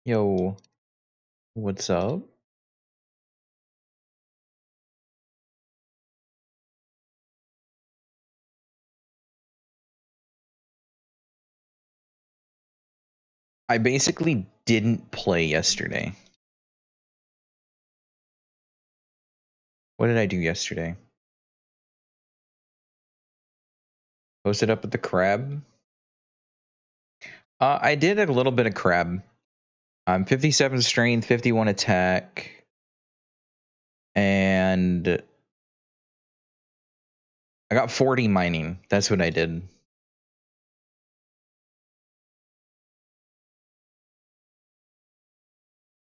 Yo, what's up? I basically didn't play yesterday. What did I do yesterday? Posted up at the crab. I did a little bit of crab. 57 strength, 51 attack, and I got 40 mining. That's what I did.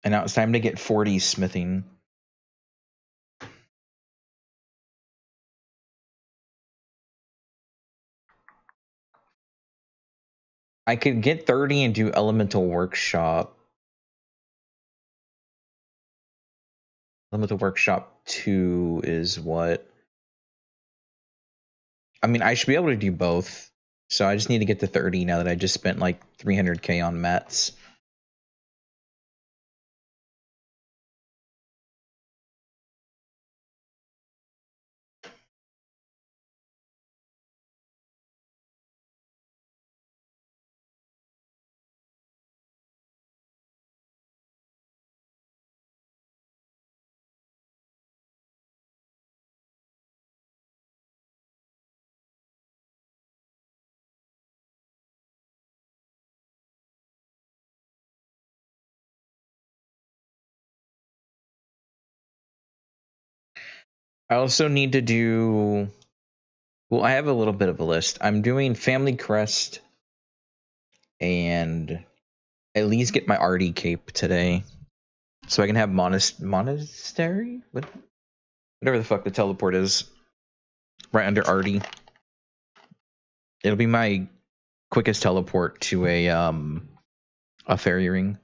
And now it's time to get 40 smithing. I could get 30 and do elemental workshop. Elemental workshop 2 is what? I mean, I should be able to do both. So I just need to get to 30 now that I just spent like 300k on mats. I also need to do. Well, I have a little bit of a list. I'm doing Family Crest and at least get my RD cape today, so I can have monastery. Whatever the fuck the teleport is, right under RD. It'll be my quickest teleport to a fairy ring.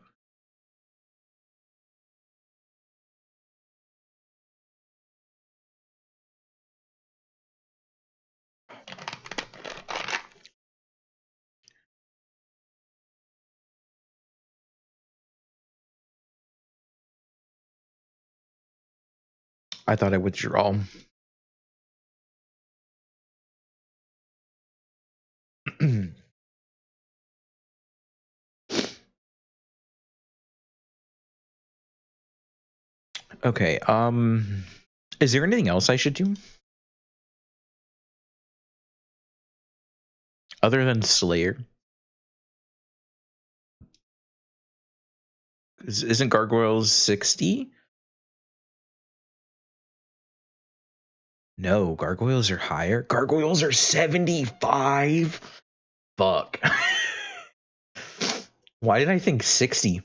I thought I withdraw. Okay. Is there anything else I should do other than Slayer? Isn't Gargoyles 60? No, gargoyles are higher. Gargoyles are 75. Fuck. Why did I think 60?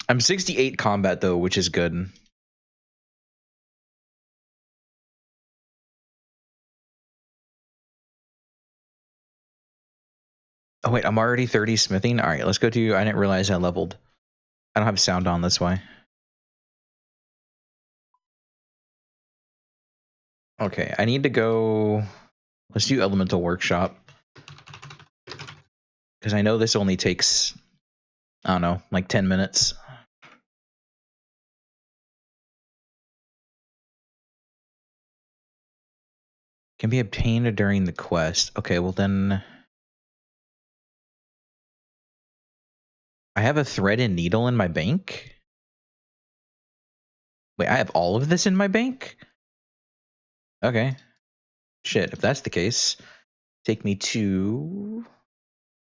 I'm 68 combat though, which is good. Oh wait, I'm already 30 smithing. All right, let's go to. I didn't realize I leveled. I don't have sound on. That's why. Okay, I need to go. Let's do elemental workshop because I know this only takes. I don't know, like 10 minutes. Can be obtained during the quest. Okay, well then. I have a thread and needle in my bank. Wait, I have all of this in my bank? Okay. Shit, if that's the case, take me to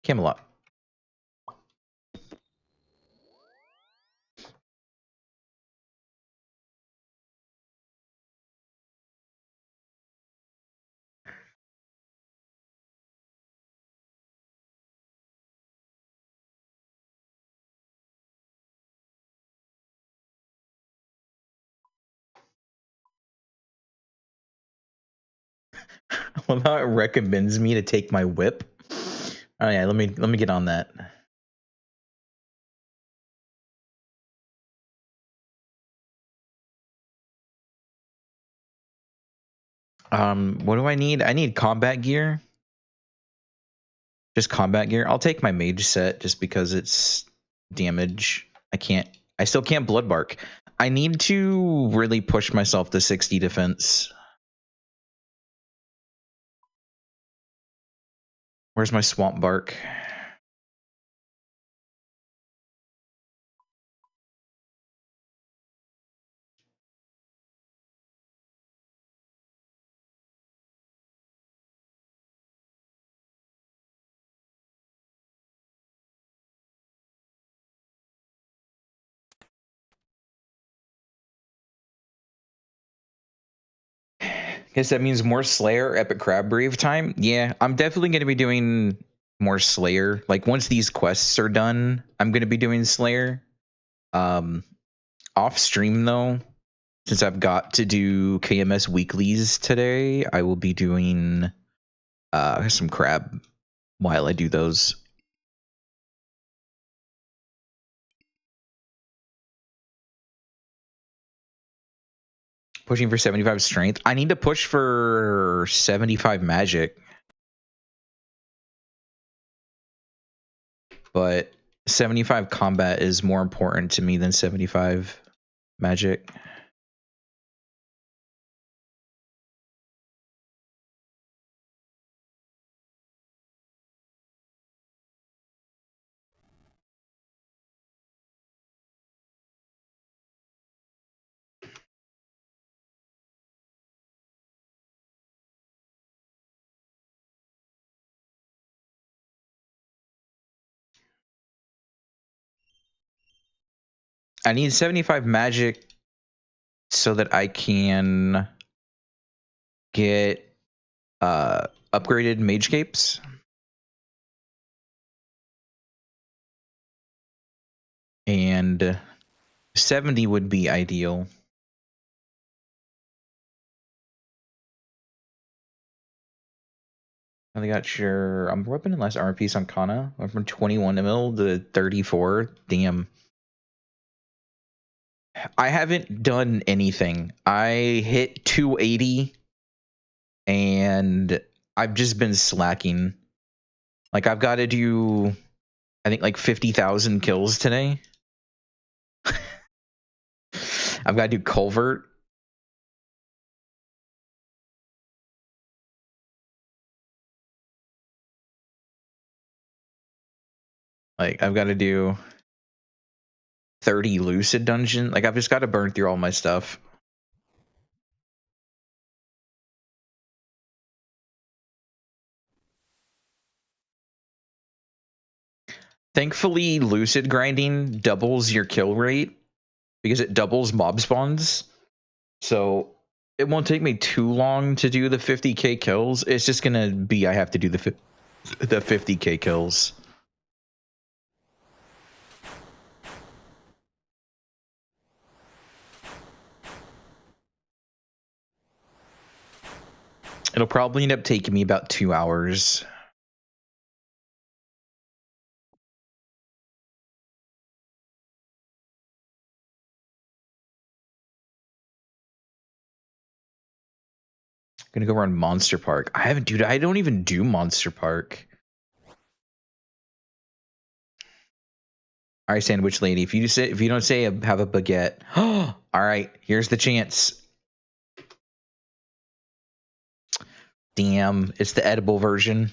Camelot. Well, how it recommends me to take my whip. Oh yeah, let me get on that. What do I need? I need combat gear. Just combat gear. I'll take my mage set just because it's damage. I still can't blood bark. I need to really push myself to 60 defense. Where's my swamp bark? Guess that means more Slayer, Epic Crab Brave time. Yeah, I'm definitely going to be doing more Slayer. Like once these quests are done, I'm going to be doing Slayer. Off stream though, since I've got to do KMS weeklies today, I will be doing some crab while I do those. Pushing for 75 strength. I need to push for 75 magic. But 75 combat is more important to me than 75 magic. I need 75 magic so that I can get upgraded mage capes. And 70 would be ideal. I got your. I'm weapon and last armor piece on Kana. Went from 21 mil to 34. Damn. I haven't done anything. I hit 280 and I've just been slacking. Like I've got to do, I think like 50,000 kills today. I've got to do Culvert. Like I've got to do 30 Lucid Dungeon. Like I've just got to burn through all my stuff. Thankfully, Lucid grinding doubles your kill rate because it doubles mob spawns. So it won't take me too long to do the 50k kills. It's just gonna be I have to do the 50k kills. It'll probably end up taking me about 2 hours. Gonna go around Monster Park. I haven't, dude. I don't even do Monster Park. All right, Sandwich Lady. If you don't say have a baguette. All right, here's the chance. Damn, it's the edible version.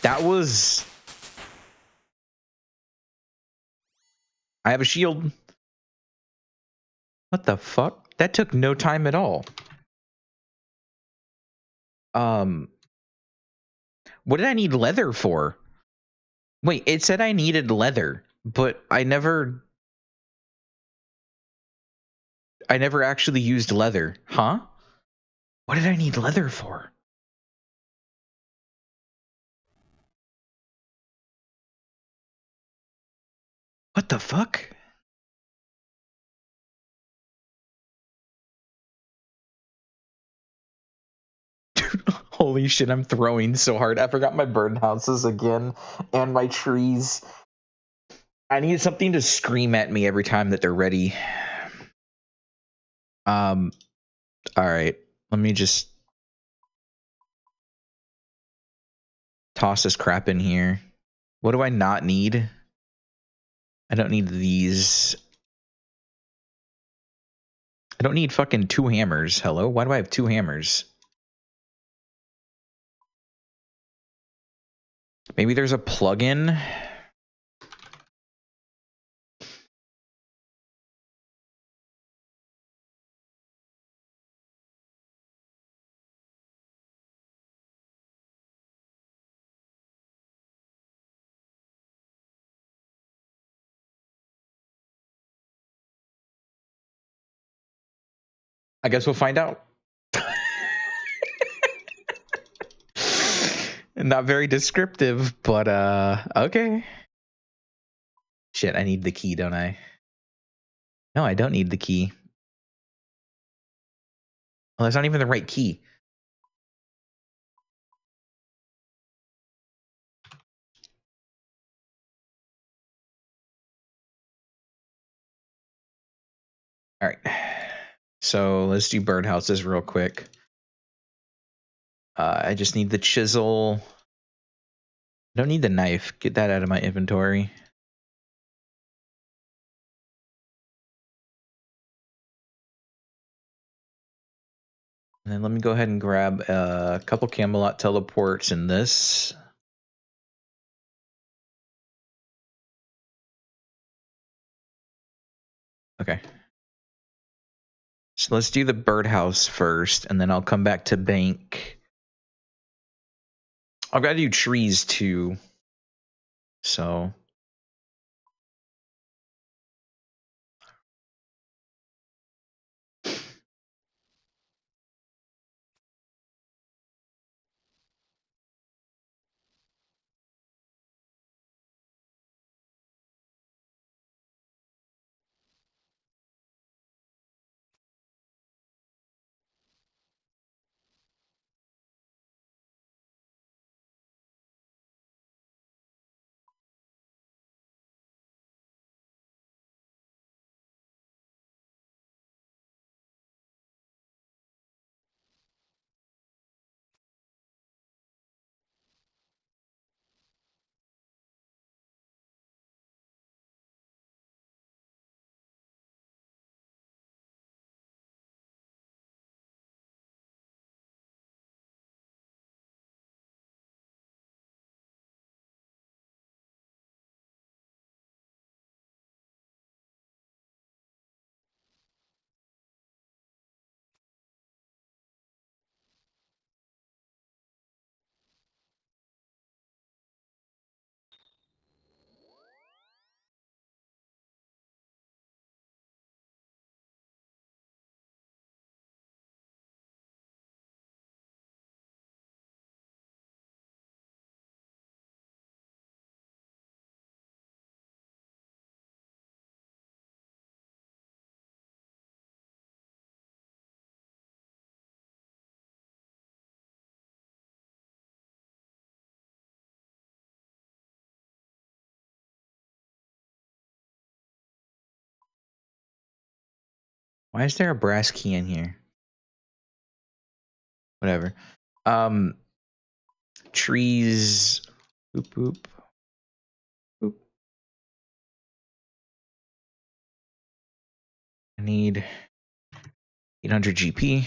That was. I have a shield. What the fuck? That took no time at all. What did I need leather for? Wait, it said I needed leather, but I never actually used leather. Huh? What did I need leather for? What the fuck? Dude, holy shit, I'm throwing so hard. I forgot my birdhouses again and my trees. I need something to scream at me every time that they're ready. All right. Let me just toss this crap in here. What do I not need? I don't need these. I don't need fucking 2 hammers. Hello? Why do I have 2 hammers? Maybe there's a plugin. I guess we'll find out. Not very descriptive, but okay. Shit, I need the key, don't I? No, I don't need the key. Well, that's not even the right key. All right. So let's do birdhouses real quick. I just need the chisel. I don't need the knife. Get that out of my inventory. And then let me go ahead and grab a couple Camelot teleports in this. Okay. So let's do the birdhouse first, and then I'll come back to bank. I've got to do trees too. So why is there a brass key in here? Whatever. Trees. Boop boop. Boop. I need 800 GP.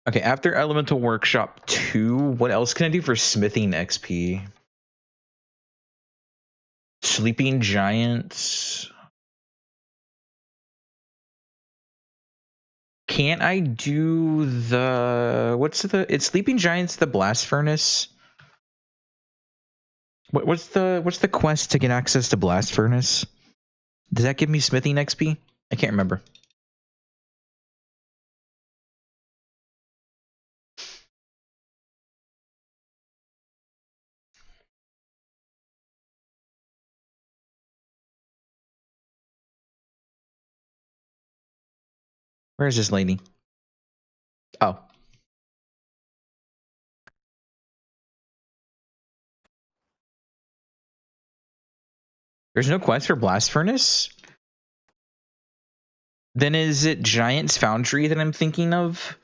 Okay, after Elemental Workshop 2, what else can I do for smithing XP? Sleeping Giants. Can't I do the it's Sleeping Giants the Blast Furnace? What's the quest to get access to Blast Furnace? Does that give me smithing XP? I can't remember. Where is this lady? Oh. There's no quest for Blast Furnace? Then is it Giant's Foundry that I'm thinking of?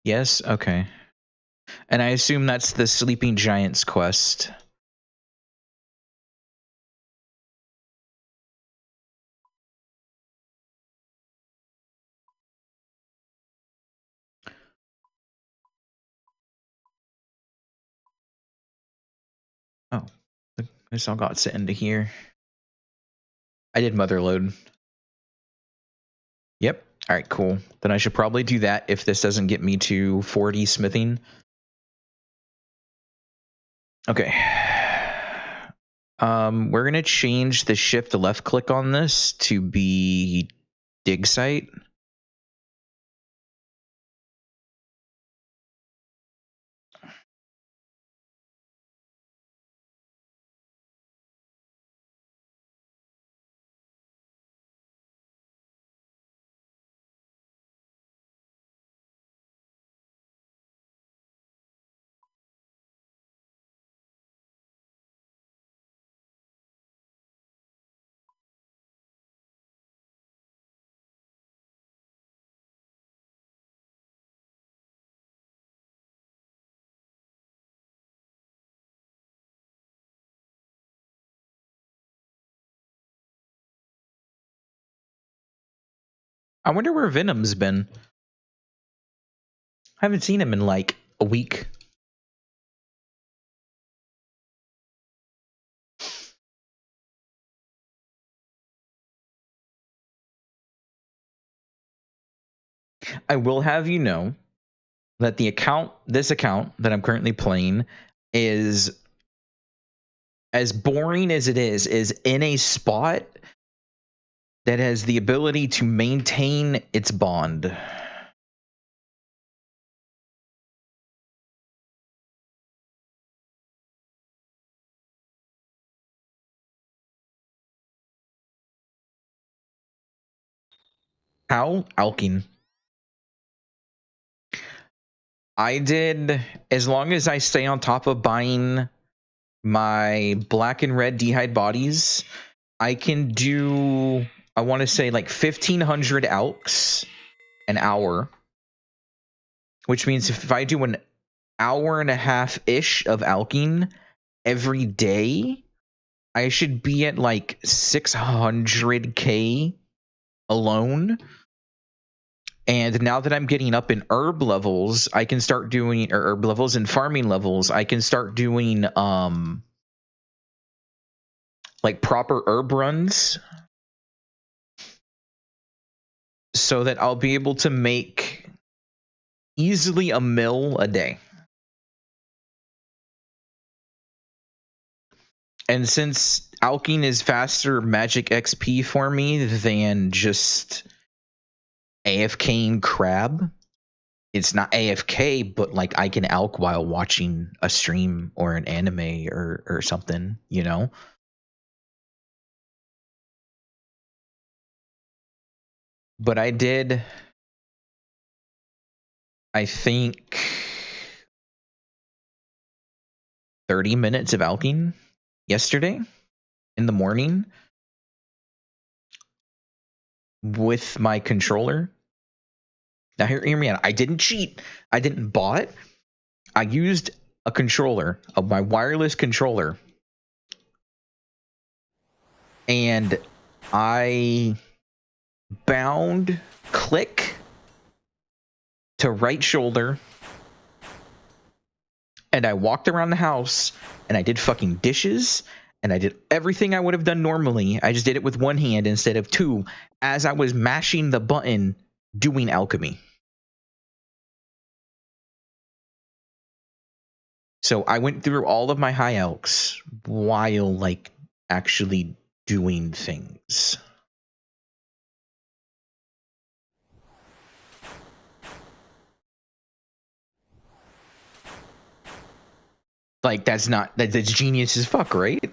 Yes? Okay. And I assume that's the Sleeping Giants quest. Oh. I guess I got sent into here. I did Motherload. Yep. Alright, cool. Then I should probably do that if this doesn't get me to 40 smithing. Okay. We're gonna change the shift left click on this to be dig site. I wonder where Venom's been. I haven't seen him in like a week. I will have you know that this account that I'm currently playing is as boring as it is in a spot that has the ability to maintain its bond. How? Alking. I did, as long as I stay on top of buying my black and red dehyde bodies, I can do, I want to say like 1,500 alks an hour, which means if I do an hour and a half-ish of alking every day, I should be at like 600k alone. And now that I'm getting up in herb levels, I can start doing, or herb levels and farming levels, I can start doing like proper herb runs so that I'll be able to make easily a mil a day. And since alking is faster magic XP for me than just AFKing crab, it's not AFK, but like I can alk while watching a stream or an anime or something, you know? But I did, I think, 30 minutes of alking yesterday in the morning with my controller. Now hear me out. I didn't cheat. I didn't bot. I used a controller, of my wireless controller, and I bound click to right shoulder, and I walked around the house, and I did fucking dishes, and I did everything I would have done normally. I just did it with one hand instead of two, as I was mashing the button doing alchemy. So I went through all of my high elks while like actually doing things. Like that's genius as fuck, right?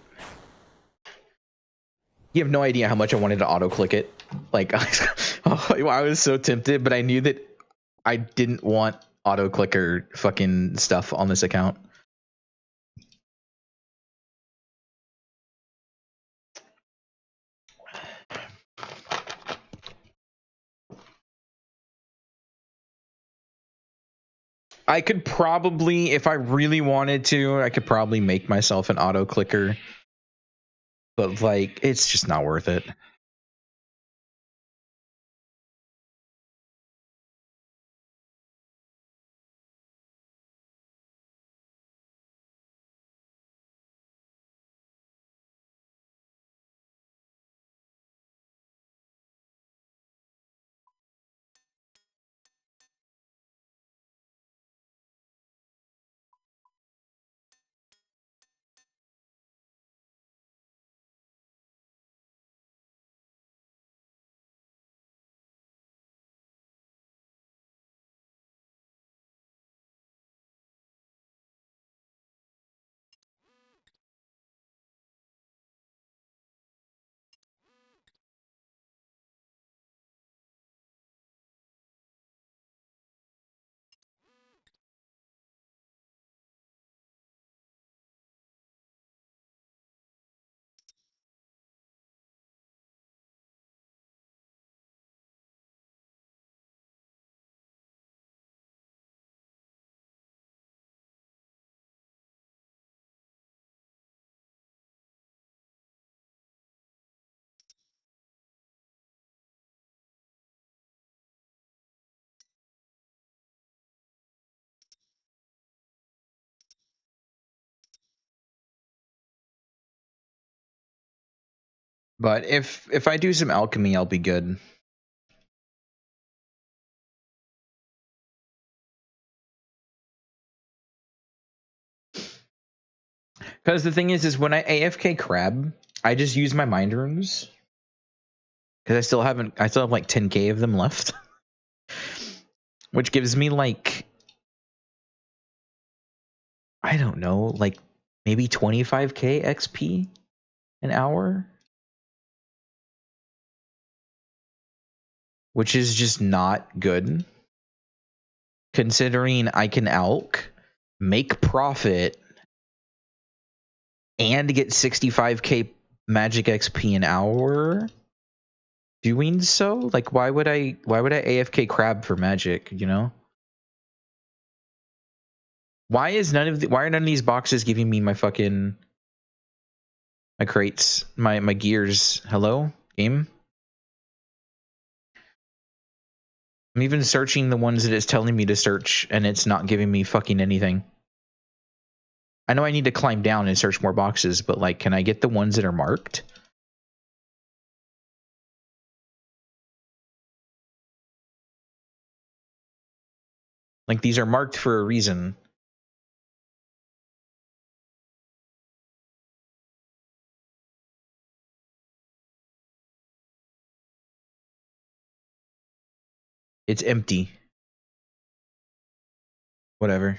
You have no idea how much I wanted to auto click it. Like I was so tempted, but I knew that I didn't want auto clicker fucking stuff on this account. I could probably, if I really wanted to, I could probably make myself an auto clicker. But like, it's just not worth it. But if I do some alchemy, I'll be good. Because the thing is when I AFK crab, I just use my mind runes. Because I still have like 10k of them left. Which gives me like, I don't know, like maybe 25k XP an hour. Which is just not good. Considering I can alk, make profit, and get 65k magic XP an hour doing so. Like why would I AFK crab for magic, you know? Why are none of these boxes giving me my fucking my crates, my gears? Hello, game? I'm even searching the ones that it's telling me to search and it's not giving me fucking anything. I know I need to climb down and search more boxes, but like can I get the ones that are marked? Like these are marked for a reason. It's empty. Whatever.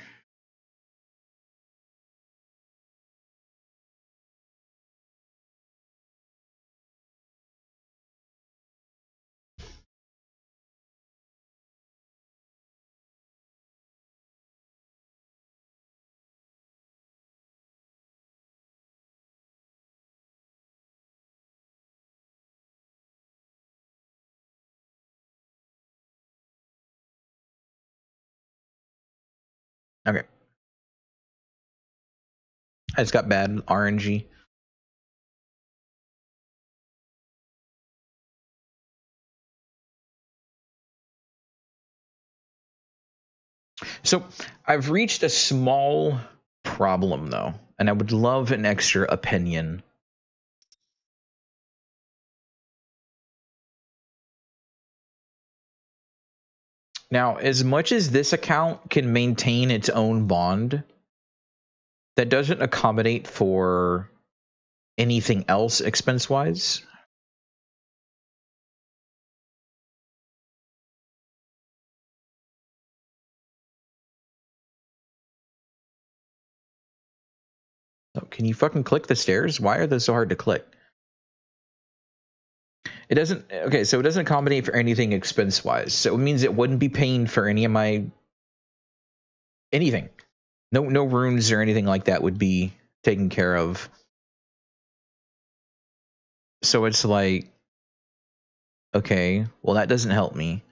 Okay. I just got bad RNG. So I've reached a small problem though, and I would love an extra opinion. Now, as much as this account can maintain its own bond, that doesn't accommodate for anything else expense-wise. Oh, can you fucking click the stairs? Why are they so hard to click? It doesn't. Okay, so it doesn't accommodate for anything expense-wise. So it means it wouldn't be paying for any of my anything. No runes or anything like that would be taken care of. So it's like, okay, well that doesn't help me.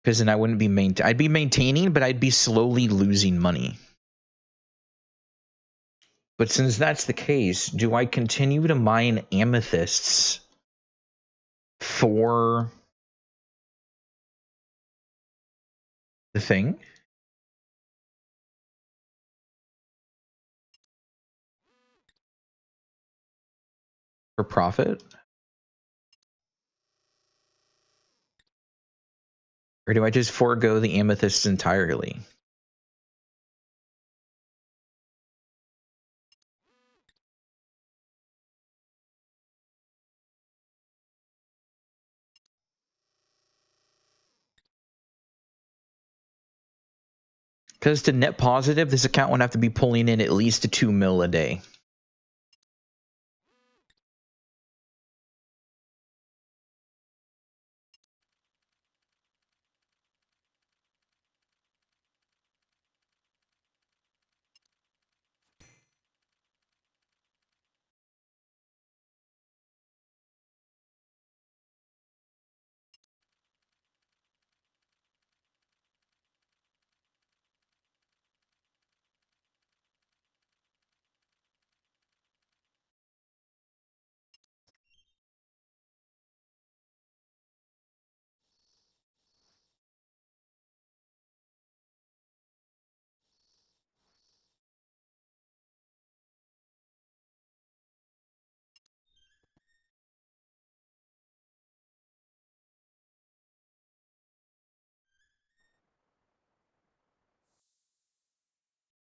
Because then I wouldn't be I'd be maintaining, but I'd be slowly losing money. But since that's the case, do I continue to mine amethysts for the thing? For profit? Or do I just forego the amethysts entirely? Because to net positive, this account would have to be pulling in at least 2 mil a day.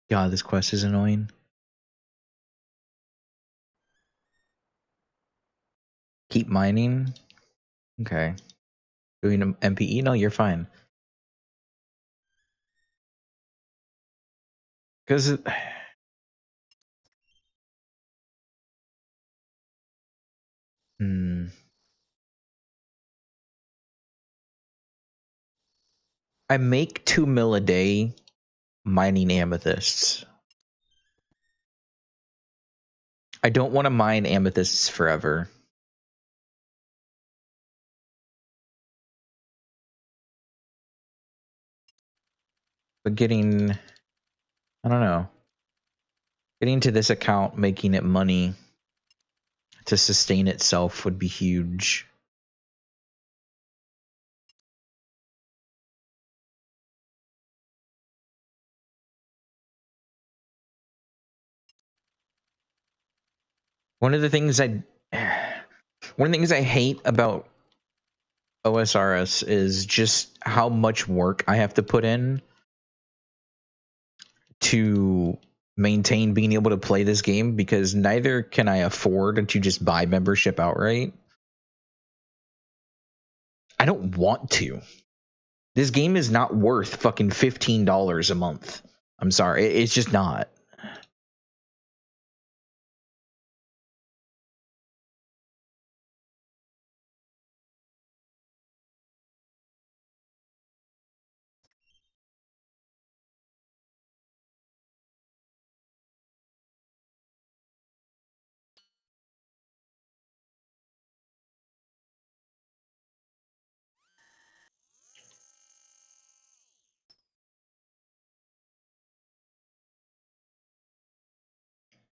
God, this quest is annoying. Keep mining? Okay. Doing an MPE? No, you're fine. Because I make 2 mil a day mining amethysts. I don't want to mine amethysts forever. But getting, I don't know, getting to this account, making it money to sustain itself would be huge. One of the things I hate about OSRS is just how much work I have to put in to maintain being able to play this game, because neither can I afford to just buy membership outright. I don't want to. This game is not worth fucking $15 a month. I'm sorry, it's just not.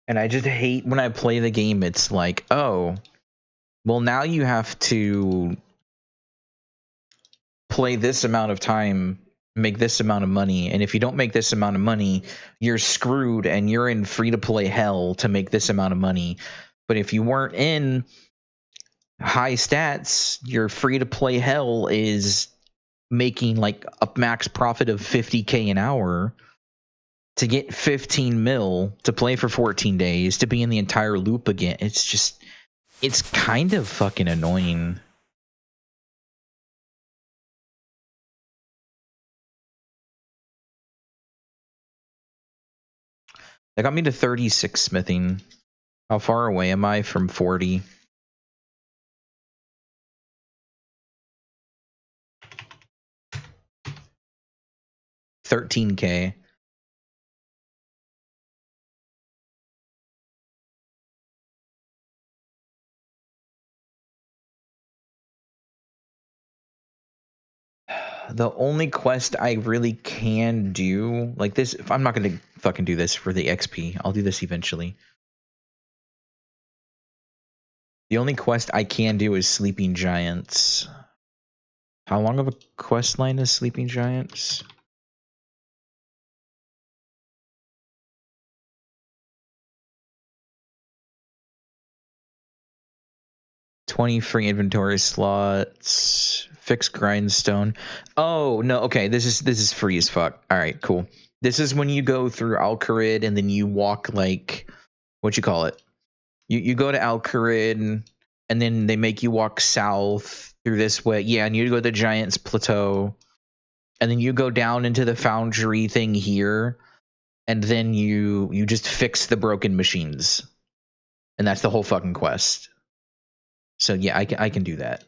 And I just hate when I play the game, it's like, oh, well, now you have to play this amount of time, make this amount of money, and if you don't make this amount of money, you're screwed and you're in free to play hell to make this amount of money. But if you weren't in high stats, your free to play hell is making like a max profit of 50K an hour to get 15 mil to play for 14 days to be in the entire loop again. It's kind of fucking annoying. That got me to 36 smithing. How far away am I from 40? $13K. The only quest I really can do, like this, if I'm not gonna fucking do this for the XP, I'll do this eventually. The only quest I can do is Sleeping Giants. How long of a quest line is Sleeping Giants? $20 free inventory slots. Fix grindstone. Oh no, okay. This is free as fuck. Alright, cool. This is when you go through Al-Kharid and then you walk like what you call it? You go to Al-Kharid and then they make you walk south through this way. Yeah, and you go to the Giants Plateau. And then you go down into the foundry thing here, and then you just fix the broken machines. And that's the whole fucking quest. So yeah, I can do that.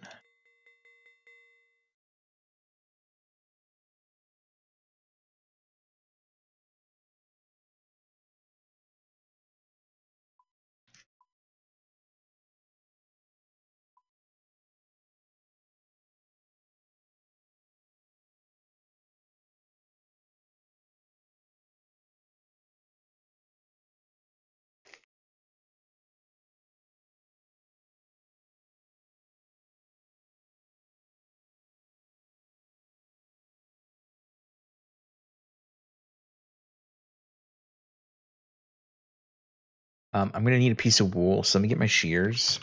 I'm gonna need a piece of wool, so let me get my shears.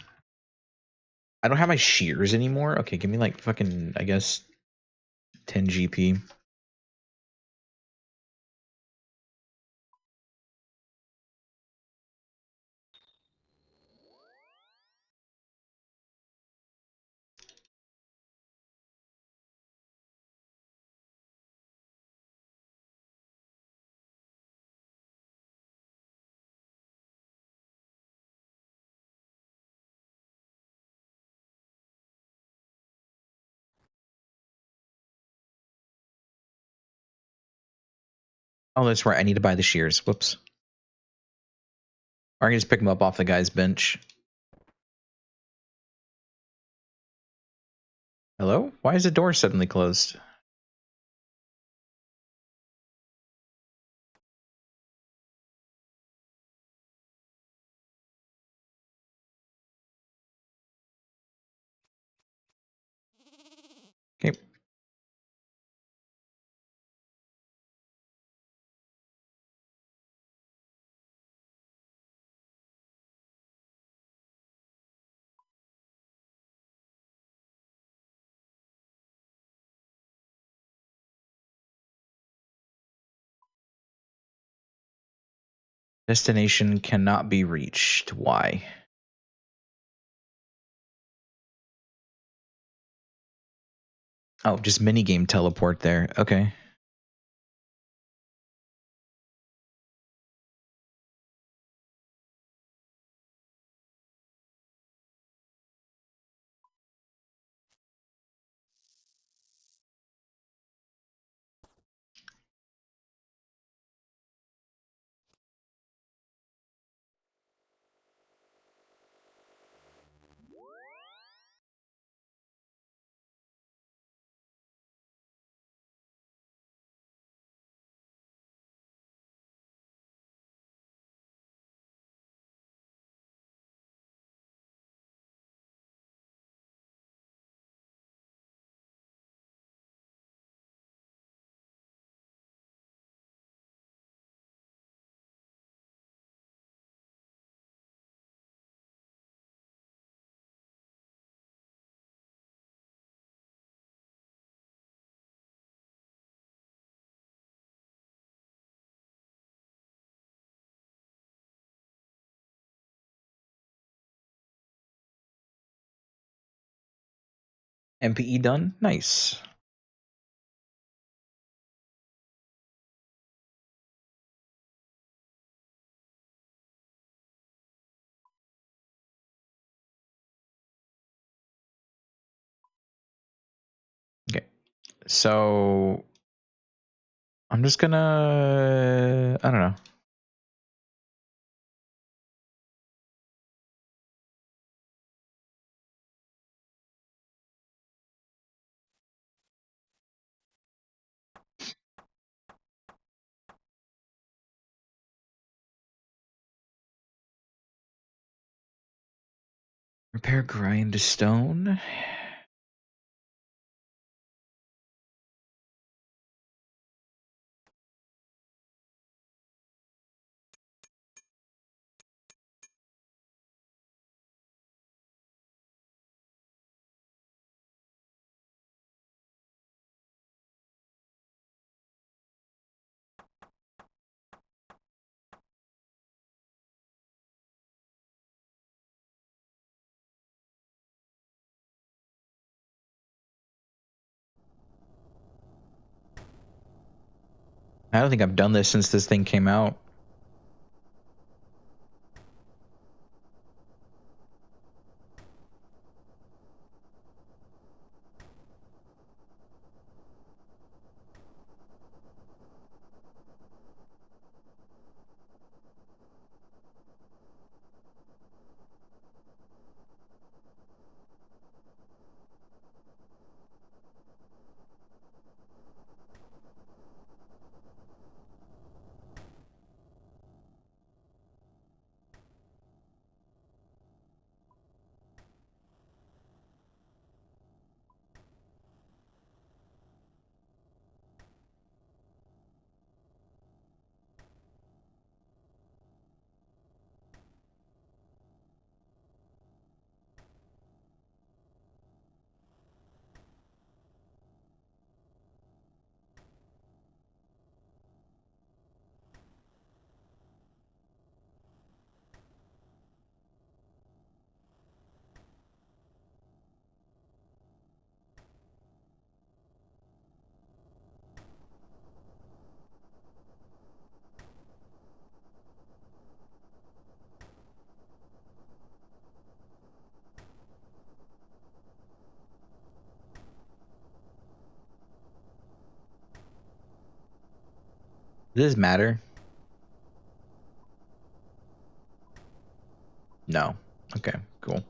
I don't have my shears anymore. Okay, give me like fucking, I guess, 10 GP. Oh, that's right. I need to buy the shears. Whoops. Or I can just pick them up off the guy's bench. Hello? Why is the door suddenly closed? Okay. Destination cannot be reached. Why? Oh, just minigame teleport there. Okay. MPE done? Nice. Okay. So I'm just gonna, I don't know. Repair grind stone. I don't think I've done this since this thing came out. Does this matter? No. Okay, cool.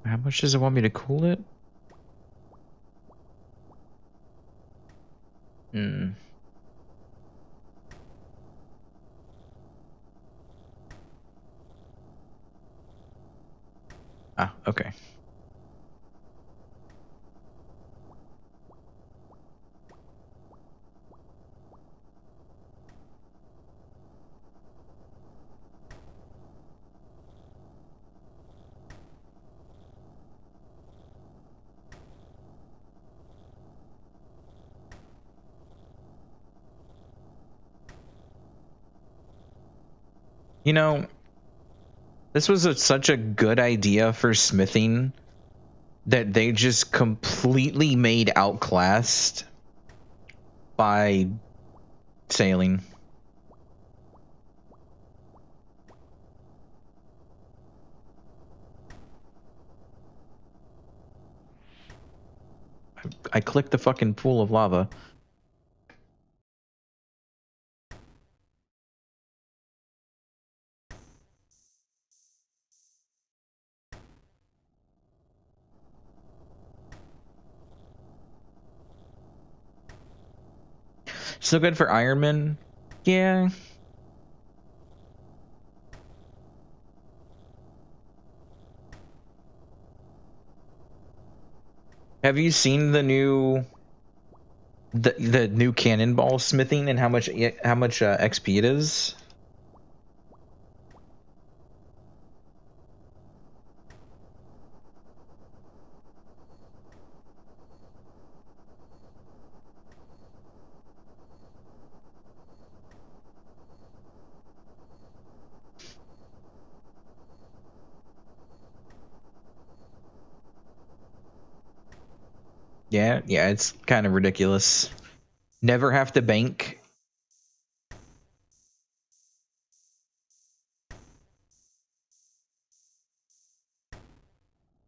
How much does it want me to cool it? Hmm. Ah, okay. You know, this was such a good idea for smithing that they just completely made outclassed by sailing. I clicked the fucking pool of lava. Still good for Ironman? Yeah. Have you seen the new new cannonball smithing and how much XP it is? Yeah, yeah, it's kind of ridiculous. Never have to bank.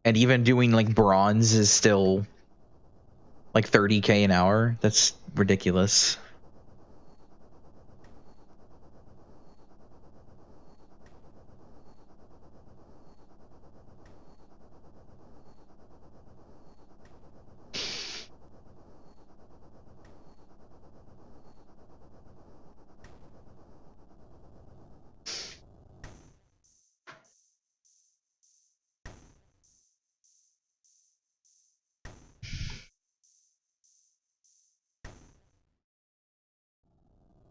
And even doing like bronze is still like 30k an hour. That's ridiculous.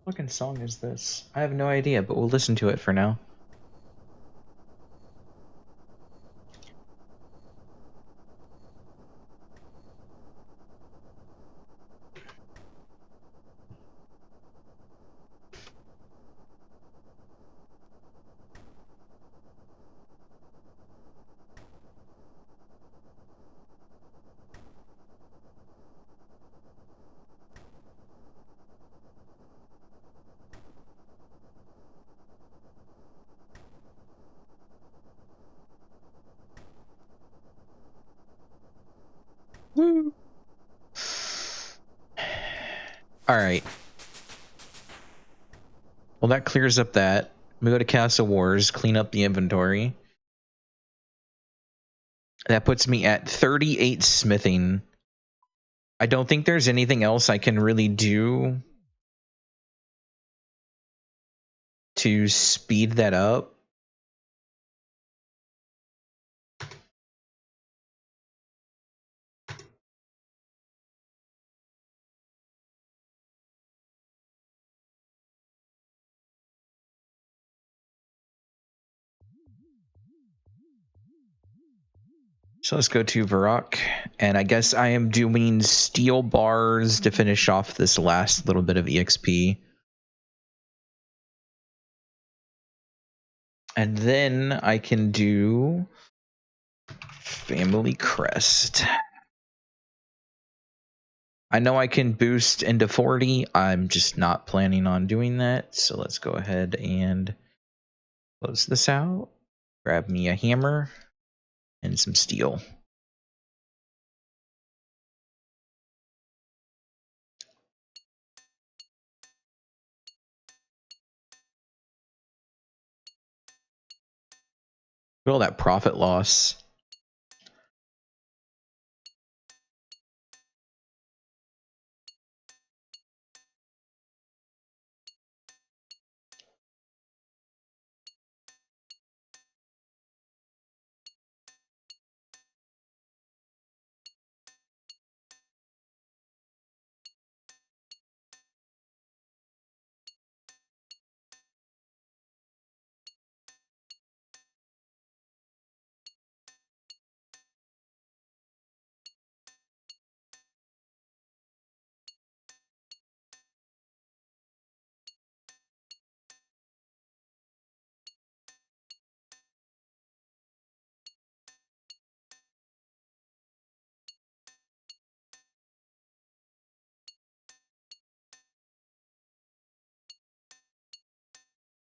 What fucking song is this? I have no idea, but we'll listen to it for now. Woo! All right. Well, that clears up that. We go to Castle Wars, clean up the inventory. That puts me at 38 smithing. I don't think there's anything else I can really do to speed that up. So let's go to Varrock, and I guess I am doing steel bars to finish off this last little bit of EXP. And then I can do Family Crest. I know I can boost into 40. I'm just not planning on doing that. So let's go ahead and close this out. Grab me a hammer and some steel. Look at all that profit loss.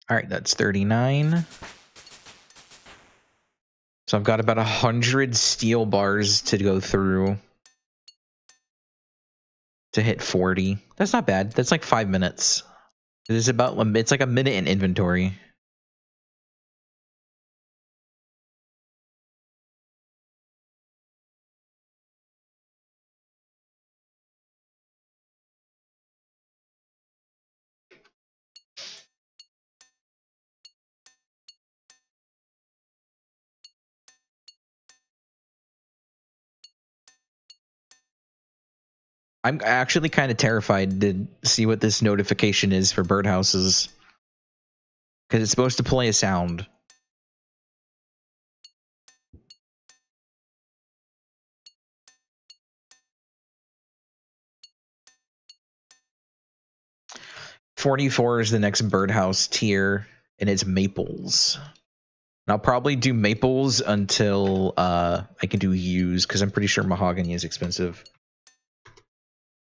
Alright, that's 39. So I've got about 100 steel bars to go through to hit 40. That's not bad. That's like 5 minutes. It's like a minute in inventory. I'm actually kind of terrified to see what this notification is for birdhouses. Because it's supposed to play a sound. $44 is the next birdhouse tier, and it's maples. And I'll probably do maples until I can do yews, because I'm pretty sure mahogany is expensive.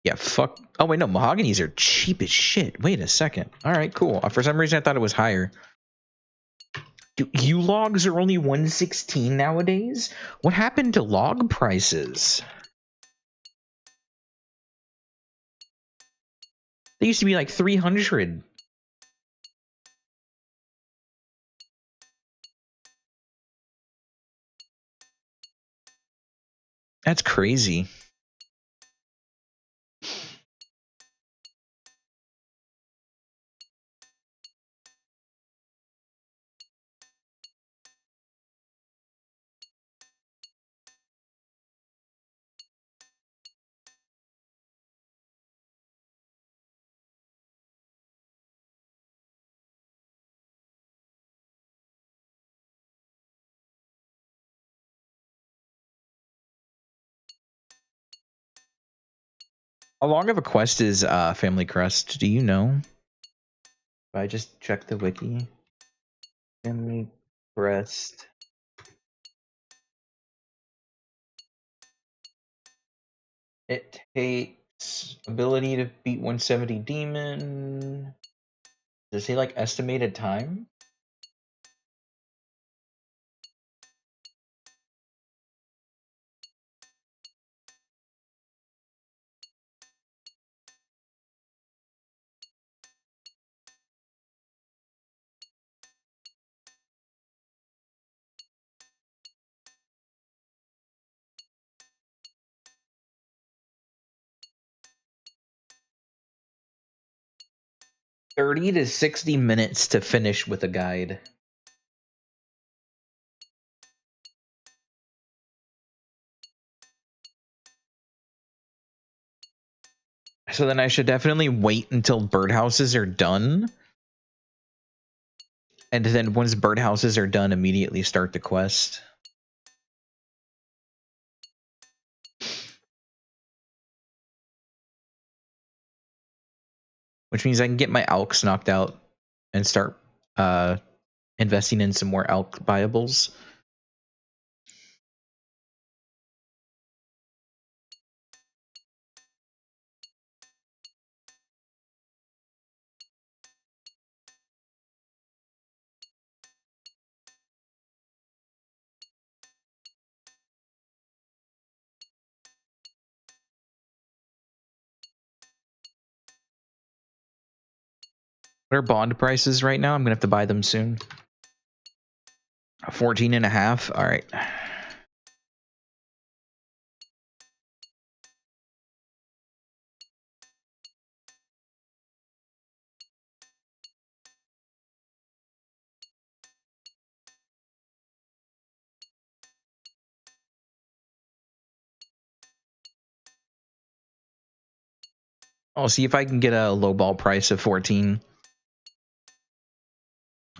Yeah, fuck. Oh, wait, no, mahoganies are cheap as shit. Wait a second. All right, cool. For some reason, I thought it was higher. Dude, yew logs are only 116 nowadays? What happened to log prices? They used to be like 300. That's crazy. How long of a quest is Family Crest? Do you know? If I just check the wiki. Family Crest. It takes ability to beat 170 demon. Does it say like estimated time? $30 to 60 minutes to finish with a guide. So then I should definitely wait until birdhouses are done. And then once birdhouses are done, immediately start the quest. Which means I can get my elks knocked out and start investing in some more elk buyables. What are bond prices right now? I'm gonna have to buy them soon. 14 and a half. All right. I'll see if I can get a low ball price of 14.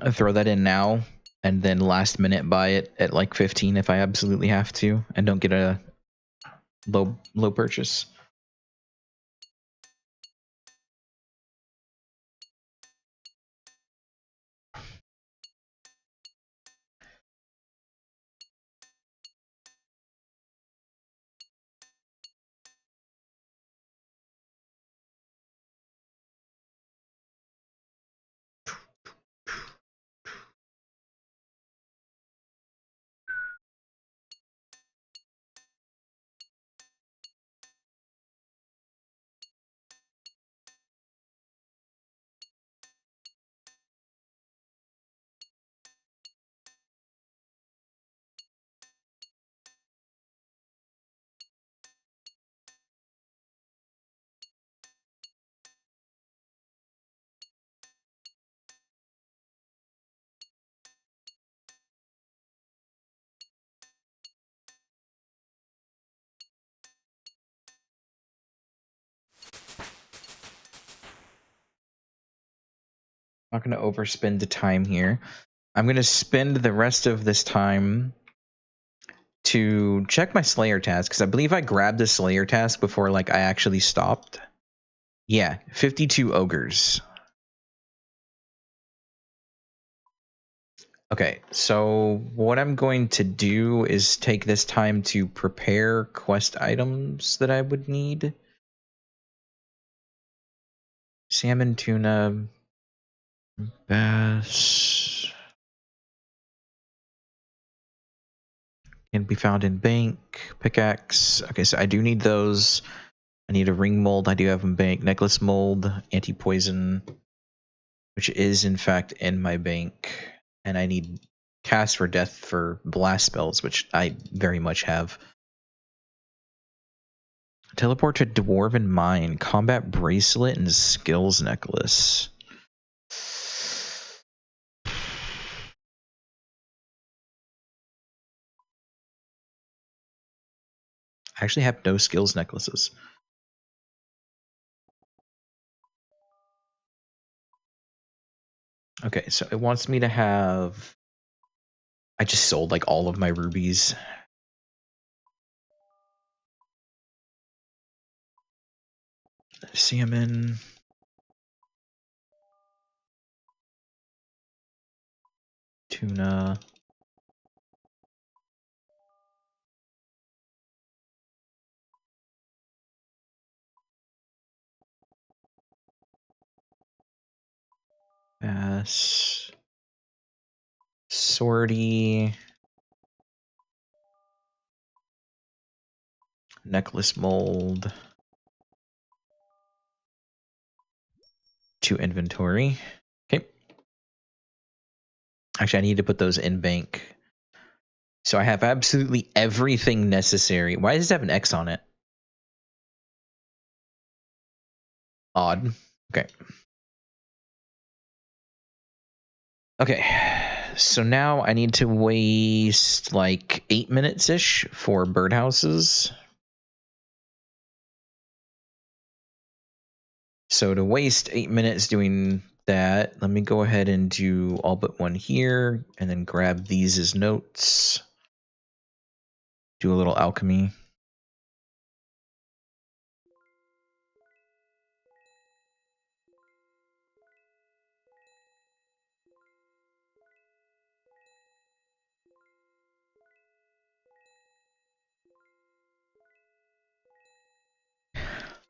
I'll throw that in now, and then last minute buy it at like 15 if I absolutely have to, and don't get a low purchase. Not going to overspend the time here. I'm going to spend the rest of this time to check my Slayer task, because I believe I grabbed the Slayer task before like I actually stopped. Yeah, 52 ogres. Okay, so what I'm going to do is take this time to prepare quest items that I would need. Salmon, tuna, bass. Can be found in bank. Pickaxe. Okay, so I do need those. I need a ring mold. I do have in bank. Necklace mold, anti-poison, which is in fact in my bank. And I need cast for death for blast spells, which I very much have. Teleport to Dwarven Mine, combat bracelet, and skills necklace. I actually have no skills necklaces. Okay, so it wants me to have... I just sold like all of my rubies. Salmon. Tuna. Bass. Swordy. Necklace mold. To inventory. Okay. Actually, I need to put those in bank. So I have absolutely everything necessary. Why does it have an X on it? Odd. Okay. Okay. So now I need to waste like 8 minutes-ish for birdhouses. So to waste 8 minutes doing that, let me go ahead and do all but one here, and then grab these as notes. Do a little alchemy.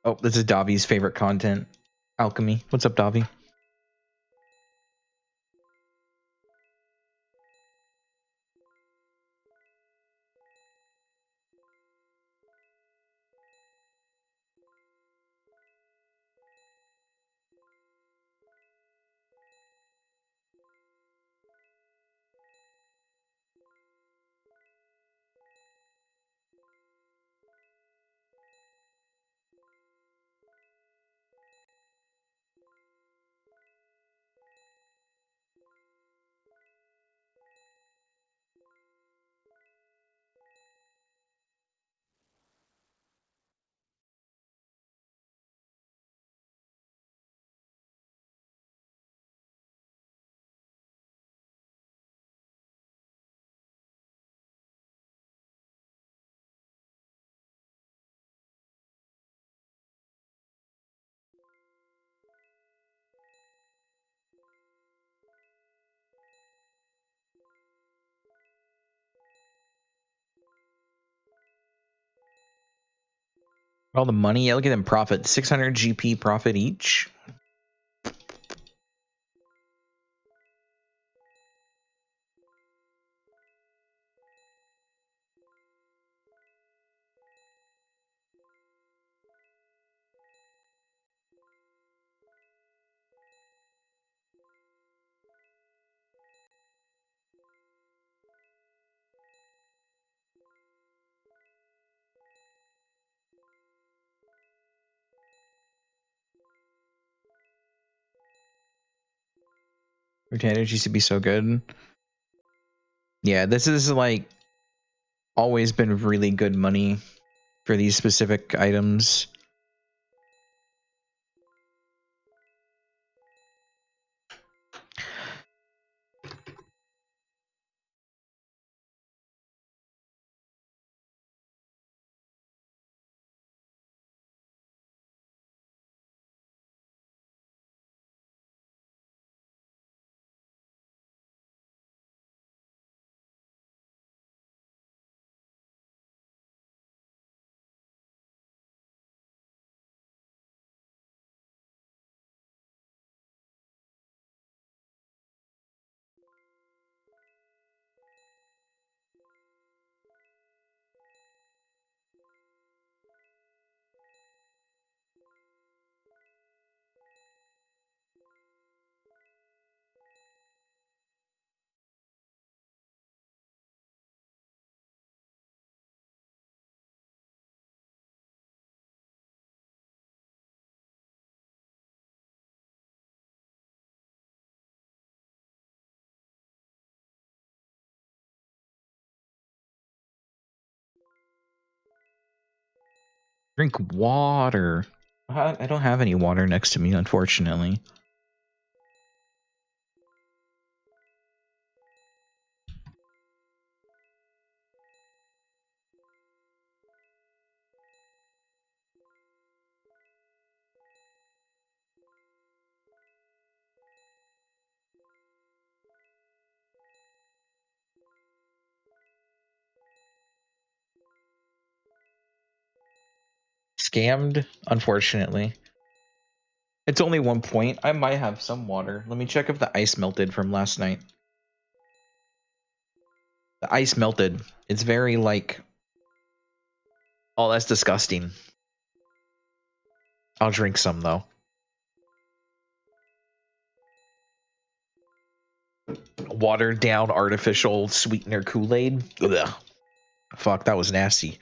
Oh, this is Davi's favorite content. Alchemy. What's up, Davi? All the money. Yeah, look at them profit. 600 GP profit each. Retainers used to be so good. Yeah, this is like always been really good money for these specific items. Drink water. I don't have any water next to me, unfortunately. Scammed, unfortunately. It's only 1 point. I might have some water. Let me check if the ice melted from last night. The ice melted. It's very like... Oh, that's disgusting. I'll drink some, though. Watered down artificial sweetener Kool-Aid. Ugh. Fuck, that was nasty.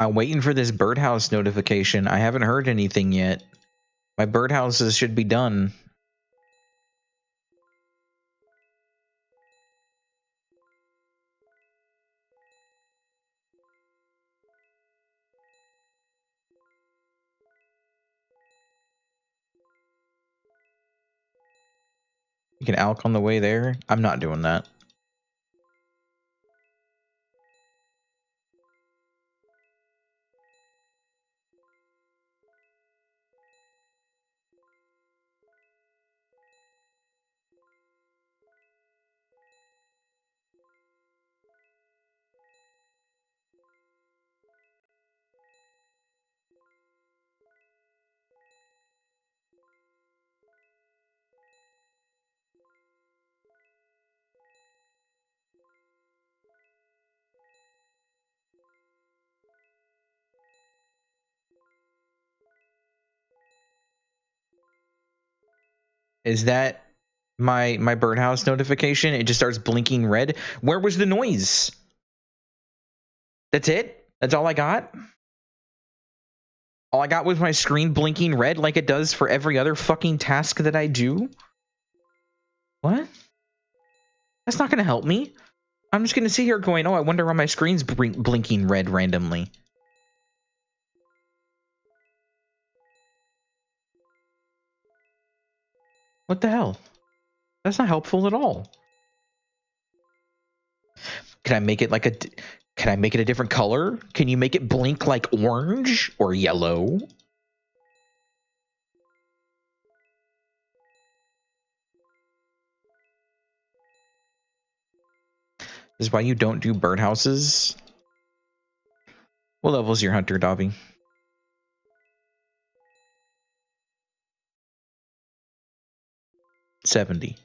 I'm waiting for this birdhouse notification. I haven't heard anything yet. My birdhouses should be done. You can alk on the way there. I'm not doing that. Is that my birdhouse notification? It just starts blinking red. Where was the noise? That's it? That's all I got? All I got was my screen blinking red like it does for every other fucking task that I do? What? That's not gonna help me. I'm just gonna sit here going, oh, I wonder why my screen's blinking red randomly. What the hell? That's not helpful at all. Can I make it like can I make it a different color? Can you make it blink like orange or yellow? This is why you don't do birdhouses. What level is your hunter, Dobby? 70.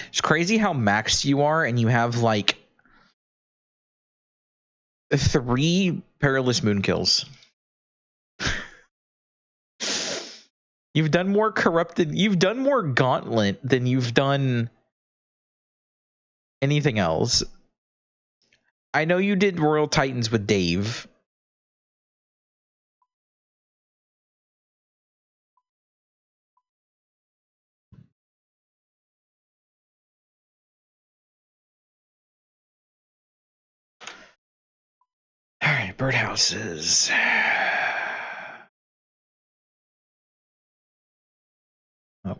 It's crazy how maxed you are and you have like 3 perilous moon kills. You've done more corrupted. You've done more Gauntlet than you've done anything else. I know you did Royal Titans with Dave. All right, birdhouses. Oh.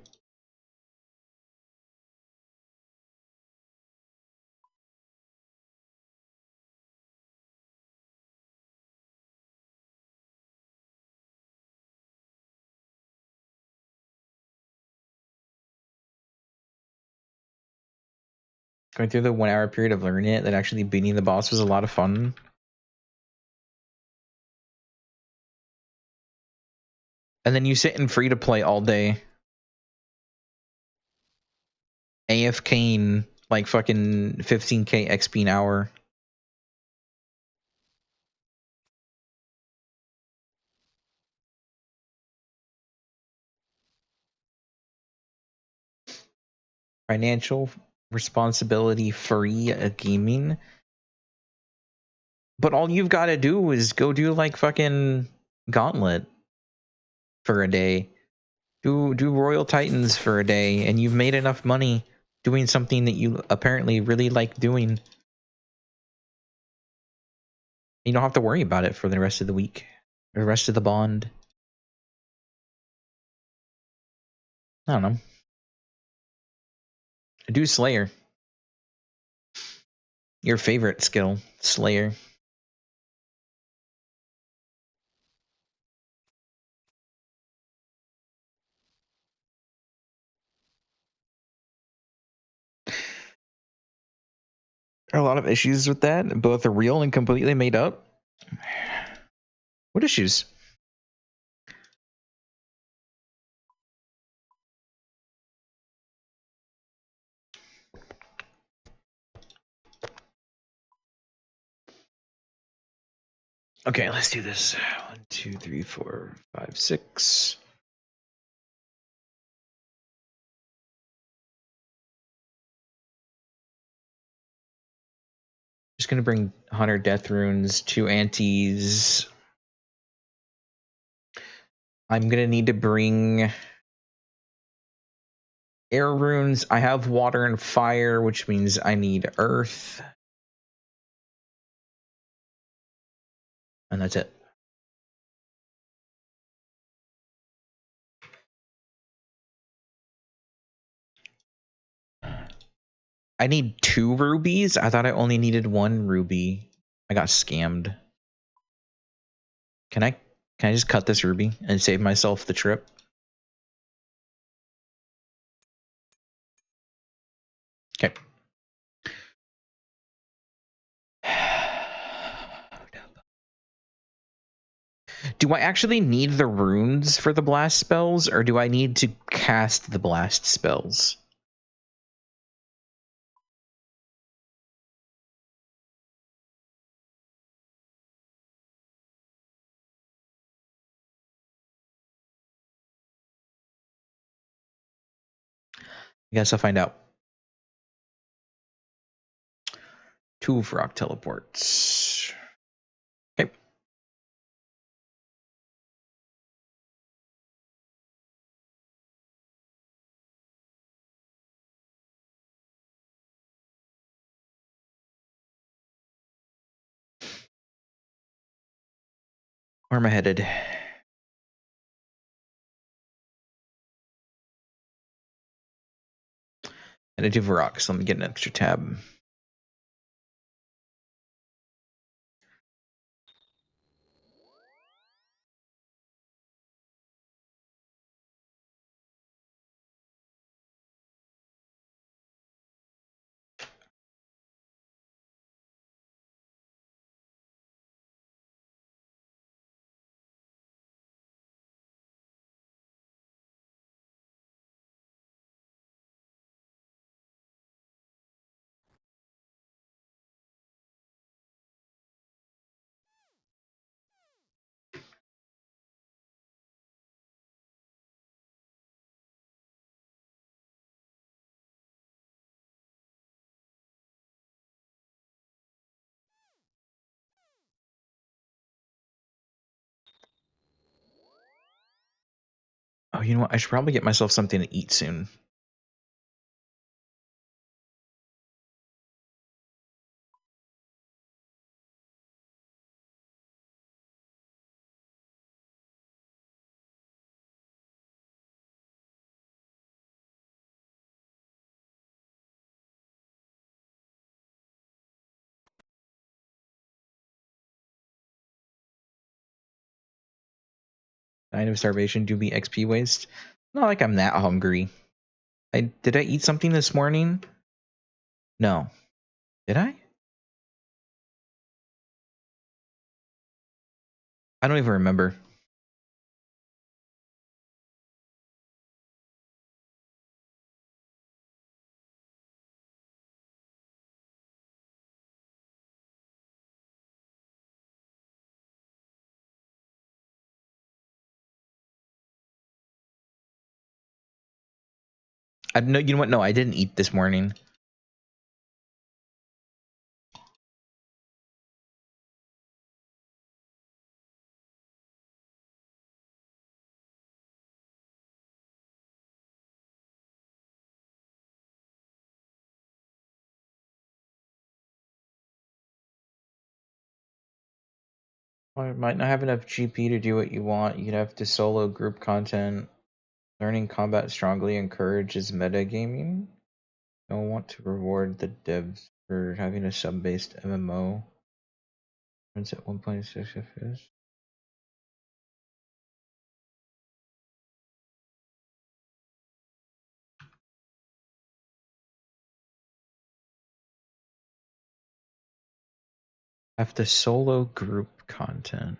Going through the 1 hour period of learning it, that actually beating the boss was a lot of fun. And then you sit in free to play all day. AFKing like fucking 15k XP an hour. Financial responsibility free gaming. But all you've got to do is go do like fucking Gauntlet for a day. Do Royal Titans for a day, and you've made enough money doing something that you apparently really like doing. You don't have to worry about it for the rest of the week, or the rest of the bond. I don't know. Do Slayer. Your favorite skill, Slayer. There are a lot of issues with that. Both are real and completely made up. What issues? Okay, let's do this. 1, 2, 3, 4, 5, 6. Just gonna bring 100 death runes, 2 antis. I'm gonna need to bring air runes. I have water and fire, which means I need earth. And that's it. I need 2 rubies. I thought I only needed 1 ruby. I got scammed. Can I just cut this ruby and save myself the trip? Okay. Do I actually need the runes for the blast spells, or do I need to cast the blast spells? I guess I'll find out. 2 of rock teleports. Okay. Where am I headed? Headed to Varrock, so let me get an extra tab. Oh, you know what? I should probably get myself something to eat soon. Kind of starvation do be XP waste. Not like I'm that hungry. Did I eat something this morning? No. Did I? I don't even remember. No, you know what? No, I didn't eat this morning. I might not have enough GP to do what you want. You'd have to solo group content. Learning combat strongly encourages metagaming. Don't want to reward the devs for having a sub-based MMO. Runs at 1.6 FPS. Have to solo group content.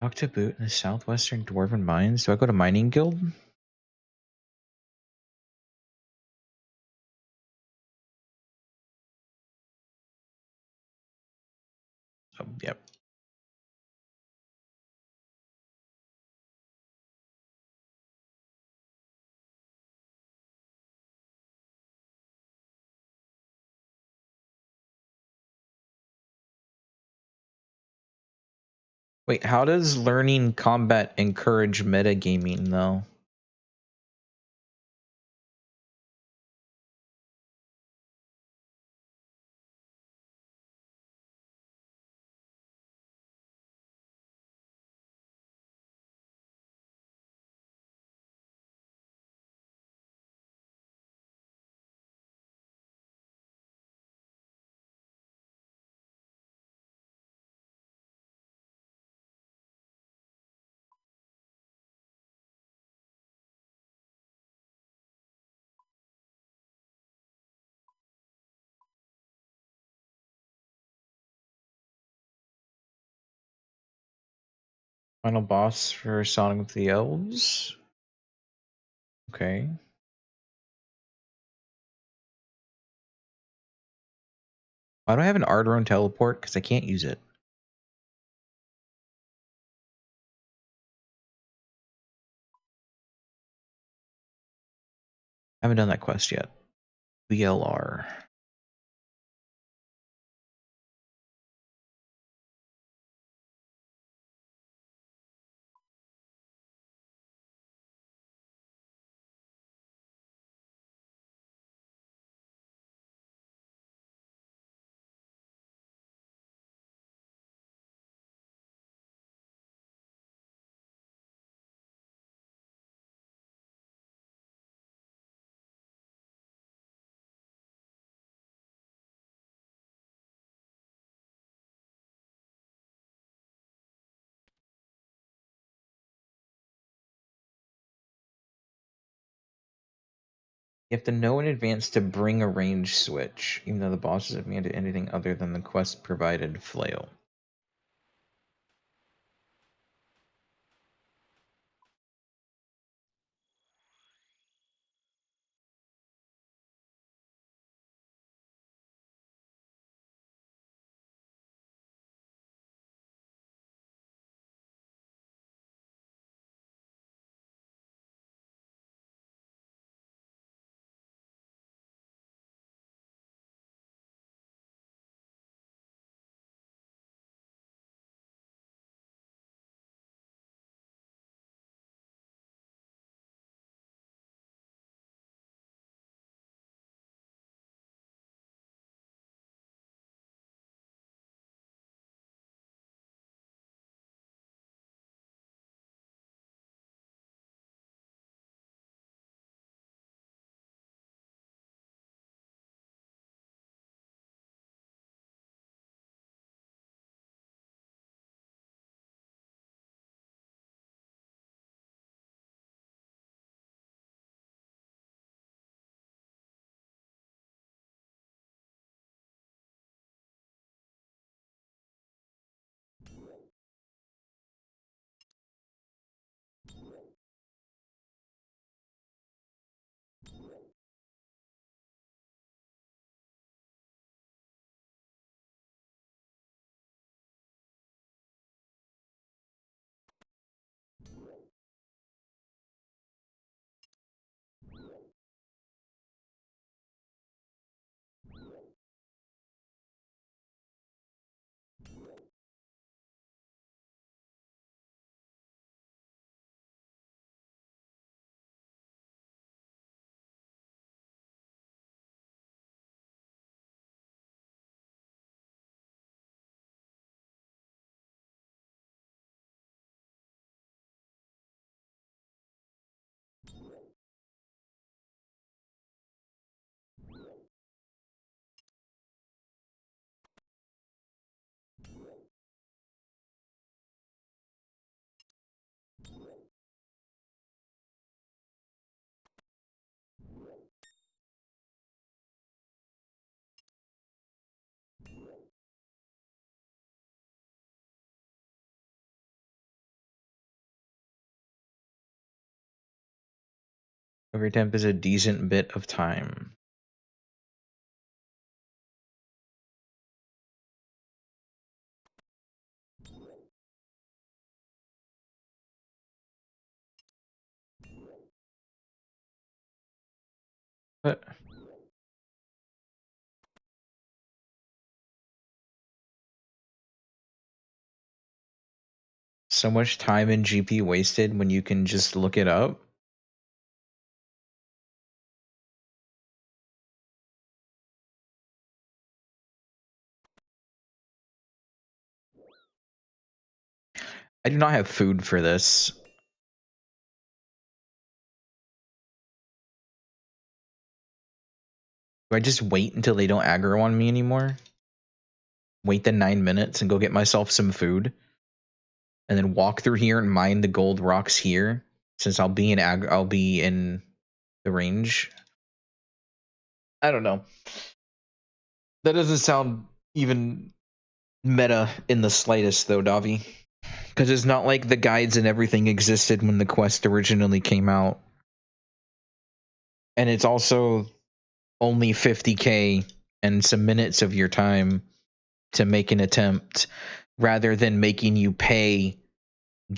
Talk to Boot in the southwestern Dwarven Mines. Do I go to Mining Guild? Oh, yep. Wait, how does learning combat encourage metagaming, though? Final boss for Sonic of the Elves? Okay. Why do I have an Arteron teleport? Because I can't use it. I haven't done that quest yet. VLR. You have to know in advance to bring a range switch, even though the bosses have made it anything other than the quest provided flail. Every temp is a decent bit of time. But so much time and GP wasted when you can just look it up. I do not have food for this. Do I just wait until they don't aggro on me anymore? Wait the 9 minutes and go get myself some food? And then walk through here and mine the gold rocks here? Since I'll be in the range. I don't know. That doesn't sound even meta in the slightest though, Davi. Because it's not like the guides and everything existed when the quest originally came out. And it's also only 50k and some minutes of your time to make an attempt rather than making you pay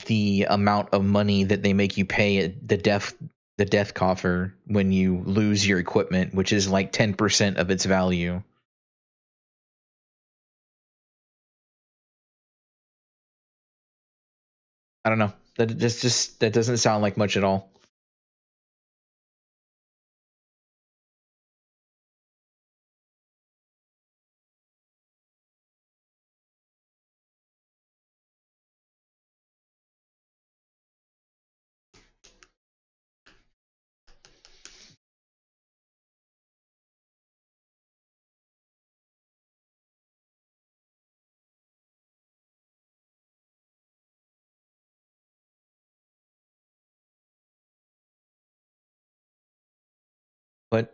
the amount of money that they make you pay at the death coffer when you lose your equipment, which is like 10% of its value. I don't know. That doesn't sound like much at all. But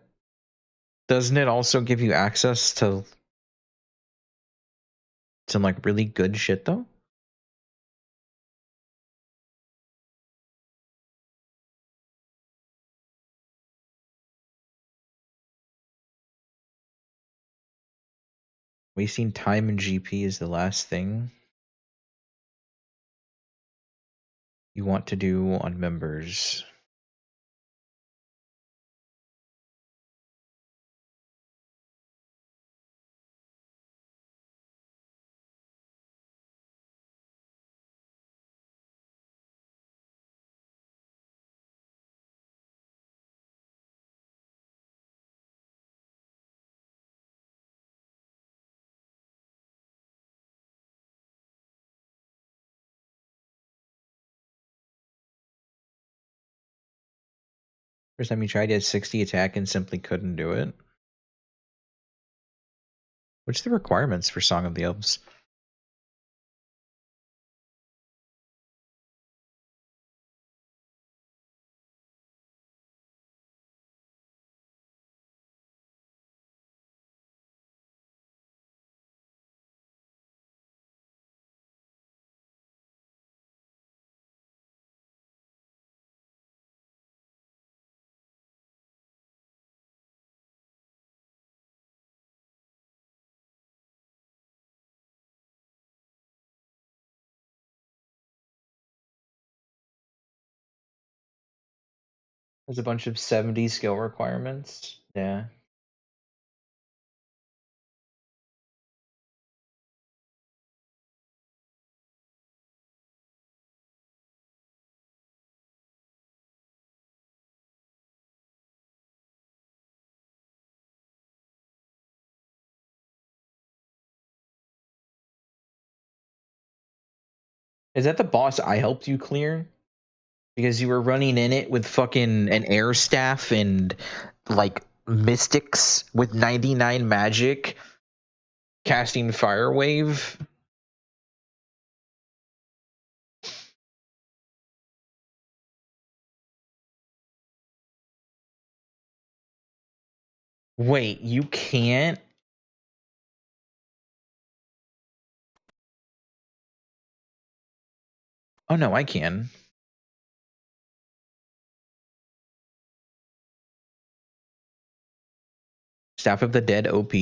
doesn't it also give you access to some like really good shit though? Wasting time in GP is the last thing you want to do on members. First time you tried, you had 60 attack and simply couldn't do it. What's the requirements for Song of the Elves? There's a bunch of 70 skill requirements. Yeah. Is that the boss I helped you clear? Because you were running in it with fucking an air staff and like mystics with 99 magic casting fire wave. Wait, you can't? Oh no, I can. Staff of the Dead OP.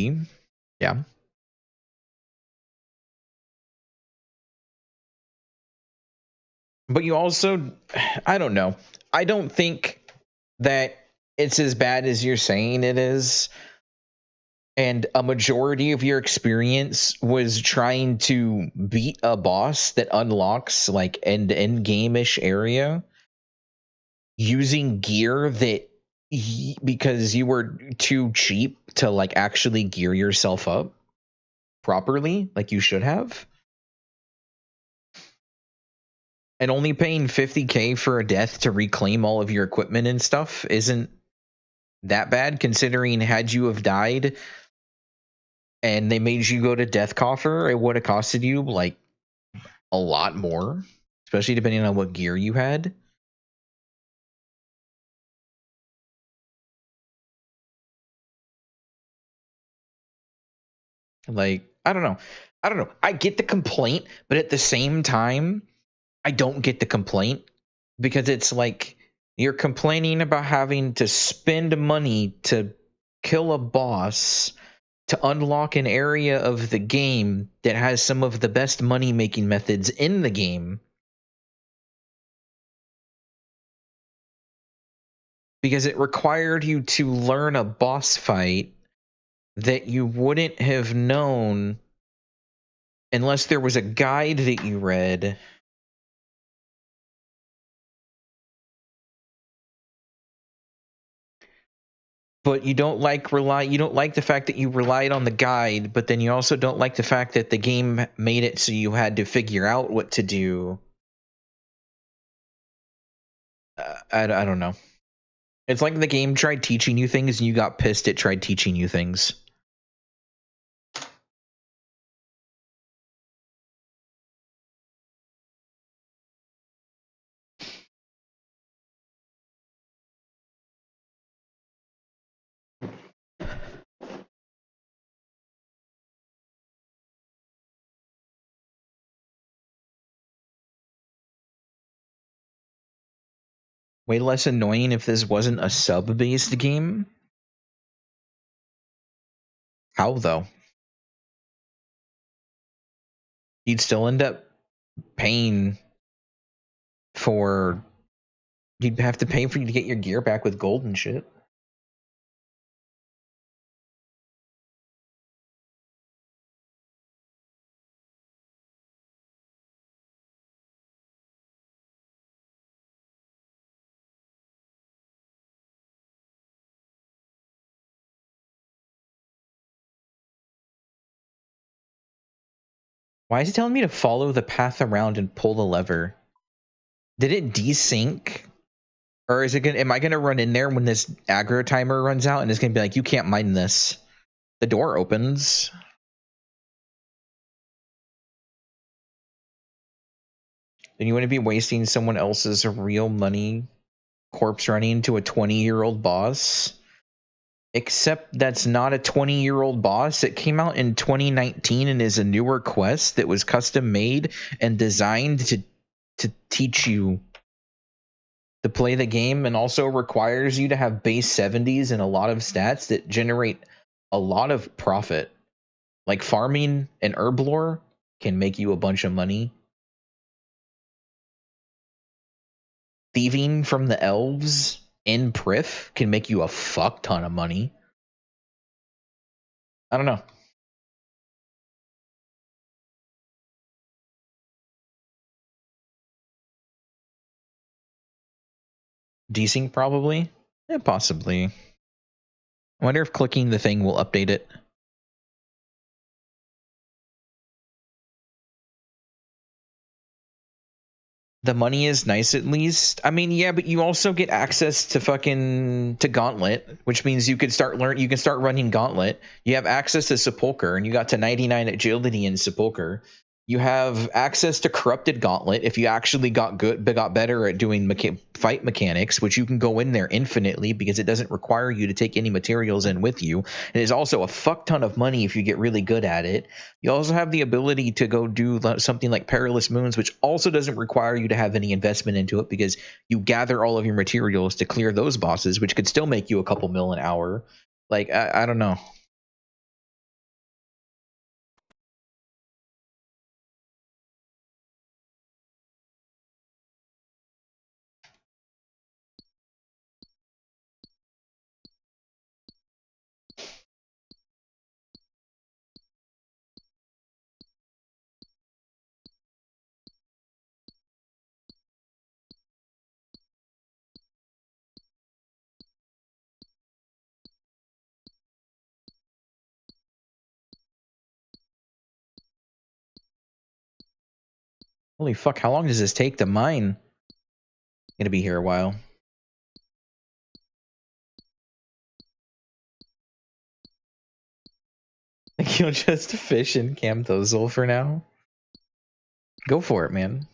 Yeah. But you also, I don't know. I don't think that it's as bad as you're saying it is. And a majority of your experience was trying to beat a boss that unlocks like an end game-ish area using gear that because you were too cheap to like actually gear yourself up properly like you should have. And only paying 50k for a death to reclaim all of your equipment and stuff isn't that bad, considering had you have died and they made you go to Death Coffer, it would have costed you like a lot more, especially depending on what gear you had. Like, I don't know. I get the complaint, but at the same time, I don't get the complaint because it's like you're complaining about having to spend money to kill a boss to unlock an area of the game that has some of the best money making methods in the game. Because it required you to learn a boss fight that you wouldn't have known unless there was a guide that you read. But you don't like the fact that you relied on the guide, but then you also don't like the fact that the game made it so you had to figure out what to do. I don't know. It's like the game tried teaching you things and you got pissed it tried teaching you things. Way less annoying if this wasn't a sub-based game. How, though? You'd still end up paying for... You'd have to pay for you to get your gear back with gold and shit. Why is it telling me to follow the path around and pull the lever? Did it desync? Or is it gonna? Am I gonna run in there when this aggro timer runs out and it's gonna be like, you can't mine this? The door opens. Then you wouldn't be wasting someone else's real money corpse running into a 20-year-old boss. Except that's not a 20-year-old boss. It came out in 2019 and is a newer quest that was custom made and designed to teach you to play the game, and also requires you to have base 70s and a lot of stats that generate a lot of profit. Like farming and herb lore can make you a bunch of money. Thieving from the elves in Prif can make you a fuck ton of money. I don't know. Desync probably? Yeah, possibly. I wonder if clicking the thing will update it. The money is nice at least. I mean, yeah, but you also get access to Gauntlet, which means you can start running Gauntlet. You have access to Sepulcher, and you got to 99 agility in Sepulcher. You have access to Corrupted Gauntlet if you actually got better at doing fight mechanics, which you can go in there infinitely because it doesn't require you to take any materials in with you. It is also a fuck ton of money if you get really good at it. You also have the ability to go do something like Perilous Moons, which also doesn't require you to have any investment into it because you gather all of your materials to clear those bosses, which could still make you a couple mil an hour. Like, I don't know. Holy fuck, how long does this take to mine? Gonna be here a while. Like, you'll just fish in Camthozel for now? Go for it, man.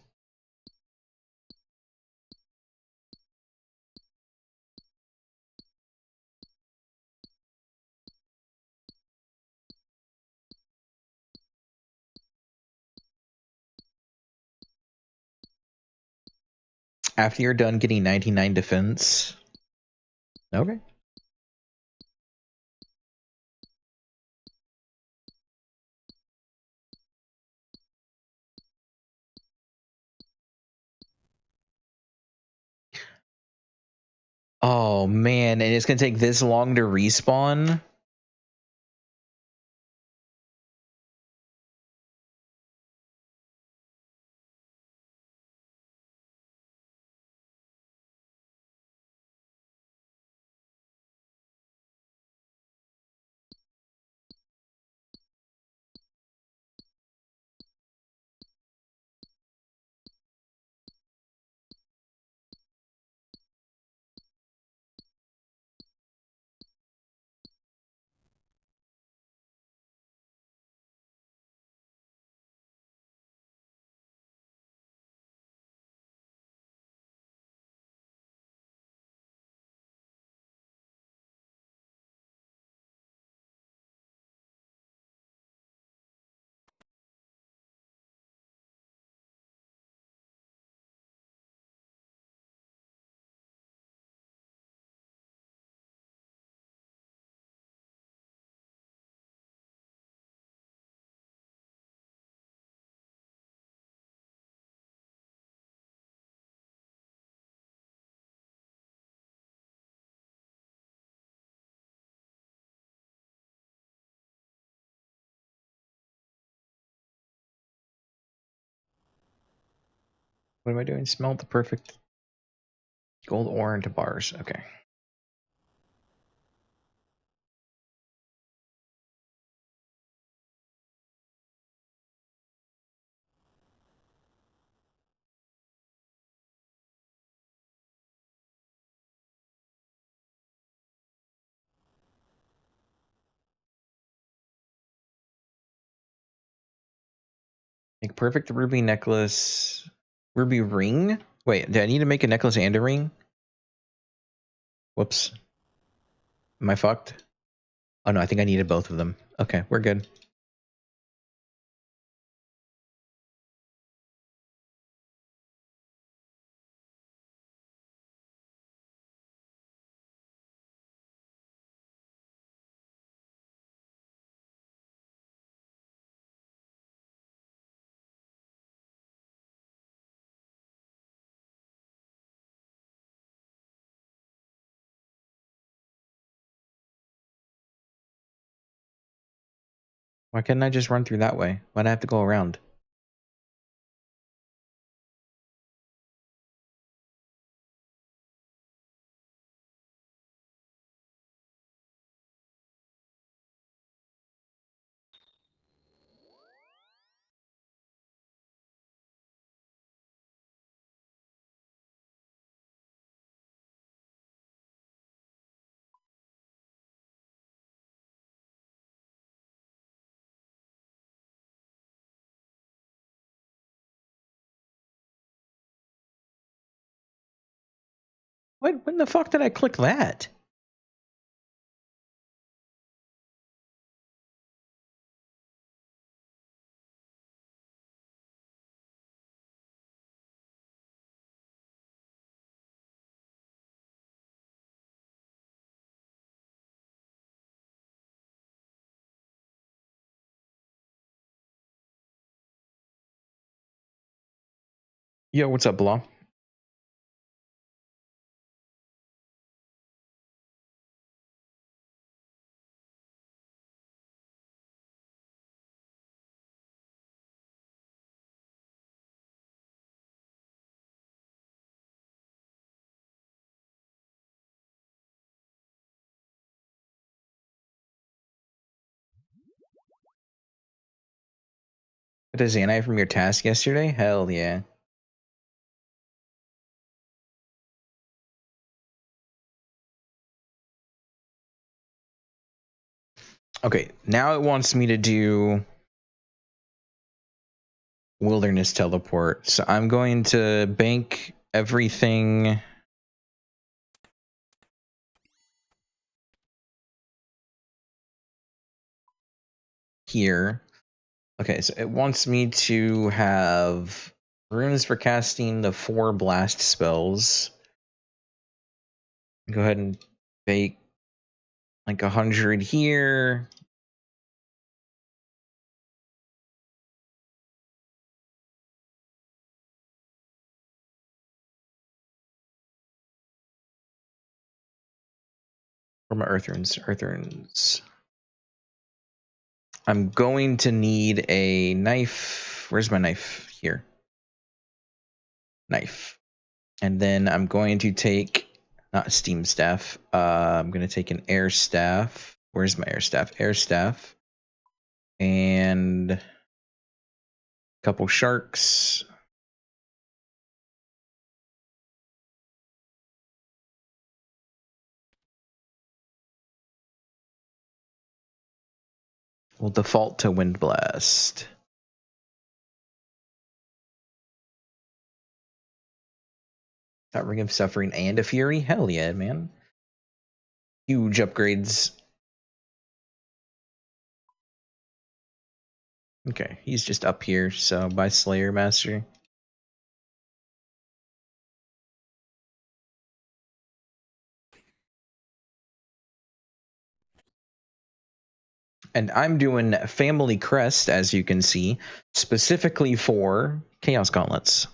After you're done getting 99 defense. Okay. Oh man, and it's gonna take this long to respawn? What am I doing? Smelt the perfect gold ore into bars. Okay. Make perfect ruby necklace. Ruby ring? Wait, do I need to make a necklace and a ring? Whoops. Am I fucked? Oh no, I think I needed both of them. Okay, we're good. Why couldn't I just run through that way? Why'd I have to go around? When the fuck did I click that? Yo, what's up, Blah? What is Anai from your task yesterday? Hell yeah. Okay, now it wants me to do wilderness teleport. So I'm going to bank everything here. Okay, so it wants me to have runes for casting the 4 blast spells. Go ahead and bake like 100 here. Where are my earth runes? Earth runes. I'm going to need a knife. Where's my knife? Here. Knife. And then I'm going to take, not a steam staff. I'm going to take an air staff. Where's my air staff? Air staff. And a couple sharks. We'll default to Wind Blast. Got Ring of Suffering and a Fury? Hell yeah, man. Huge upgrades. Okay, he's just up here, so by Slayer Master. And I'm doing Family Crest, as you can see, specifically for Chaos Gauntlets.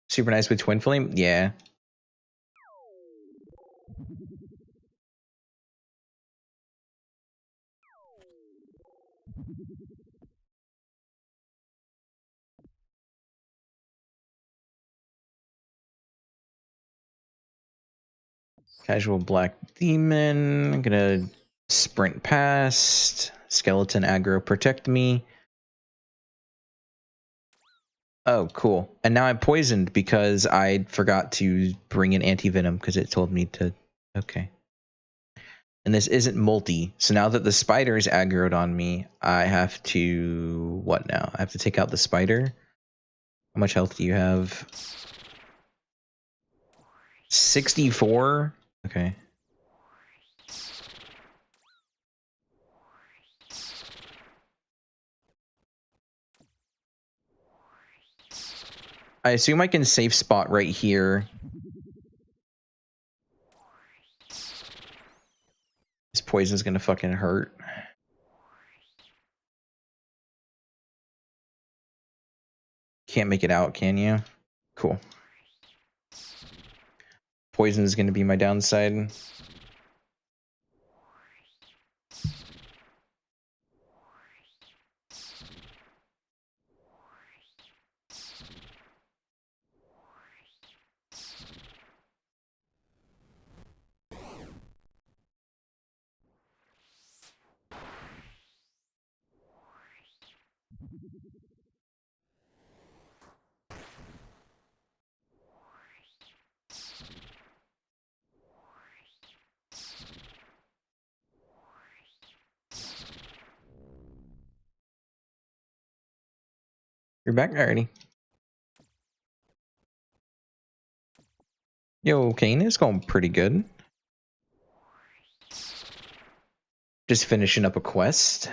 Super nice with Twin Flame? Yeah. Casual Black Demon. I'm gonna sprint past. Skeleton aggro protect me. Oh, cool. And now I'm poisoned because I forgot to bring in anti-venom because it told me to. Okay. And this isn't multi. So now that the spider is aggroed on me, I have to... What now? I have to take out the spider? How much health do you have? 64? Okay. I assume I can safe spot right here. This poison's gonna fucking hurt. Can't make it out, can you? Cool. Poison is gonna be my downside. You're back already. Yo, Kane, it's going pretty good. Just finishing up a quest.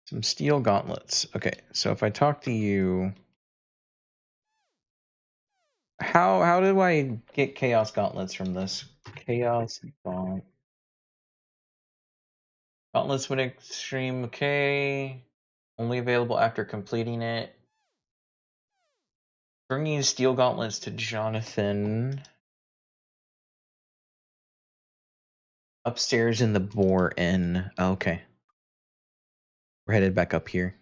Some steel gauntlets. Okay, so if I talk to you, how do I get chaos gauntlets from this? Chaos gauntlets when extreme. Okay, only available after completing it. Bringing steel gauntlets to Jonathan. Upstairs in the Boar Inn. Okay, we're headed back up here.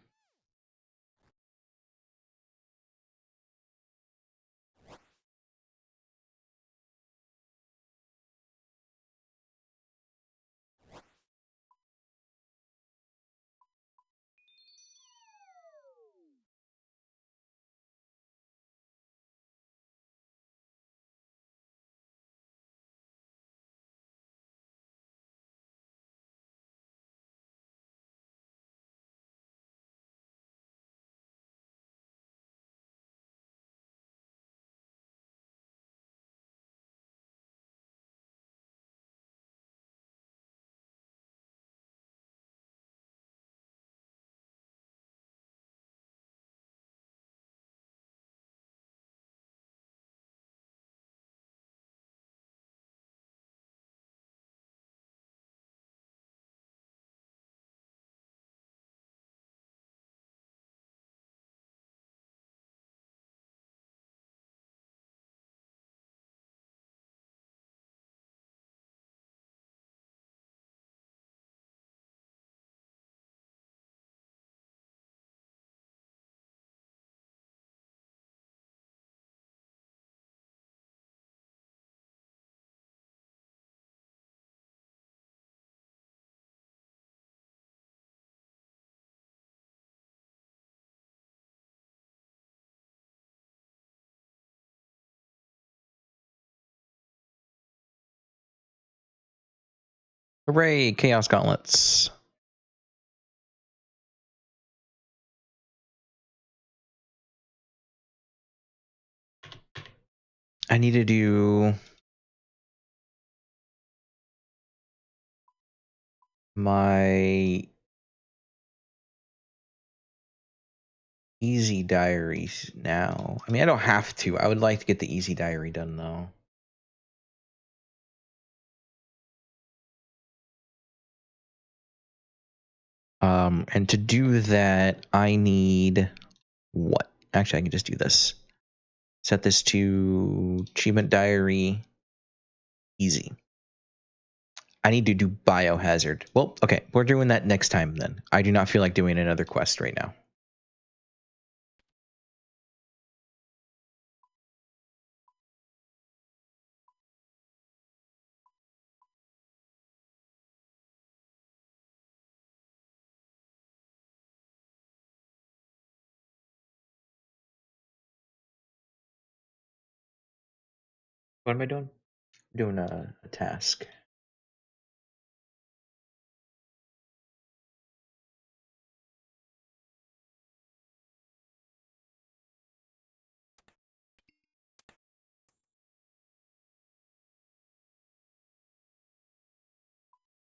Hooray, chaos gauntlets. I need to do my easy diaries now. I mean, I don't have to. I would like to get the easy diary done though. And to do that, I need what? Actually, I can just do this. Set this to achievement diary easy. I need to do biohazard. Well, okay, we're doing that next time then. I do not feel like doing another quest right now. What am I doing? I'm doing a task.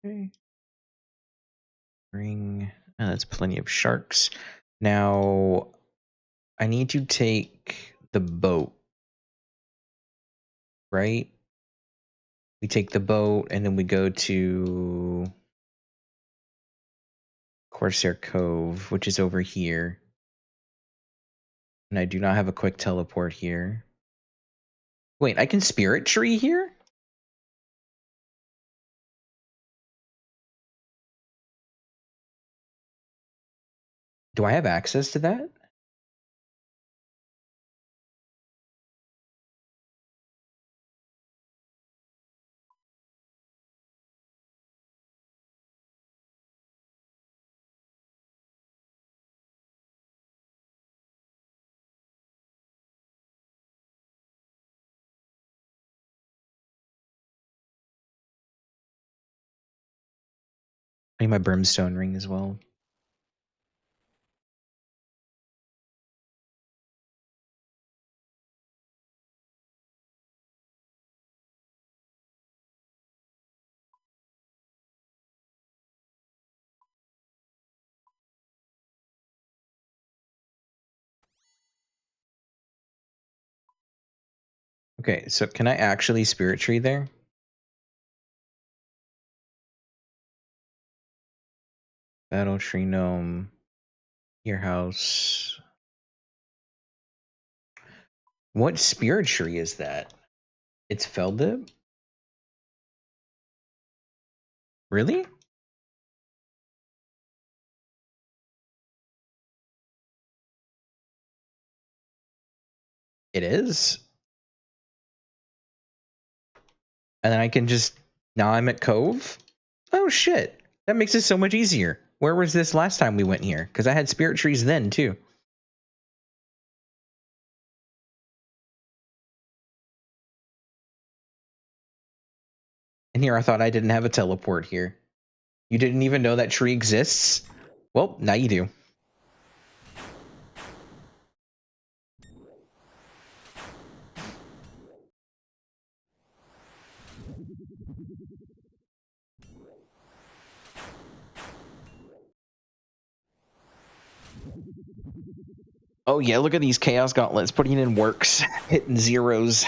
Okay. Bring. That's plenty of sharks. Now, I need to take the boat, right? We take the boat and then we go to Corsair Cove, which is over here. And I do not have a quick teleport here. Wait, I can Spirit Tree here? Do I have access to that? I need my Brimstone ring as well. Okay, so can I actually Spirit Tree there? Battle Tree Gnome. Your house. What Spirit Tree is that? It's Feldib? Really? It is? And then I can just... Now I'm at Cove? Oh shit. That makes it so much easier. Where was this last time we went here? Because I had Spirit Trees then, too. And here I thought I didn't have a teleport here. You didn't even know that tree exists? Well, now you do. Oh yeah, look at these Chaos Gauntlets putting in works, hitting zeros.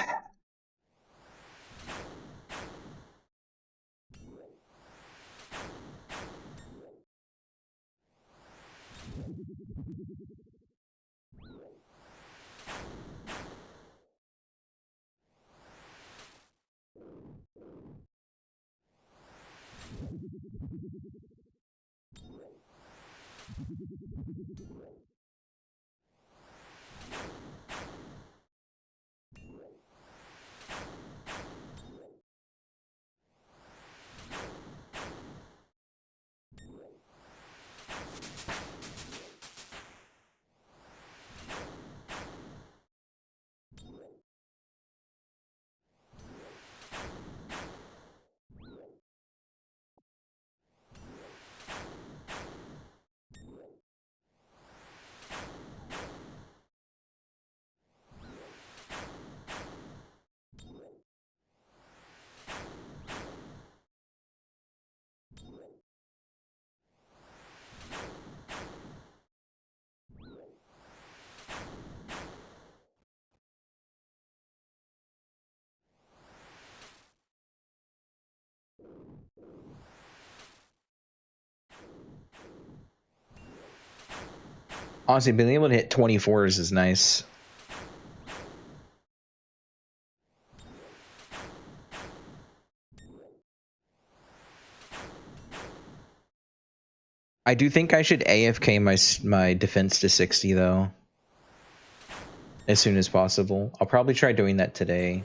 Honestly, being able to hit 24s is nice. I do think I should AFK my defense to 60 though. As soon as possible. I'll probably try doing that today.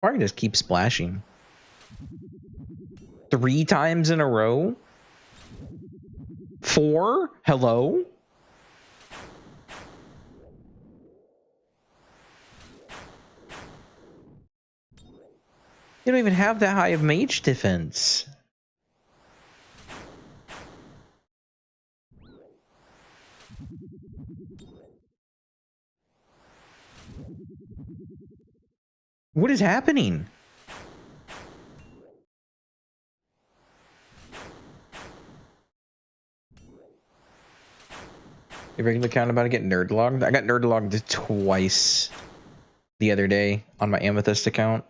Or I can just keep splashing. 3 times in a row? 4? Hello? You don't even have that high of mage defense. What is happening? Your regular account about to get nerd logged? I got nerd logged twice the other day on my Amethyst account.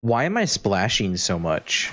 Why am I splashing so much?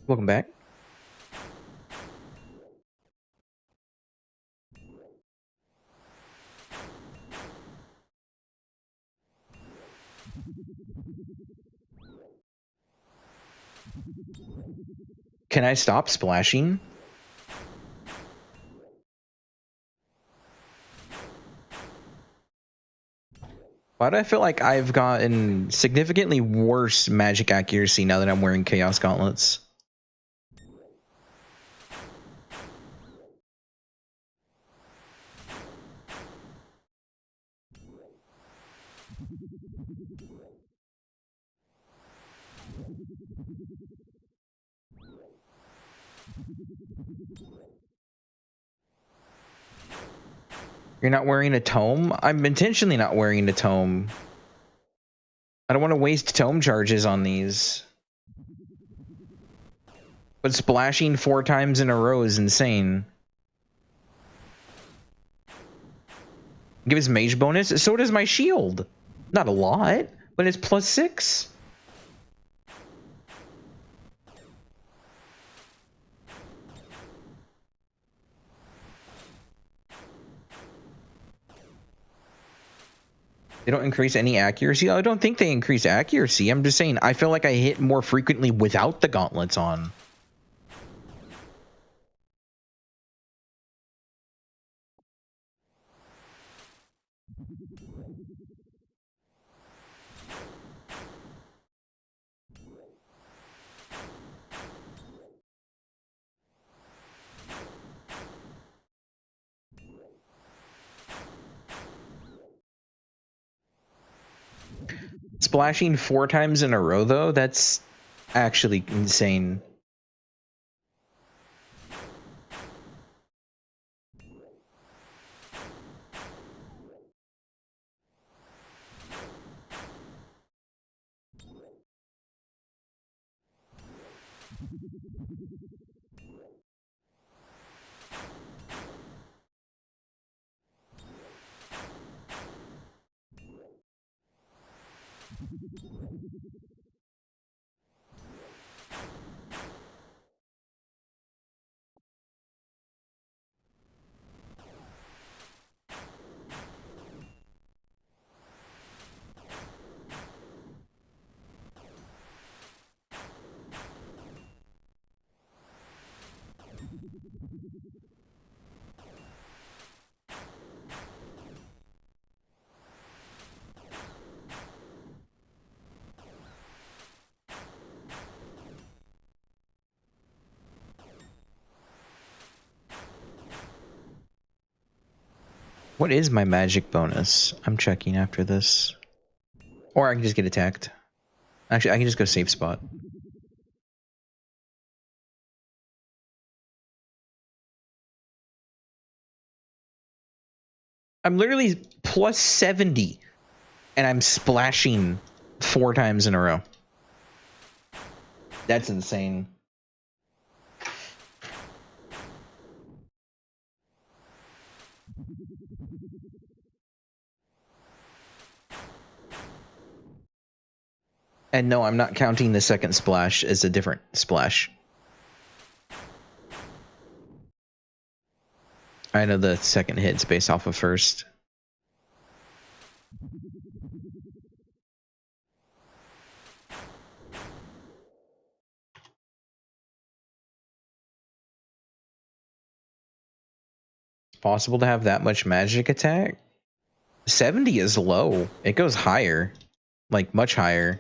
Welcome back. Can I stop splashing? Why do I feel like I've gotten significantly worse magic accuracy now that I'm wearing Chaos Gauntlets? You're not wearing a tome? I'm intentionally not wearing a tome. I don't want to waste tome charges on these. But splashing 4 times in a row is insane. Give us mage bonus? So does my shield. Not a lot, but it's +6. They don't increase any accuracy? I don't think they increase accuracy. I'm just saying I feel like I hit more frequently without the gauntlets on. Splashing 4 times in a row, though, that's actually insane. What is my magic bonus? I'm checking after this. Or I can just get attacked. Actually, I can just go safe spot. I'm literally plus 70. And I'm splashing 4 times in a row. That's insane. And no, I'm not counting the second splash as a different splash. I know the second hit's based off of first. It's possible to have that much magic attack? 70 is low. It goes higher. Like, much higher.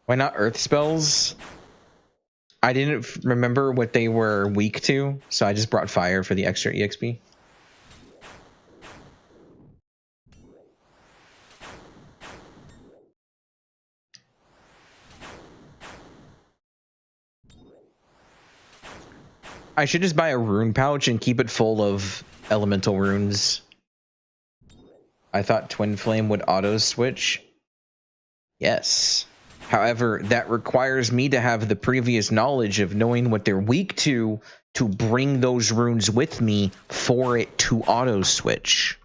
Why not earth spells? I didn't remember what they were weak to, so I just brought fire for the extra EXP. I should just buy a rune pouch and keep it full of elemental runes. I thought Twin Flame would auto switch. Yes. However, that requires me to have the previous knowledge of knowing what they're weak to bring those runes with me for it to auto switch.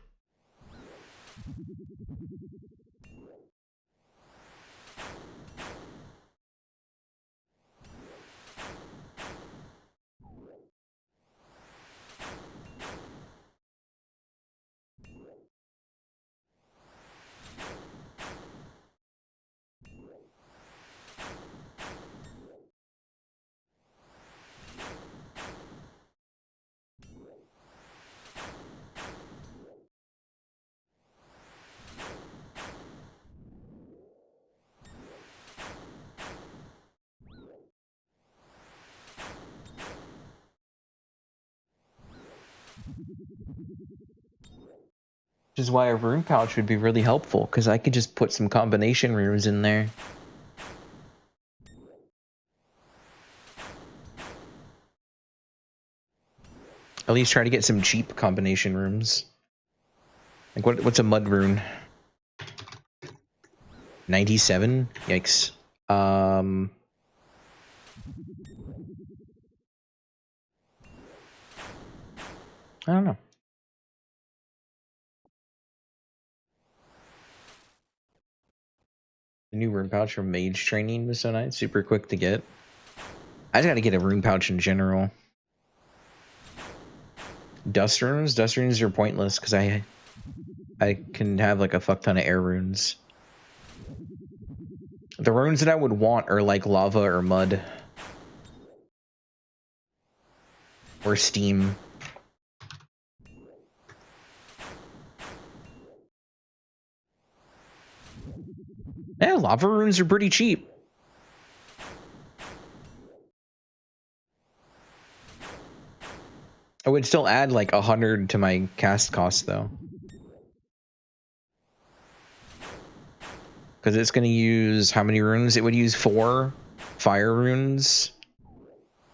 Which is why a rune pouch would be really helpful, because I could just put some combination runes in there. At least try to get some cheap combination runes. Like, what's a mud rune? 97? Yikes. I don't know. The new rune pouch from mage training was so nice. Super quick to get. I just gotta get a rune pouch in general. Dust runes? Dust runes are pointless because I can have like a fuck ton of air runes. The runes that I would want are like lava or mud. Or steam. Yeah, lava runes are pretty cheap. I would still add like 100 to my cast cost though. Because it's going to use how many runes? It would use 4 fire runes.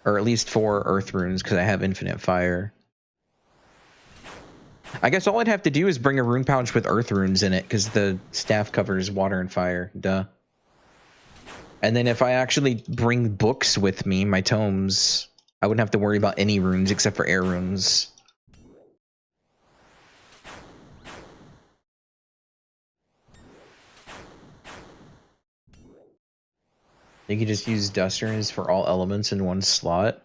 Or at least 4 earth runes because I have infinite fire. I guess all I'd have to do is bring a rune pouch with earth runes in it because the staff covers water and fire. Duh. And then if I actually bring books with me, my tomes, I wouldn't have to worry about any runes except for air runes. You could just use dust runes for all elements in one slot.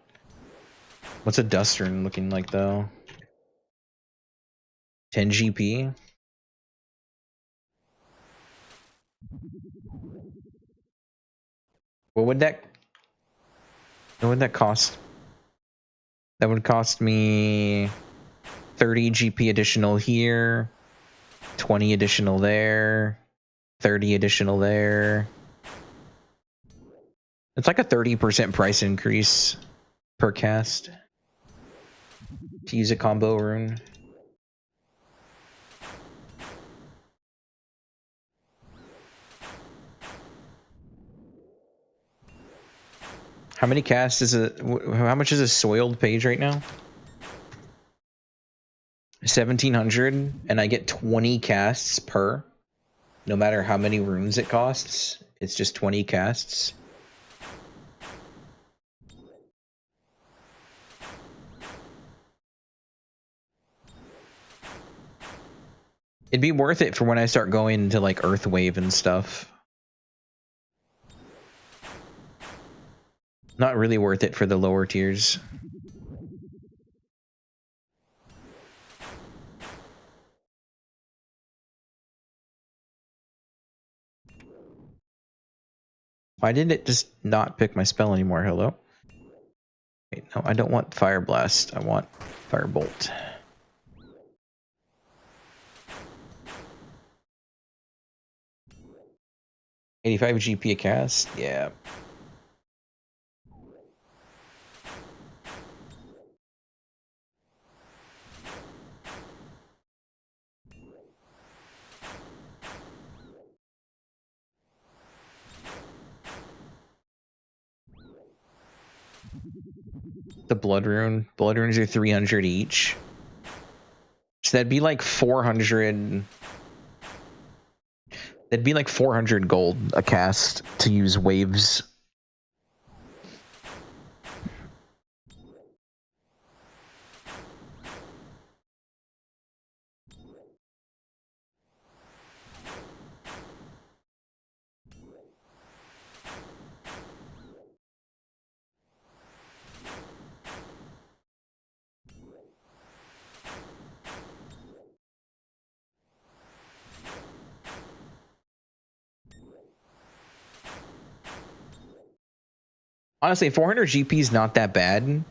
What's a dust rune looking like though? 10 GP? What would that cost? That would cost me 30 GP additional here, 20 additional there, 30 additional there. It's like a 30% price increase per cast to use a combo rune. How many casts is it? How much is a soiled page right now? 1700, and I get 20 casts per. No matter how many runes it costs, it's just 20 casts. It'd be worth it for when I start going into like Earthwave and stuff. Not really worth it for the lower tiers. Why did it just not pick my spell anymore? Hello? Wait, no, I don't want Fire Blast. I want Firebolt. $85 GP a cast? Yeah. The Blood Rune. Blood Runes are 300 each. So that'd be like 400. That'd be like 400 gold a cast to use waves. Honestly, 400 GP is not that bad.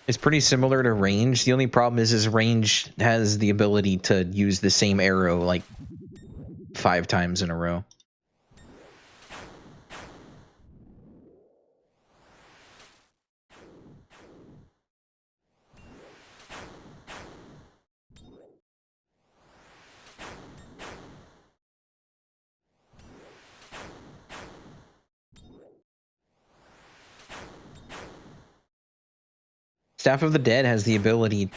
It's pretty similar to range. The only problem is range has the ability to use the same arrow like 5 times in a row. Staff of the Dead has the ability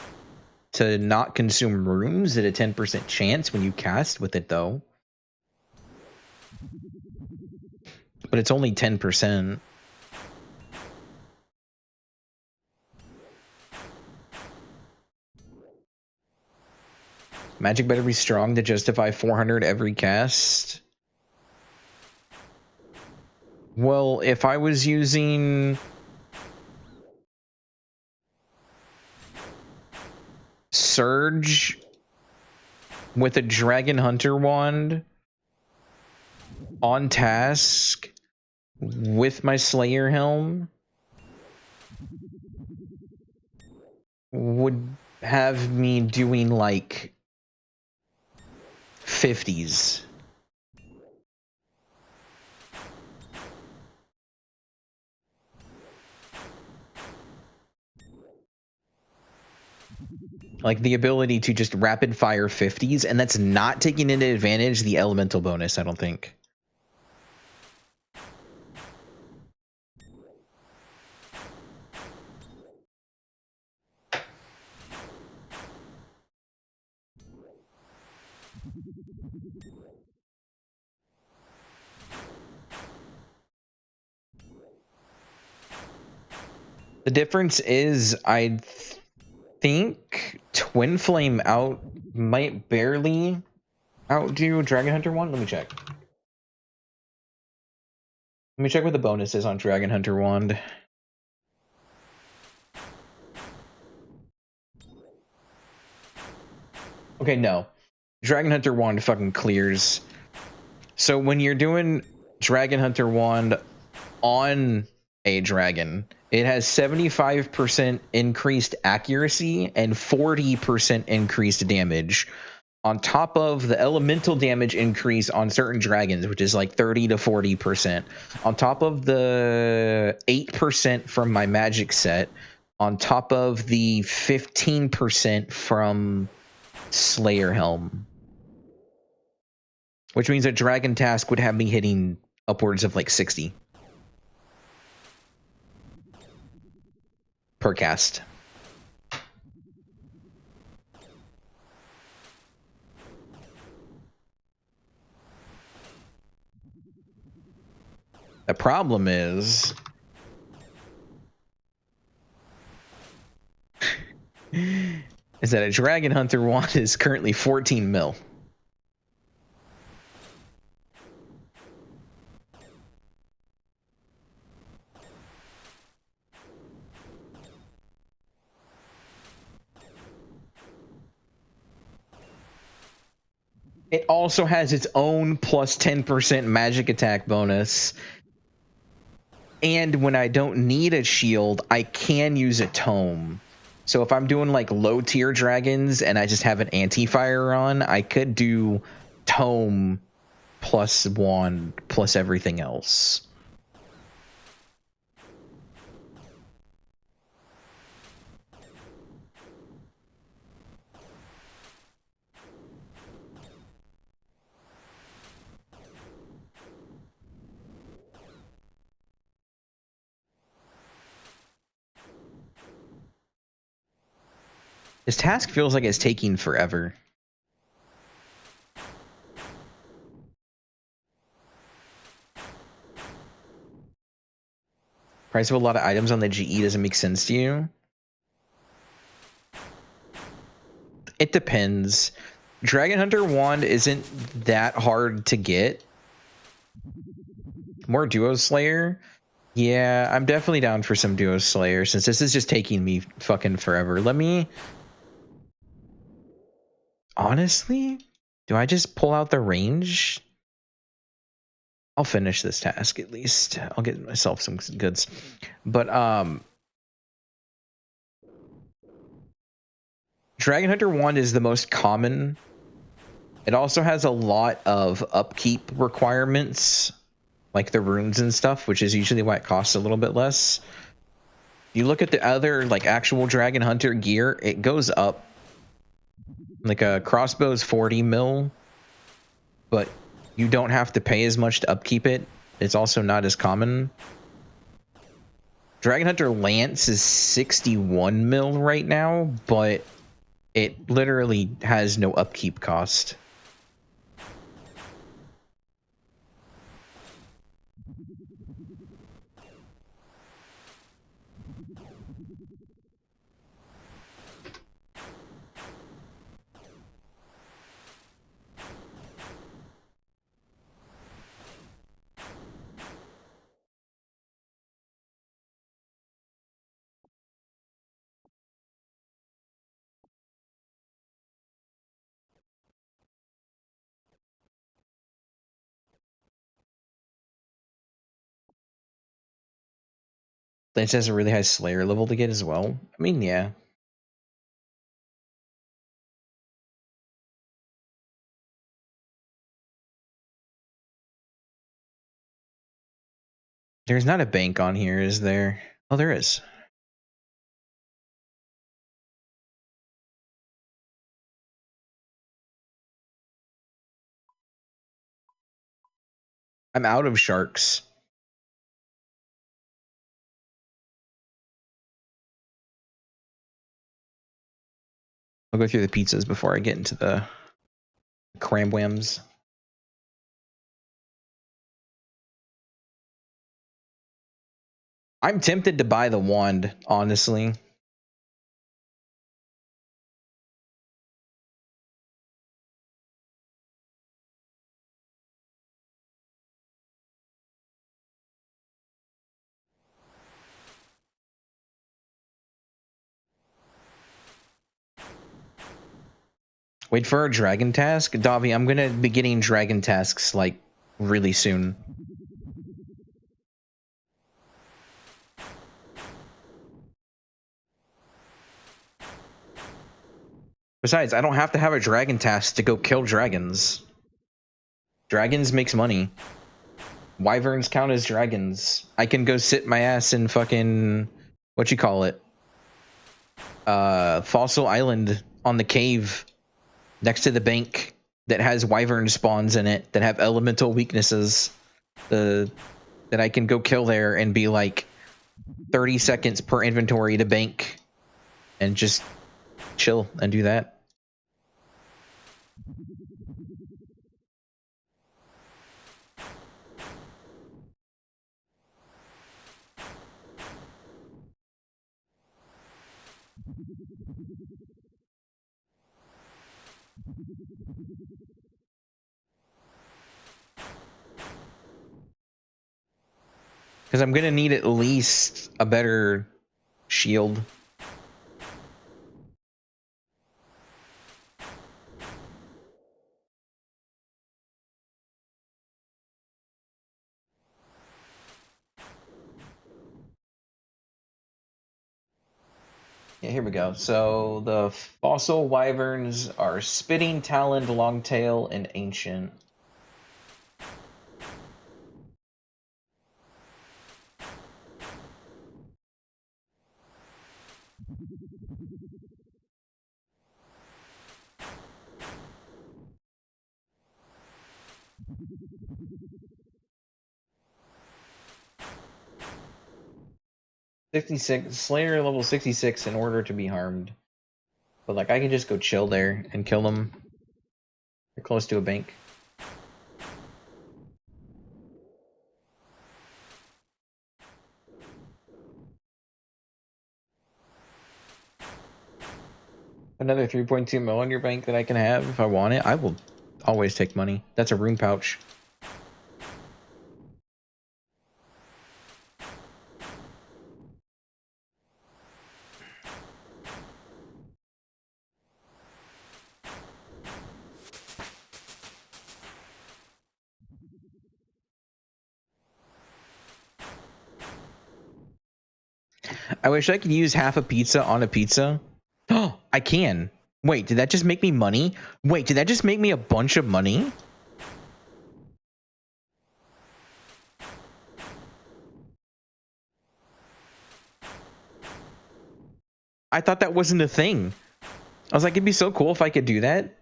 to not consume runes at a 10% chance when you cast with it, though. But it's only 10%. Magic better be strong to justify 400 every cast. Well, if I was using Surge with a Dragon Hunter wand on task with my Slayer Helm, would have me doing like 50s. Like the ability to just rapid fire 50s, and that's not taking into advantage the elemental bonus, I don't think. The difference is, I think Twin Flame might barely outdo Dragon Hunter 1. Let me check. Let me check what the bonus is on Dragon Hunter Wand. Okay, no. Dragon Hunter Wand fucking clears. So when you're doing Dragon Hunter Wand on a dragon, it has 75% increased accuracy and 40% increased damage, on top of the elemental damage increase on certain dragons, which is like 30 to 40%, on top of the 8% from my magic set, on top of the 15% from Slayer Helm, which means a dragon task would have me hitting upwards of like 60 per cast. The problem is that a Dragon Hunter wand is currently 14 mil. It also has its own plus 10% magic attack bonus. And when I don't need a shield, I can use a tome. So if I'm doing like low tier dragons and I just have an anti-fire on, I could do tome plus wand plus everything else. This task feels like it's taking forever. Price of a lot of items on the GE doesn't make sense to you? It depends. Dragon Hunter Wand isn't that hard to get. More Duo Slayer? Yeah, I'm definitely down for some Duo Slayer since this is just taking me fucking forever. Let me... Honestly? Do I just pull out the range? I'll finish this task at least. I'll get myself some goods. But, Dragon Hunter Wand is the most common. It also has a lot of upkeep requirements, like the runes and stuff, which is usually why it costs a little bit less. You look at the other, like, actual Dragon Hunter gear, it goes up. Like, a crossbow's 40 mil, but you don't have to pay as much to upkeep it. It's also not as common. Dragon Hunter Lance is 61 mil right now, but it literally has no upkeep cost. Lance has a really high Slayer level to get as well. I mean, yeah. There's not a bank on here, is there? Oh, there is. I'm out of sharks. I'll go through the pizzas before I get into the cramwhams. I'm tempted to buy the wand, honestly. Wait for a dragon task? Davi, I'm gonna be getting dragon tasks, like, really soon. Besides, I don't have to have a dragon task to go kill dragons. Dragons makes money. Wyverns count as dragons. I can go sit my ass in fucking... what you call it? Fossil Island on the cave next to the bank that has wyvern spawns in it that have elemental weaknesses. That I can go kill there and be like 30 seconds per inventory to bank and just chill and do that. Because I'm gonna need at least a better shield. Yeah, here we go. So the fossil wyverns are spitting, taloned, longtail, and ancient. Slayer level 66 in order to be harmed. But like I can just go chill there and kill them. They're close to a bank. Another 3.2 mil on your bank that I can have if I want it. I will always take money. That's a rune pouch. I wish I could use half a pizza on a pizza. Oh, I can. Wait, did that just make me money? Wait, did that just make me a bunch of money? I thought that wasn't a thing. I was like, it'd be so cool if I could do that.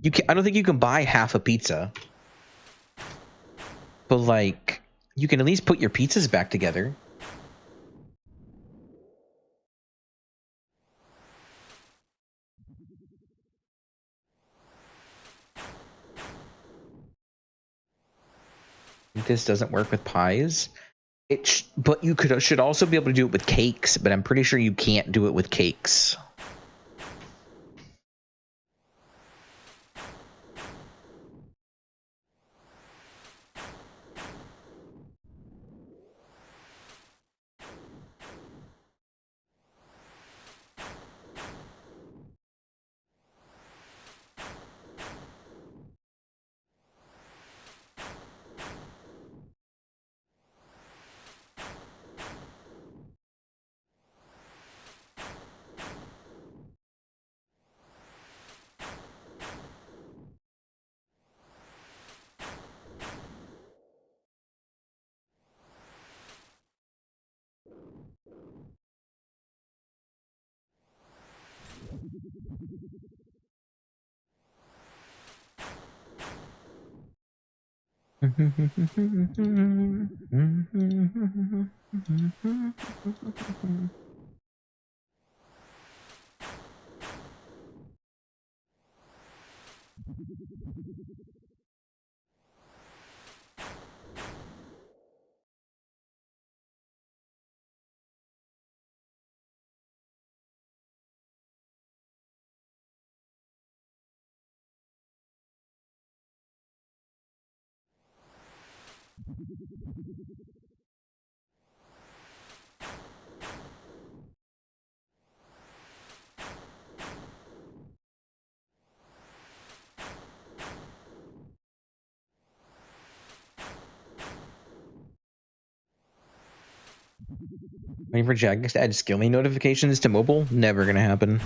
You can, I don't think you can buy half a pizza. But like, you can at least put your pizzas back together. This doesn't work with pies. But you should also be able to do it with cakes, but I'm pretty sure you can't do it with cakes. Waiting for Jagex to add skilling notifications to mobile? Never gonna happen.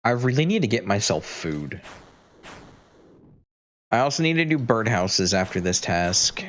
I really need to get myself food. I also need to do birdhouses after this task.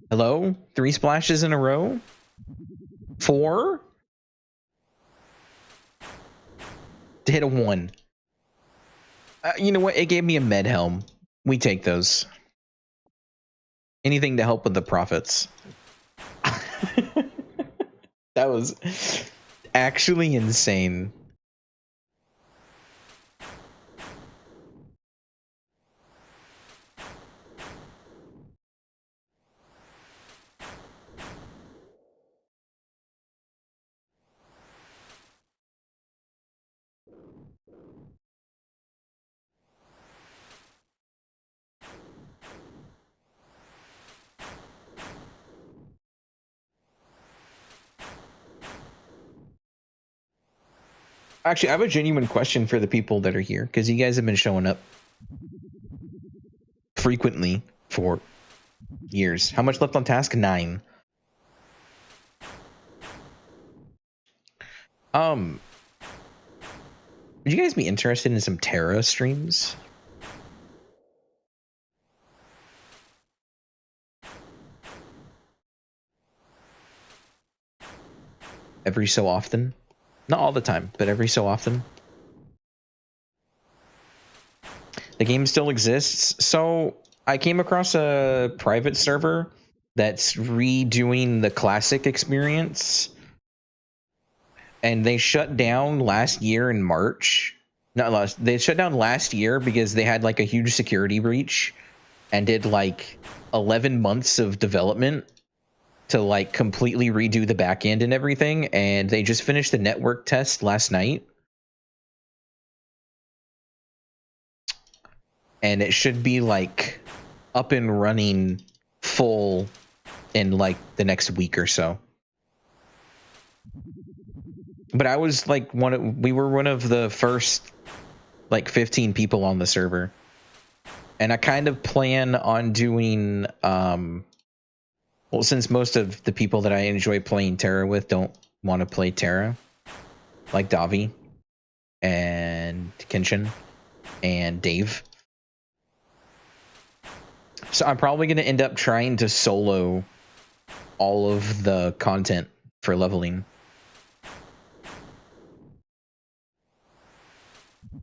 Hello? 3 splashes in a row? 4? To hit a 1. You know what? It gave me a med helm. We take those. Anything to help with the profits. That was actually insane. Actually, I have a genuine question for the people that are here, because you guys have been showing up frequently for years. How much left on task? 9. Would you guys be interested in some Terra streams? Every so often? Not all the time, but every so often. The game still exists. So I came across a private server that's redoing the classic experience, and they shut down last year in March. Not last. They shut down last year because they had like a huge security breach and did like 11 months of development to like completely redo the back end and everything, and they just finished the network test last night. And it should be like up and running full in like the next week or so. But I was like we were one of the first like 15 people on the server. And I kind of plan on doing Well, since most of the people that I enjoy playing Terra with don't want to play Terra, like Davi and Kenshin and Dave. So I'm probably going to end up trying to solo all of the content for leveling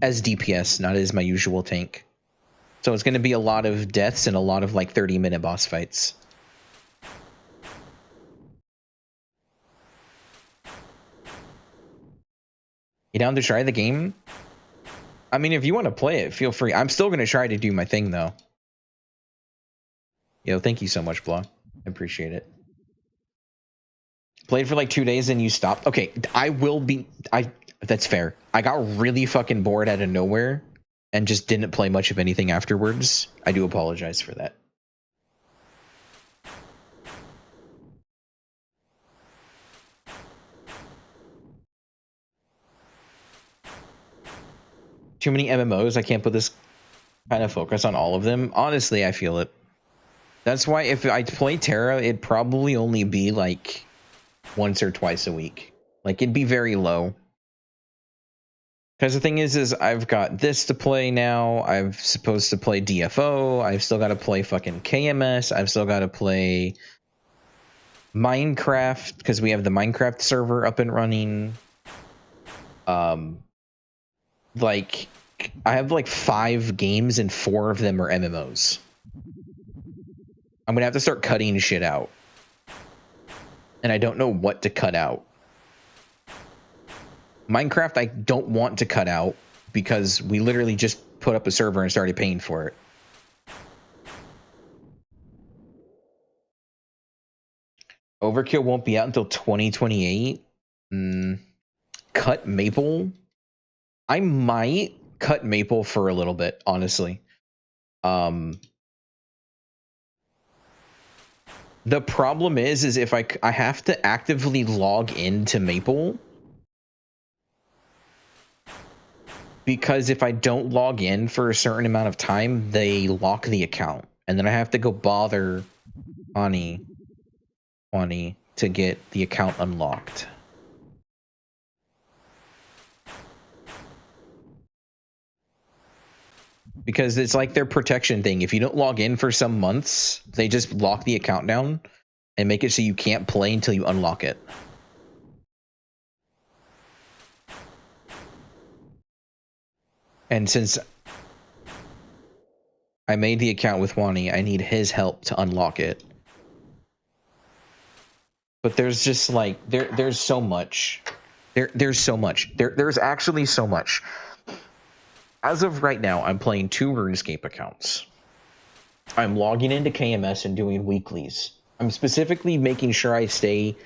as DPS, not as my usual tank. So it's going to be a lot of deaths and a lot of like 30-minute boss fights. You down to try the game? I mean, if you want to play it, feel free. I'm still going to try to do my thing, though. Yo, thank you so much, Blah. I appreciate it. Played for like 2 days and you stopped? Okay, I will be... That's fair. I got really fucking bored out of nowhere and just didn't play much of anything afterwards. I do apologize for that. Too many MMOs. I can't put this kind of focus on all of them. Honestly, I feel it. That's why if I play Terra, it'd probably only be like once or twice a week. Like, it'd be very low. Because the thing is I've got this to play now. I'm supposed to play DFO. I've still got to play fucking KMS. I've still got to play Minecraft because we have the Minecraft server up and running. Like, I have like 5 games and 4 of them are MMOs. I'm gonna have to start cutting shit out. And I don't know what to cut out. Minecraft, I don't want to cut out because we literally just put up a server and started paying for it. Overkill won't be out until 2028. Cut Maple? I might cut Maple for a little bit, honestly. The problem is if I have to actively log into Maple, because if I don't log in for a certain amount of time, they lock the account, and then I have to go bother Ani to get the account unlocked. Because it's like their protection thing. If you don't log in for some months, they just lock the account down and make it so you can't play until you unlock it. And since I made the account with Wani, I need his help to unlock it. But there's just like there's so much. There's so much. There's actually so much. As of right now, I'm playing 2 RuneScape accounts. I'm logging into KMS and doing weeklies. I'm specifically making sure I stay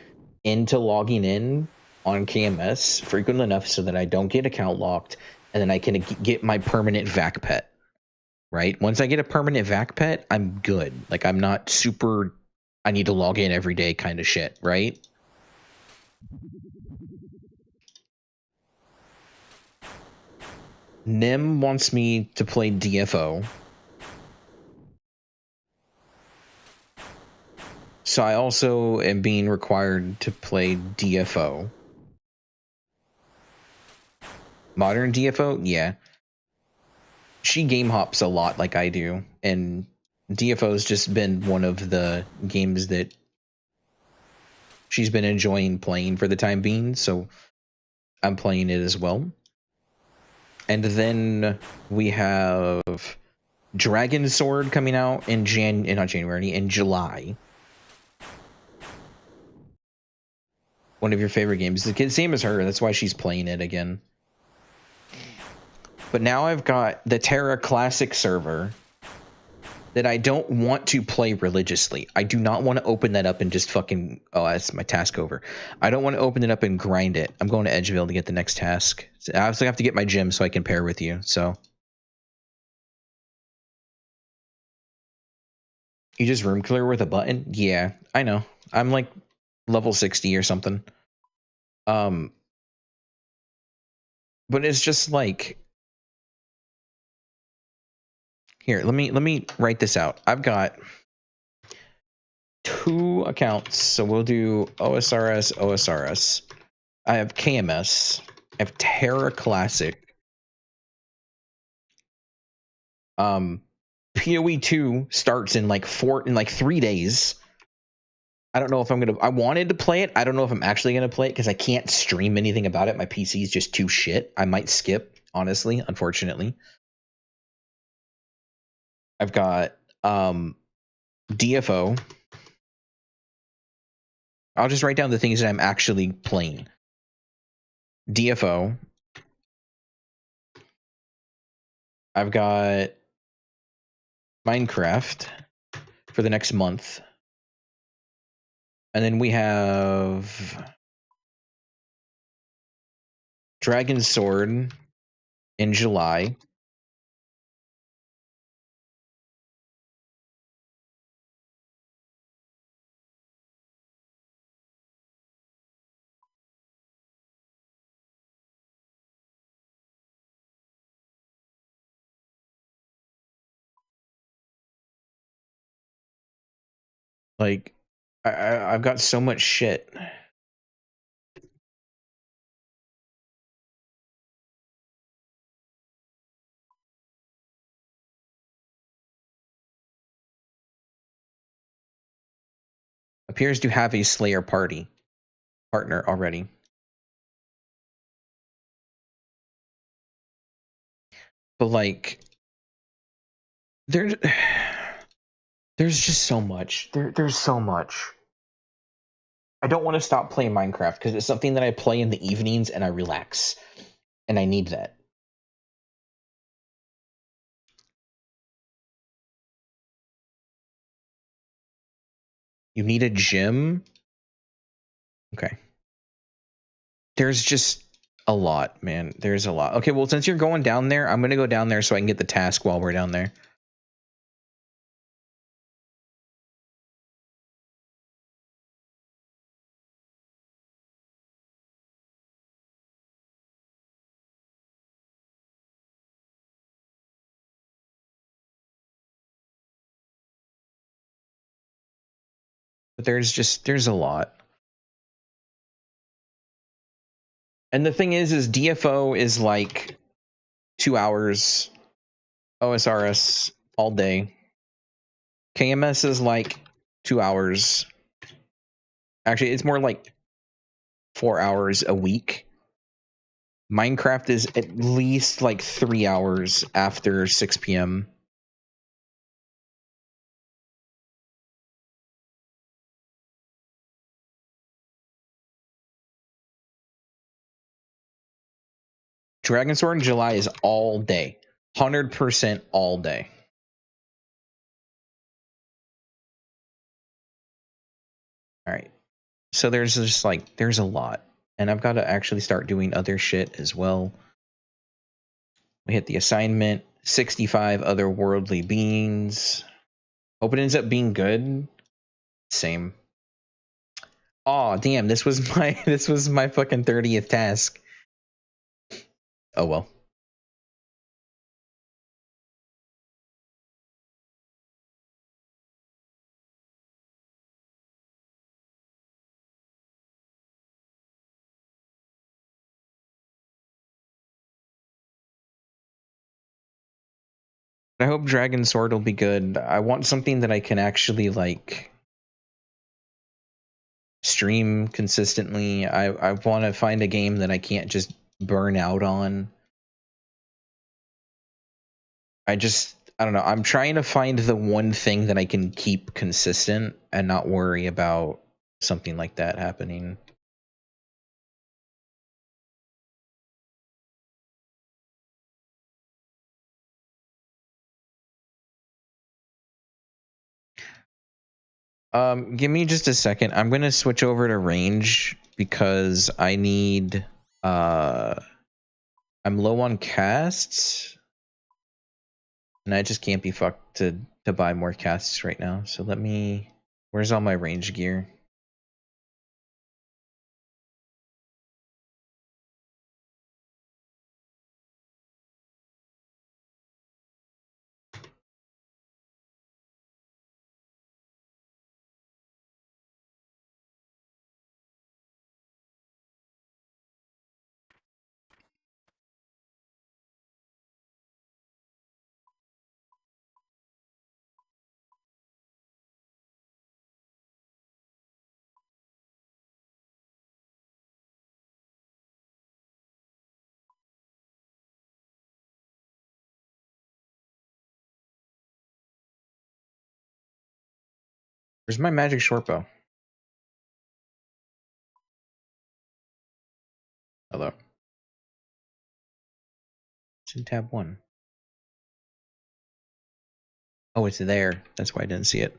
into logging in on KMS frequently enough so that I don't get account locked, and then I can get my permanent vac pet. Right? Once I get a permanent vac pet, I'm good. Like, I'm not super, I need to log in every day kind of shit, right? Nim wants me to play DFO. So I also am being required to play DFO. Modern DFO? Yeah. She game hops a lot like I do, and DFO's just been one of the games that she's been enjoying playing for the time being, so I'm playing it as well. And then we have Dragon Sword coming out in in July. One of your favorite games. The same as her, that's why she's playing it again. But now I've got the Terra Classic server that I don't want to play religiously. I do not want to open that up and just fucking... Oh, that's my task over. I don't want to open it up and grind it. I'm going to Edgeville to get the next task. I also have to get my gym so I can pair with you, so... You just room clear with a button? Yeah, I know. I'm like level 60 or something. But it's just like... Here, let me write this out. I've got 2 accounts. So we'll do OSRS, OSRS. I have KMS. I have Terra Classic. PoE 2 starts in like 3 days. I don't know if I'm gonna. I wanted to play it. I don't know if I'm actually gonna play it because I can't stream anything about it. My PC is just too shit. I might skip, honestly, unfortunately. I've got DFO. I'll just write down the things that I'm actually playing. DFO. I've got Minecraft for the next month. And then we have Dragon Sword in July. Like, I've got so much shit. Appears to have a Slayer partner already. But like, there's just so much. There's so much. I don't want to stop playing Minecraft because it's something that I play in the evenings and I relax, and I need that. You need a gym? Okay. There's just a lot, man. There's a lot. Okay, well, since you're going down there, I'm going to go down there so I can get the task while we're down there. But there's a lot. And the thing is DFO is like 2 hours. OSRS all day. KMS is like 2 hours. Actually, it's more like 4 hours a week. Minecraft is at least like 3 hours after 6 p.m. Dragon Sword in July is all day. 100% all day. All right. So there's just like, there's a lot. And I've got to actually start doing other shit as well. We hit the assignment, 65 otherworldly beings. Hope it ends up being good. Same. Oh damn! This was my fucking 30th task. Oh well. I hope Dragon Sword will be good. I want something that I can actually like stream consistently. I want to find a game that I can't just burn out on. I don't know. I'm trying to find the one thing that I can keep consistent and not worry about something like that happening. Give me just a second. I'm gonna switch over to range because I need I'm low on casts, and I just can't be fucked to buy more casts right now. So let me. Where's all my range gear? Where's my magic short bow? Hello. It's in tab 1. Oh, it's there. That's why I didn't see it.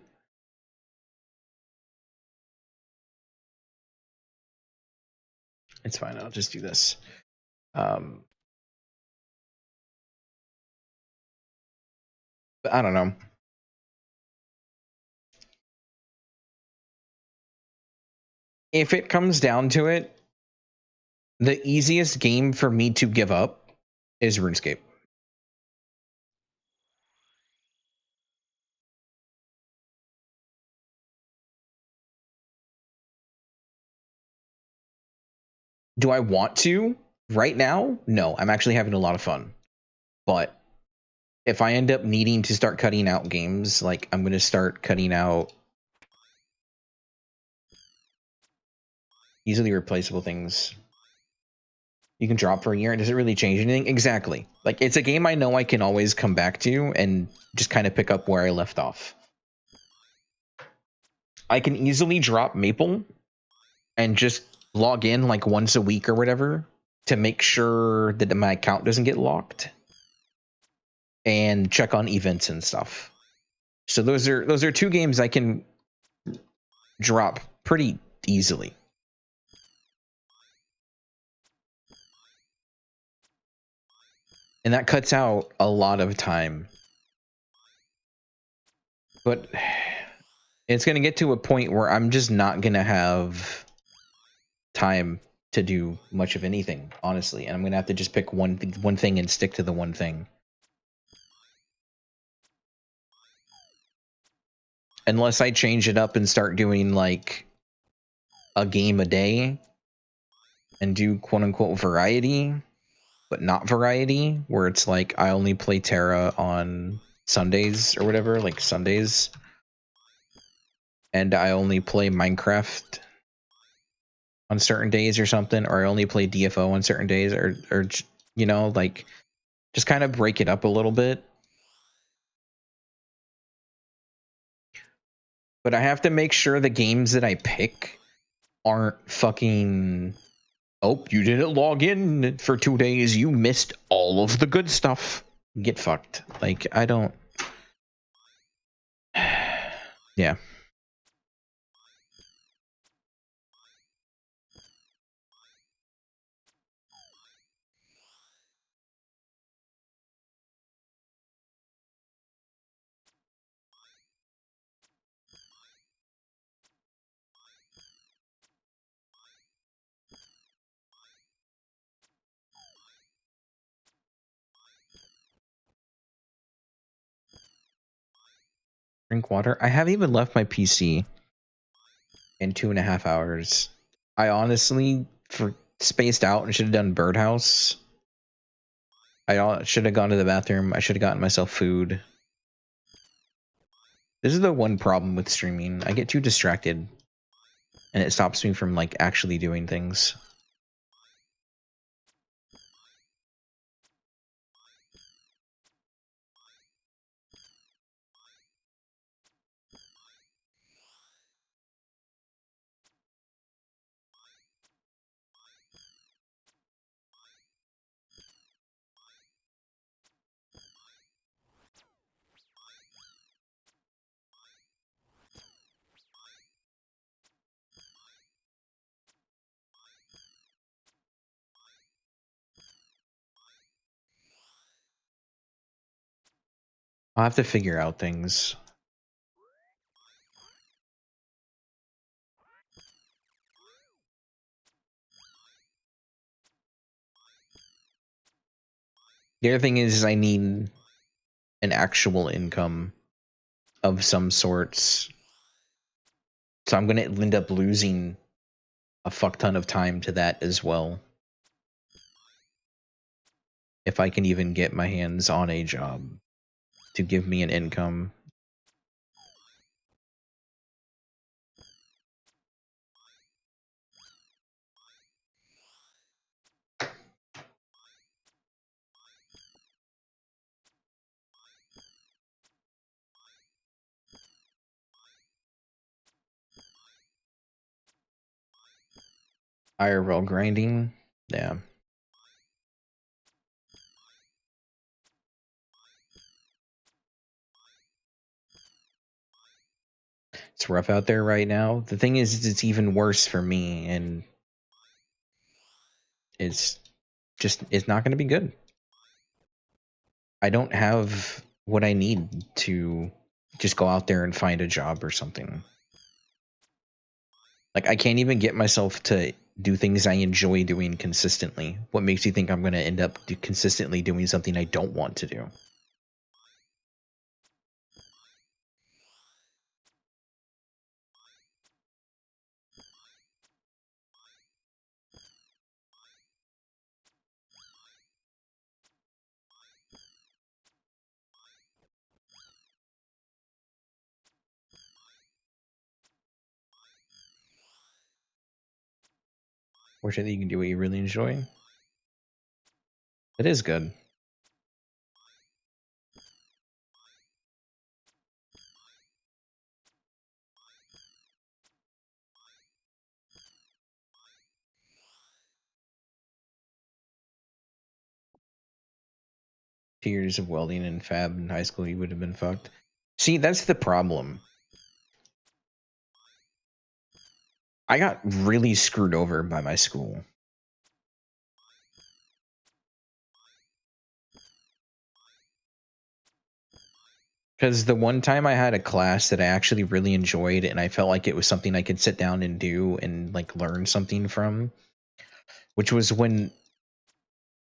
It's fine. I'll just do this. But I don't know. If it comes down to it, the easiest game for me to give up is RuneScape. Do I want to right now? No, I'm actually having a lot of fun. But if I end up needing to start cutting out games, like I'm going to start cutting out easily replaceable things. You can drop for a year. Does it really change anything? Exactly. Like, it's a game I know I can always come back to and just kind of pick up where I left off. I can easily drop Maple and just log in like once a week or whatever to make sure that my account doesn't get locked and check on events and stuff. So those are two games I can drop pretty easily. And that cuts out a lot of time. But it's going to get to a point where I'm just not going to have time to do much of anything, honestly. And I'm going to have to just pick one thing and stick to the one thing. Unless I change it up and start doing like a game a day and do quote unquote variety, but not variety, where it's like I only play Terra on Sundays or whatever, like Sundays. And I only play Minecraft on certain days or something, or I only play DFO on certain days, or you know, like just kind of break it up a little bit. But I have to make sure the games that I pick aren't fucking, oh, you didn't log in for 2 days, you missed all of the good stuff. Get fucked. Like, I don't. Yeah. Drink water. I haven't even left my PC in 2.5 hours. I honestly spaced out and should have done Birdhouse. I should have gone to the bathroom. I should have gotten myself food. This is the one problem with streaming. I get too distracted, and it stops me from like actually doing things. I'll have to figure out things. The other thing is I need an actual income of some sorts. So I'm going to end up losing a fuck ton of time to that as well. If I can even get my hands on a job to give me an income. IRL grinding. Yeah. It's rough out there right now. The thing is, it's even worse for me, and it's not going to be good. I don't have what I need to just go out there and find a job or something. Like, I can't even get myself to do things I enjoy doing consistently. What makes you think I'm going to end up consistently doing something I don't want to do? Fortunately, you can do what you really enjoy. It is good. Years of welding and fab in high school, you would have been fucked. See, that's the problem. I got really screwed over by my school. Because the one time I had a class that I actually really enjoyed and I felt like it was something I could sit down and do and like learn something from, which was when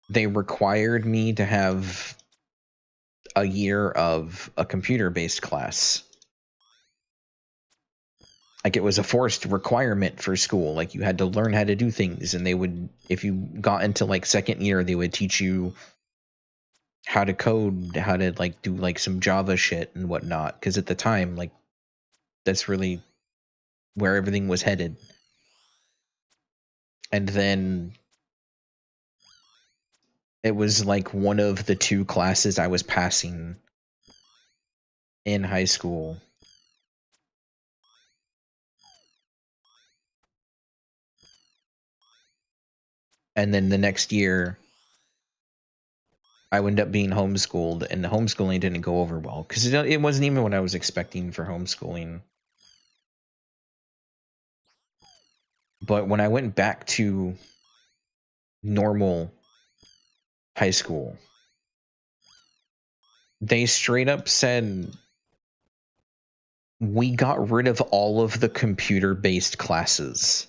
they required me to have a year of a computer-based class. Like, it was a forced requirement for school. Like, you had to learn how to do things, and they would, if you got into like second year, they would teach you how to code, how to like do like some Java shit and whatnot. Because at the time, like, that's really where everything was headed. And then it was like one of the two classes I was passing in high school. And then the next year, I wound up being homeschooled, and the homeschooling didn't go over well because it wasn't even what I was expecting for homeschooling. But when I went back to normal high school, they straight up said, we got rid of all of the computer-based classes.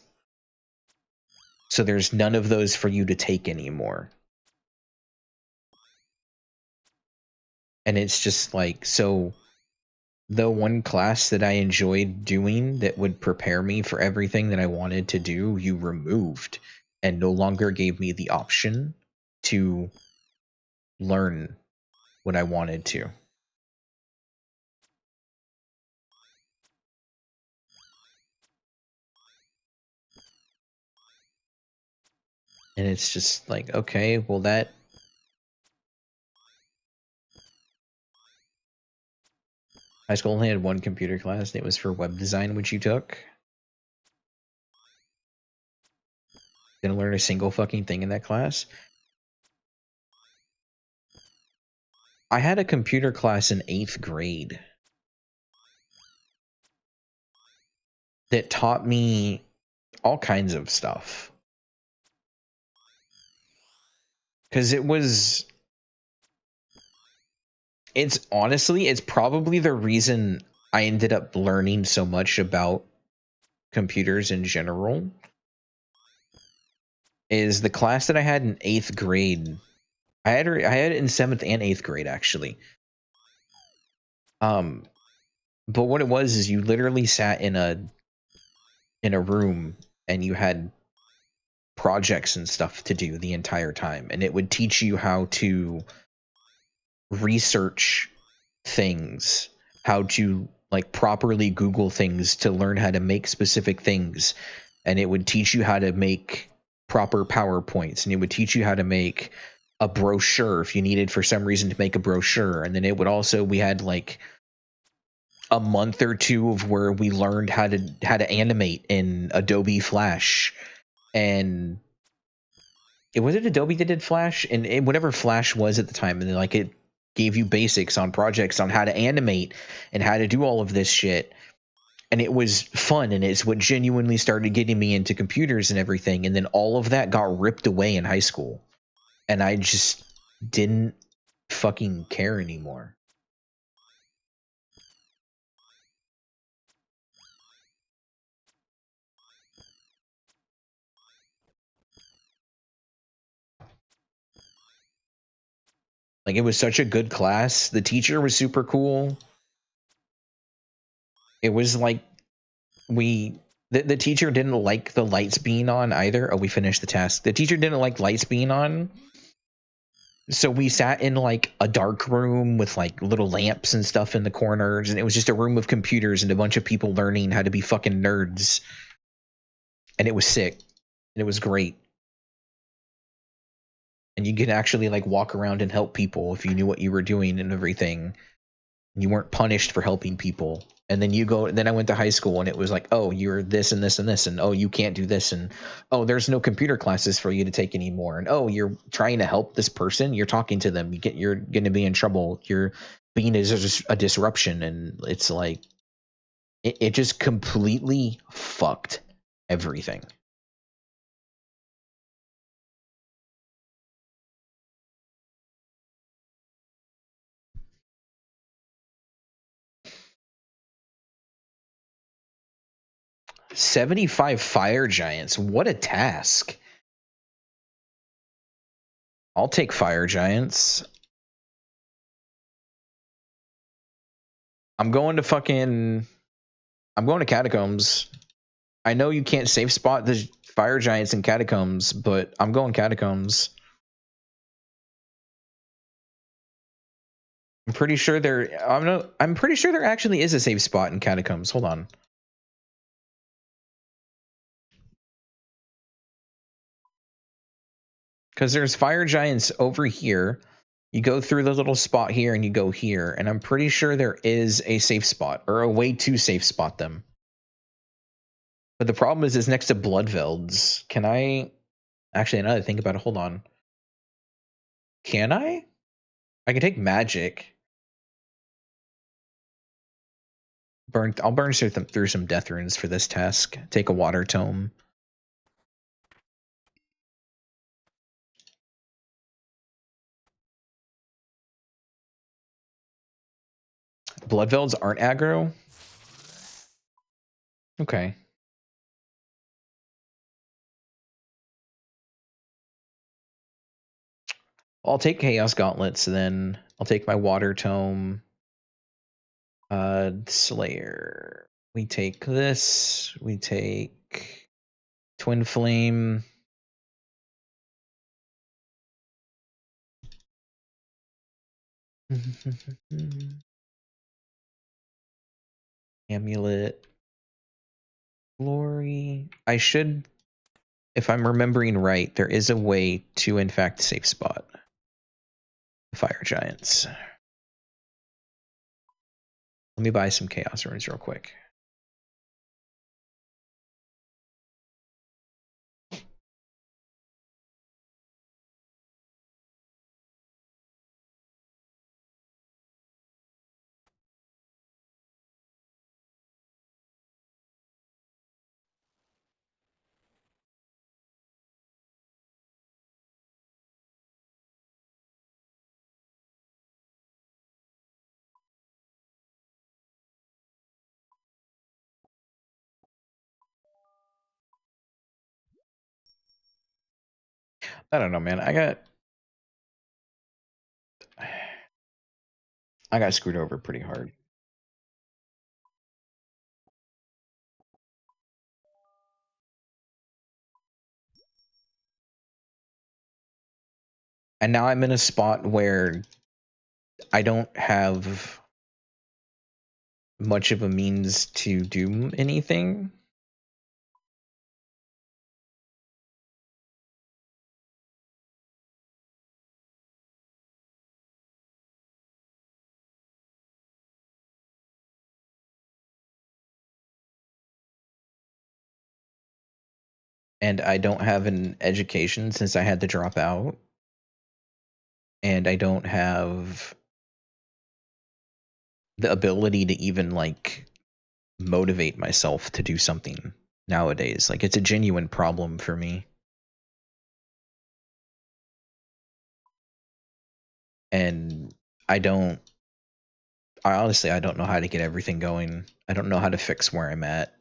So there's none of those for you to take anymore. And it's just like, so the one class that I enjoyed doing that would prepare me for everything that I wanted to do, you removed and no longer gave me the option to learn what I wanted to. And it's just like, okay, well, that high school only had one computer class, and it was for web design, which you took. Didn't learn a single fucking thing in that class. I had a computer class in 8th grade that taught me all kinds of stuff. Because it's honestly, it's probably the reason I ended up learning so much about computers in general. Is the class that I had in 8th grade. I had it in 7th and 8th grade, actually. But what it was is you literally sat in a room and you had projects and stuff to do the entire time, and it would teach you how to research things, how to like properly Google things to learn how to make specific things, and it would teach you how to make proper PowerPoints, and it would teach you how to make a brochure if you needed for some reason to make a brochure. And then it would also, we had like a month or two of where we learned how to animate in Adobe Flash, and it was it Adobe that did Flash, and whatever Flash was at the time, and like it gave you basics on projects on how to animate and how to do all of this shit. And it was fun, and it's what genuinely started getting me into computers and everything. And then all of that got ripped away in high school, and I just didn't fucking care anymore. Like, it was such a good class. The teacher was super cool. It was like the teacher didn't like the lights being on either. Oh, we finished the task. The teacher didn't like lights being on. So we sat in like a dark room with like little lamps and stuff in the corners, and it was just a room of computers and a bunch of people learning how to be fucking nerds. And it was sick. And it was great. And you could actually like walk around and help people if you knew what you were doing and everything. You weren't punished for helping people. And then I went to high school, and it was like, oh, you're this and this and this, and oh, you can't do this, and oh, there's no computer classes for you to take anymore, and oh, you're trying to help this person, you're talking to them, you're going to be in trouble, you're being a disruption. And it's like it just completely fucked everything. $75 fire giants, what a task. I'll take fire giants. I'm going to catacombs. I know you can't safe spot the fire giants in catacombs, but I'm going catacombs. I'm pretty sure I'm pretty sure there actually is a safe spot in catacombs. Hold on. Because there's fire giants over here. You go through the little spot here and you go here, and I'm pretty sure there is a safe spot or a way to safe spot them. But the problem is it's next to Bloodvelds. Can I actually, now that I think about it, hold on. Can I? I can take magic. I'll burn through some death runes for this task. Take a water tome. Bloodvelds aren't aggro? Okay. I'll take Chaos Gauntlets then. I'll take my Water Tome. Slayer. We take this. We take Twin Flame. Amulet. Glory. I should, if I'm remembering right, there is a way to, in fact, safe spot Fire Giants. Let me buy some Chaos Runes real quick. I don't know, man. I got screwed over pretty hard. And now I'm in a spot where I don't have much of a means to do anything. and I don't have an education since I had to drop out, and I don't have the ability to even like motivate myself to do something nowadays. Like it's a genuine problem for me. And I don't I honestly I don't know how to get everything going. I don't know how to fix where I'm at.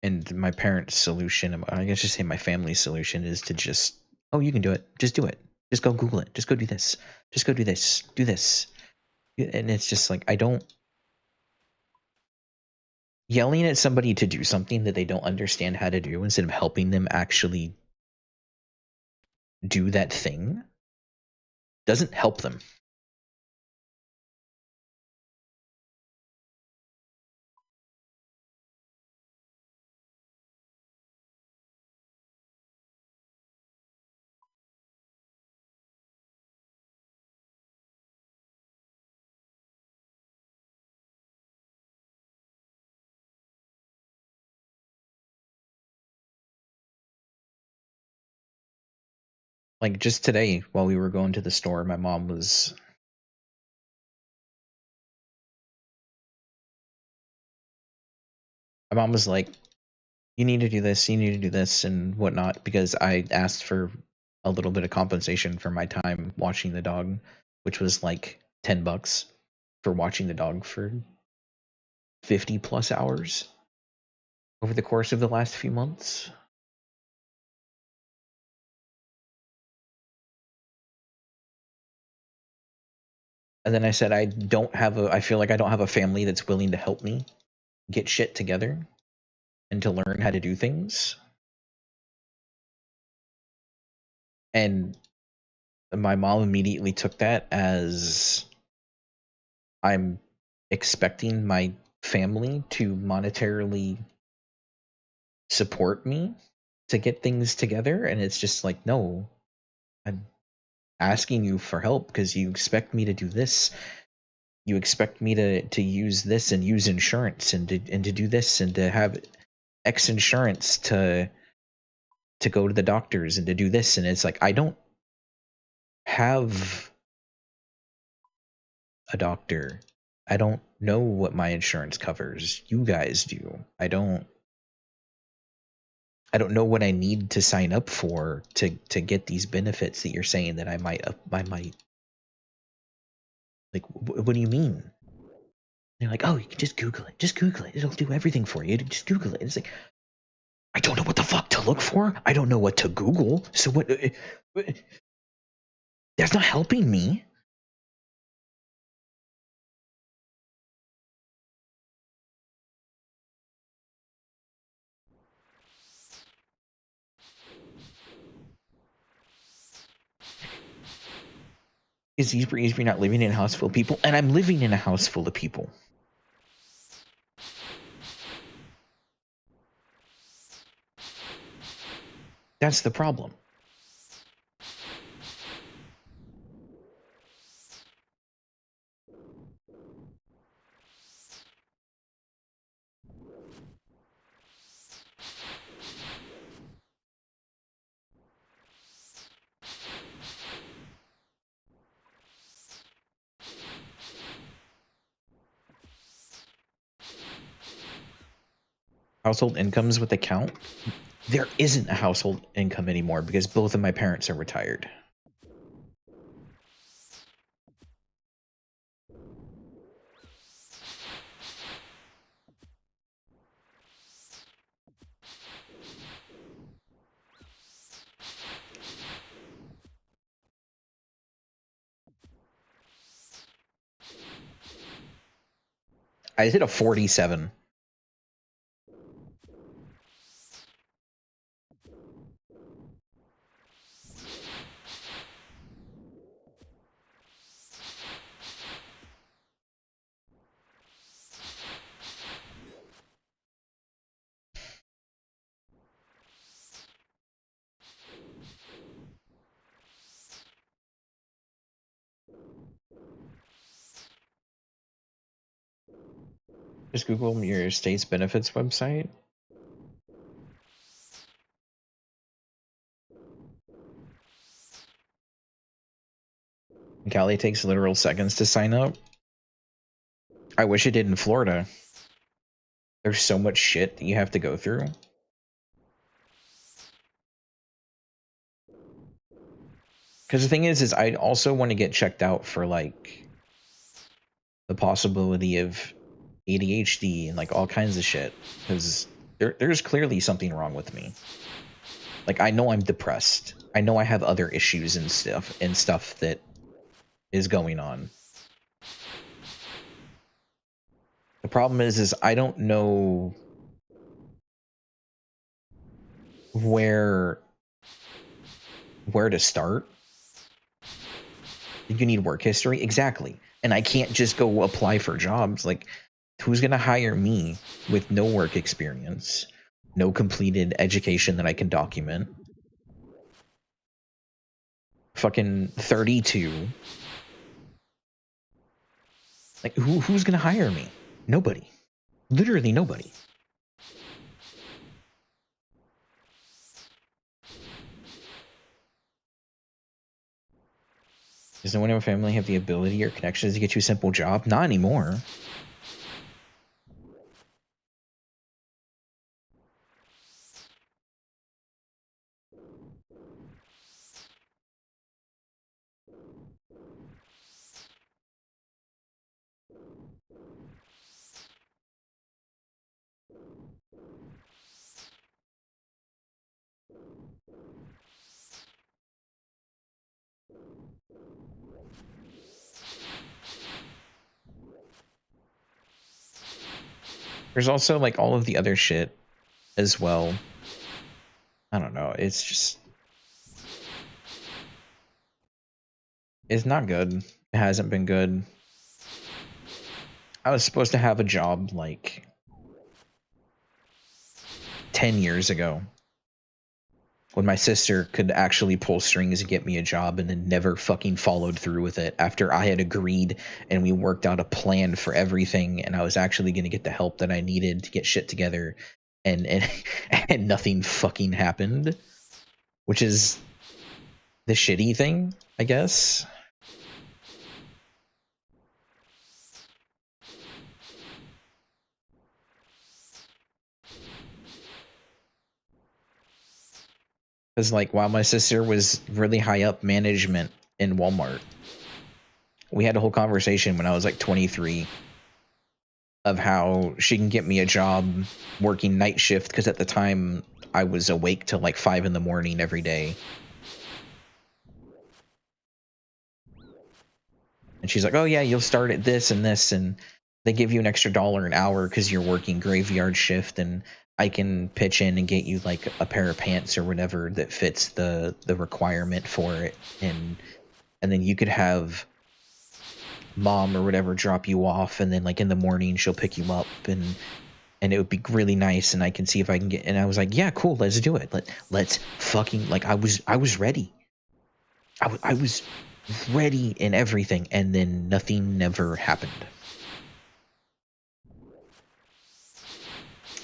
And my parents' solution, I guess just say my family's solution is to just, oh, you can do it. Just do it. Just go Google it. Just go do this. Just go do this. Do this. And it's just like I don't yelling at somebody to do something that they don't understand how to do instead of helping them actually do that thing doesn't help them. Like just today while we were going to the store, my mom was like, you need to do this, you need to do this and whatnot, because I asked for a little bit of compensation for my time watching the dog, which was like $10 for watching the dog for 50 plus hours over the course of the last few months. And then I said, I feel like I don't have a family that's willing to help me get shit together and to learn how to do things. And my mom immediately took that as I'm expecting my family to monetarily support me to get things together. And it's just like, no, I'm asking you for help because you expect me to do this. You expect me to use this and use insurance and to do this and to have X insurance to go to the doctors and to do this. And it's like, I don't have a doctor. I don't know what my insurance covers. You guys do. I don't know what I need to sign up for to get these benefits that you're saying that I might like. What do you mean? They're like, oh, you can just Google it. Just Google it. It'll do everything for you. Just Google it. It's like, I don't know what the fuck to look for. I don't know what to Google. So what? That's not helping me. It's easier if you're not living in a house full of people, and I'm living in a house full of people. That's the problem. Household incomes with the count. There isn't a household income anymore because both of my parents are retired. I hit a 47. Just Google your state's benefits website. Cali takes literal seconds to sign up. I wish it did in Florida. There's so much shit that you have to go through. Because the thing is I also want to get checked out for like the possibility of ADHD and like all kinds of shit. Because there's clearly something wrong with me. Like I know I'm depressed. I know I have other issues and stuff that is going on. The problem is I don't know where to start. You need work history, exactly, and I can't just go apply for jobs. Like, who's gonna hire me with no work experience, no completed education that I can document? Fucking 32. Like, who's gonna hire me? Nobody. Literally nobody. Does no one in my family have the ability or connections to get you a simple job? Not anymore. There's also like all of the other shit as well. I don't know. It's just, it's not good. It hasn't been good. I was supposed to have a job like 10 years ago when my sister could actually pull strings and get me a job and then never fucking followed through with it after I had agreed and we worked out a plan for everything and I was actually going to get the help that I needed to get shit together and and nothing fucking happened, which is the shitty thing, I guess. Because like while my sister was really high up management in Walmart, we had a whole conversation when I was like 23 of how she can get me a job working night shift because at the time I was awake till like 5 in the morning every day. And she's like, "Oh yeah, you'll start at this and this, and they give you an extra dollar an hour because you're working graveyard shift, and I can pitch in and get you like a pair of pants or whatever that fits the requirement for it, and then you could have mom or whatever drop you off, and then like in the morning she'll pick you up and it would be really nice and I can see if I can get." And I was like, "Yeah, cool, let's do it. Let's fucking," like I was ready. I was ready and everything, and then nothing never happened.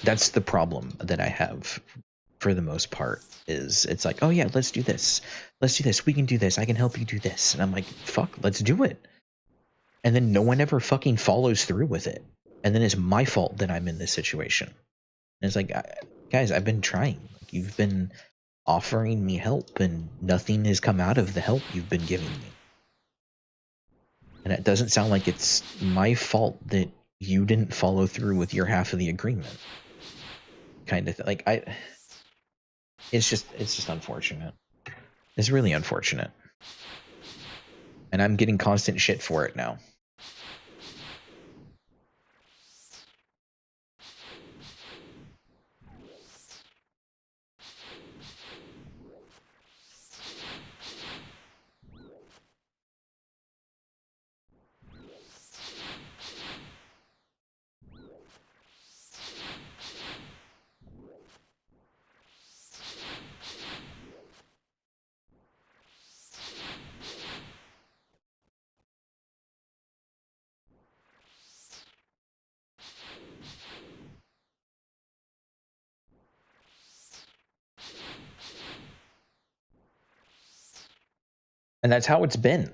That's the problem that I have for the most part, is it's like, "Oh yeah, let's do this. Let's do this. We can do this. I can help you do this." And I'm like, "Fuck, let's do it." And then no one ever fucking follows through with it. And then it's my fault that I'm in this situation. And it's like, guys, I've been trying. Like, you've been offering me help and nothing has come out of the help you've been giving me. And it doesn't sound like it's my fault that you didn't follow through with your half of the agreement. Kind of like it's just unfortunate. It's really unfortunate. And I'm getting constant shit for it now. And that's how it's been.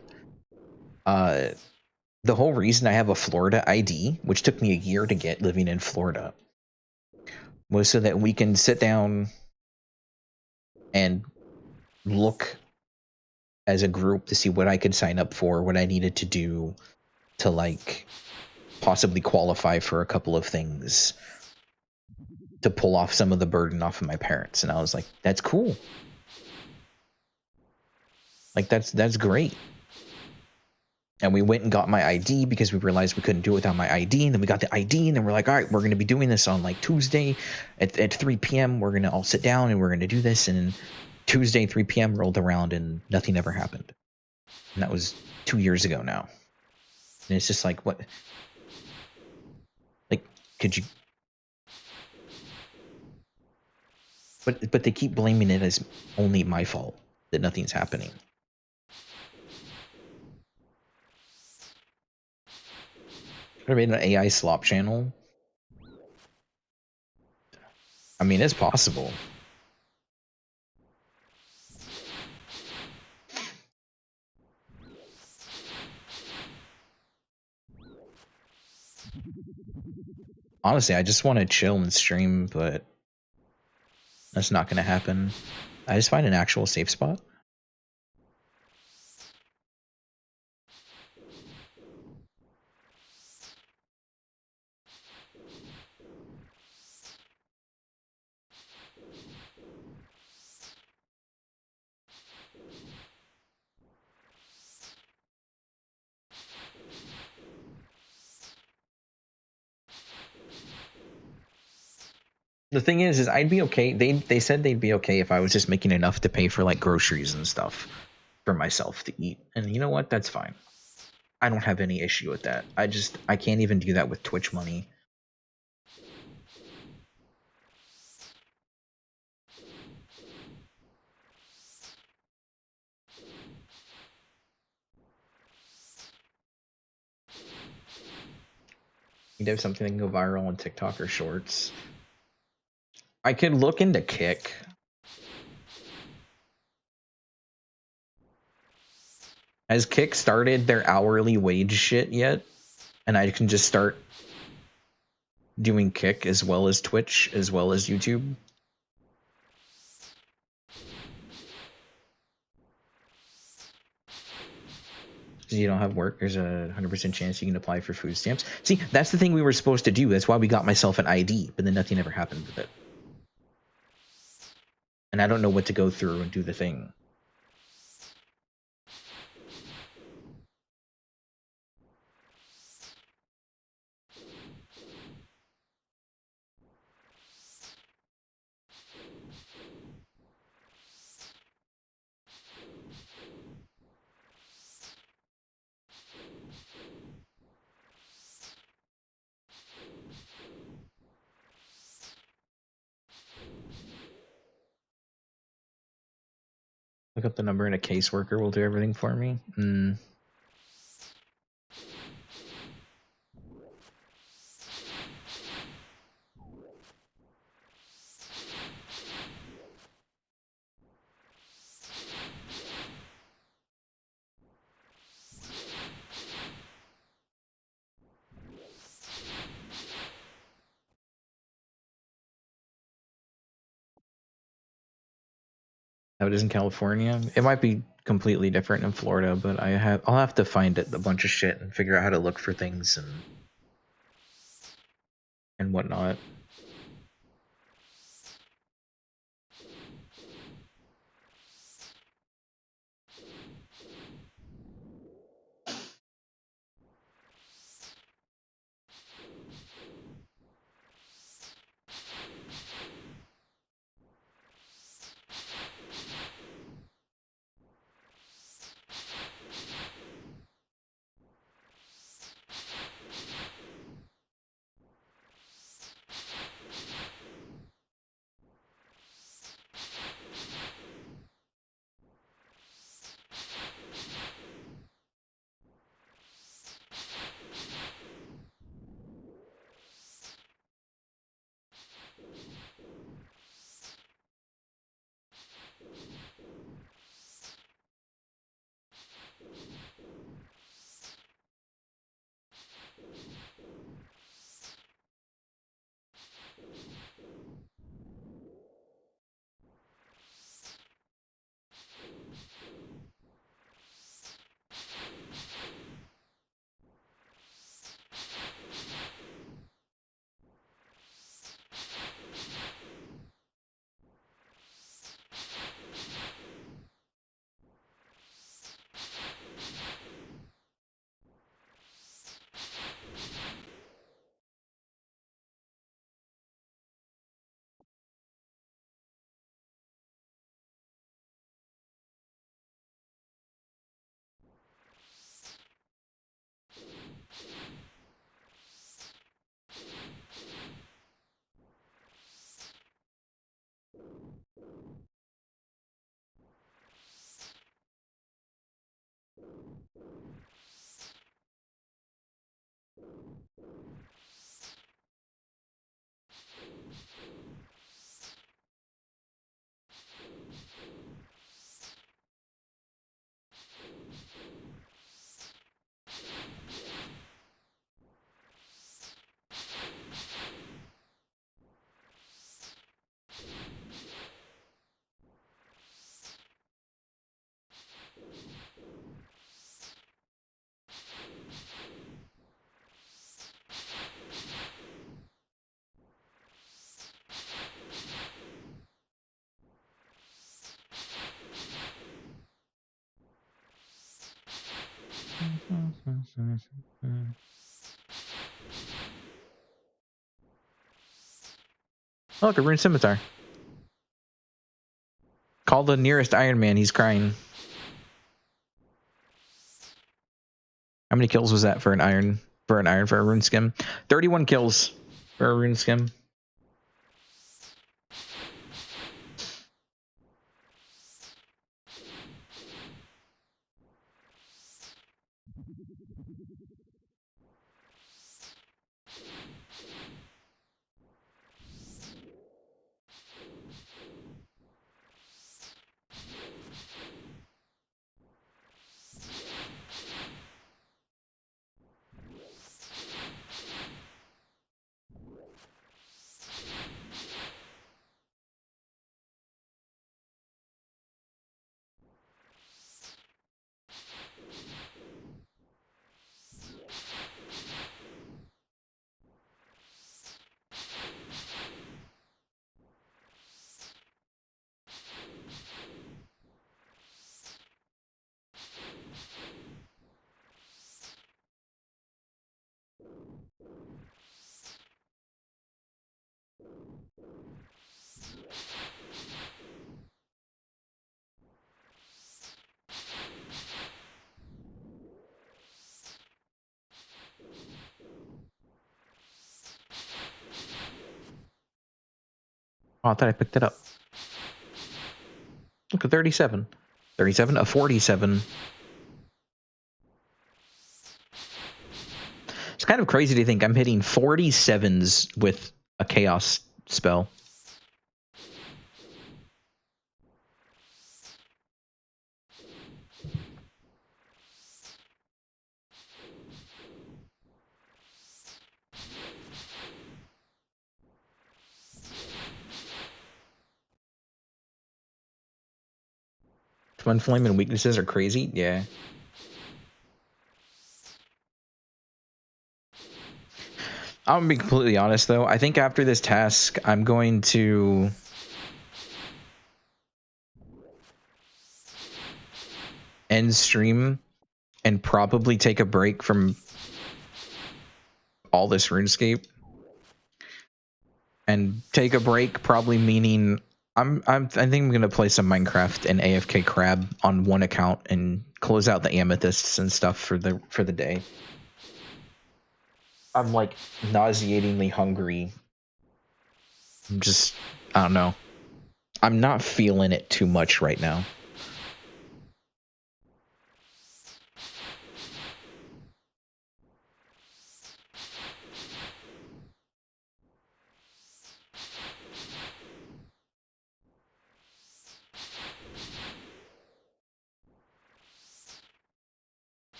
The whole reason I have a Florida ID, which took me a year to get living in Florida, was so that we can sit down and look as a group to see what I could sign up for, what I needed to do to like possibly qualify for a couple of things to pull off some of the burden off of my parents. And I was like, that's cool. Like that's great. And we went and got my ID because we realized we couldn't do it without my ID. And then we got the ID and then we're like, all right, we're going to be doing this on like Tuesday at 3 p.m. We're going to all sit down and we're going to do this. And Tuesday, 3 p.m. rolled around and nothing ever happened. And that was 2 years ago now. And it's just like, what? Like, could you? But they keep blaming it as only my fault that nothing's happening. Could have made an AI slop channel. I mean, it's possible. Honestly, I just want to chill and stream, but that's not going to happen. I just find an actual safe spot. The thing is I'd be okay. They said they'd be okay if I was just making enough to pay for like groceries and stuff for myself to eat. And you know what? That's fine. I don't have any issue with that. I can't even do that with Twitch money. You'd have something that can go viral on TikTok or Shorts. I could look into Kick. Has Kick started their hourly wage shit yet? And I can just start doing Kick as well as Twitch as well as YouTube. Because you don't have work, there's a 100% chance you can apply for food stamps. See, that's the thing we were supposed to do. That's why we got myself an ID, but then nothing ever happened with it. And I don't know what to go through and do the thing. Look up the number and a caseworker will do everything for me. How it is in California. It might be completely different in Florida, but I'll have to find it, a bunch of shit and figure out how to look for things and whatnot. Oh, look, a rune scimitar. Call the nearest Iron Man. He's crying. How many kills was that for a rune skim? 31 kills for a rune skim. Oh, I thought I picked it up. Look at 37. 37, a 47. It's kind of crazy to think I'm hitting 47s with a chaos spell. Twin flame and weaknesses are crazy. Yeah. I'm gonna be completely honest though. I think after this task, I'm going to end stream and probably take a break from all this RuneScape. And take a break, probably meaning I think I'm gonna play some Minecraft and AFK Crab on one account and close out the amethysts and stuff for the day. I'm like nauseatingly hungry. I'm just, I don't know. I'm not feeling it too much right now.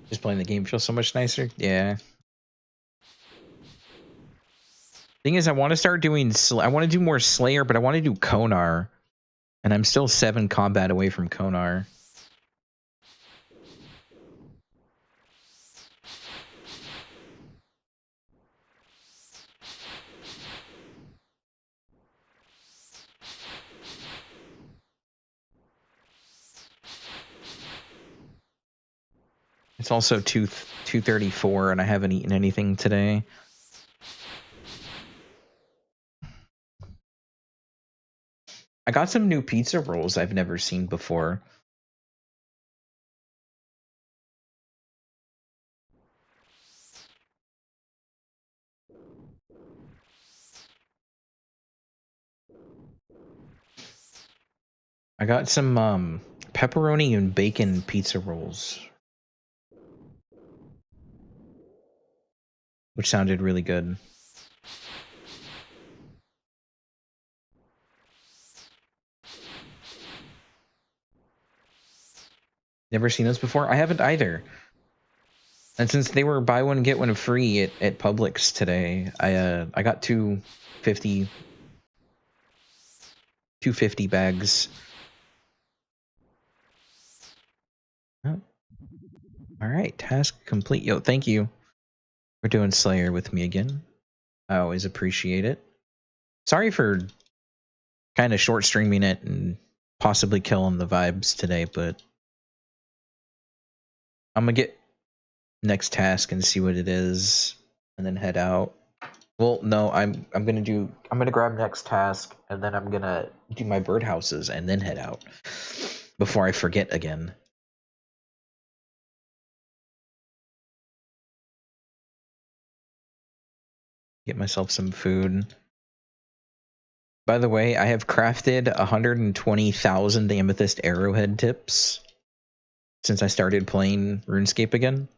Just playing the game feels so much nicer. Yeah. Thing is, I want to start doing. I want to do more Slayer, but I want to do Konar, and I'm still 7 combat away from Konar. It's also 2:34, and I haven't eaten anything today. I got some new pizza rolls I've never seen before. I got some pepperoni and bacon pizza rolls, which sounded really good. Never seen those before? I haven't either. And since they were buy one get one free at Publix today, I got 250 bags. Oh. Alright, task complete. Yo, thank you for doing Slayer with me again. I always appreciate it. Sorry for kind of short streaming it and possibly killing the vibes today, but I'm gonna get next task and see what it is and then head out. Well, no, I'm gonna grab next task and then I'm gonna do my birdhouses and then head out before I forget again. Get myself some food. By the way, I have crafted 120,000 amethyst arrowhead tips since I started playing RuneScape again.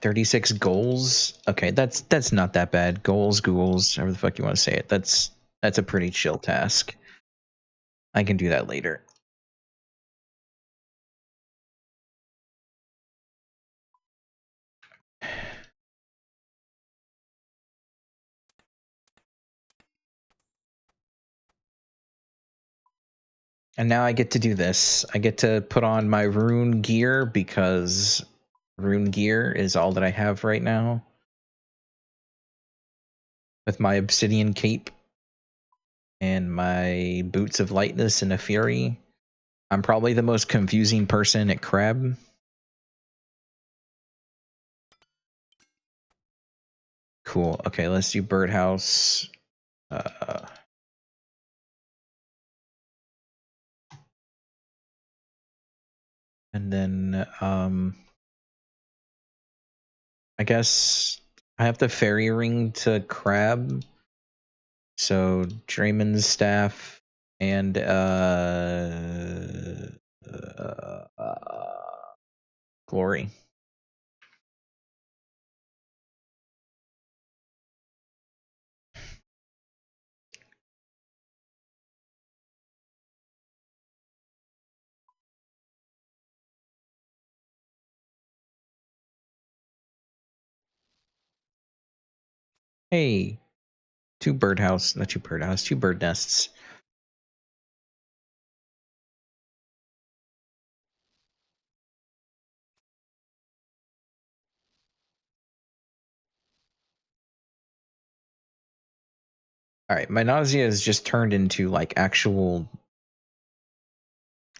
$36 goals. Okay, that's not that bad. Goals, ghouls, however the fuck you want to say it. That's a pretty chill task. I can do that later. And now I get to do this. I get to put on my rune gear because rune gear is all that I have right now. With my obsidian cape and my boots of lightness and a fury. I'm probably the most confusing person at Crab. Cool. Okay, let's do birdhouse. And then I guess I have the fairy ring to Crab. So Draymond's staff and Glory. Hey, two bird nests. Alright, my nausea has just turned into like actual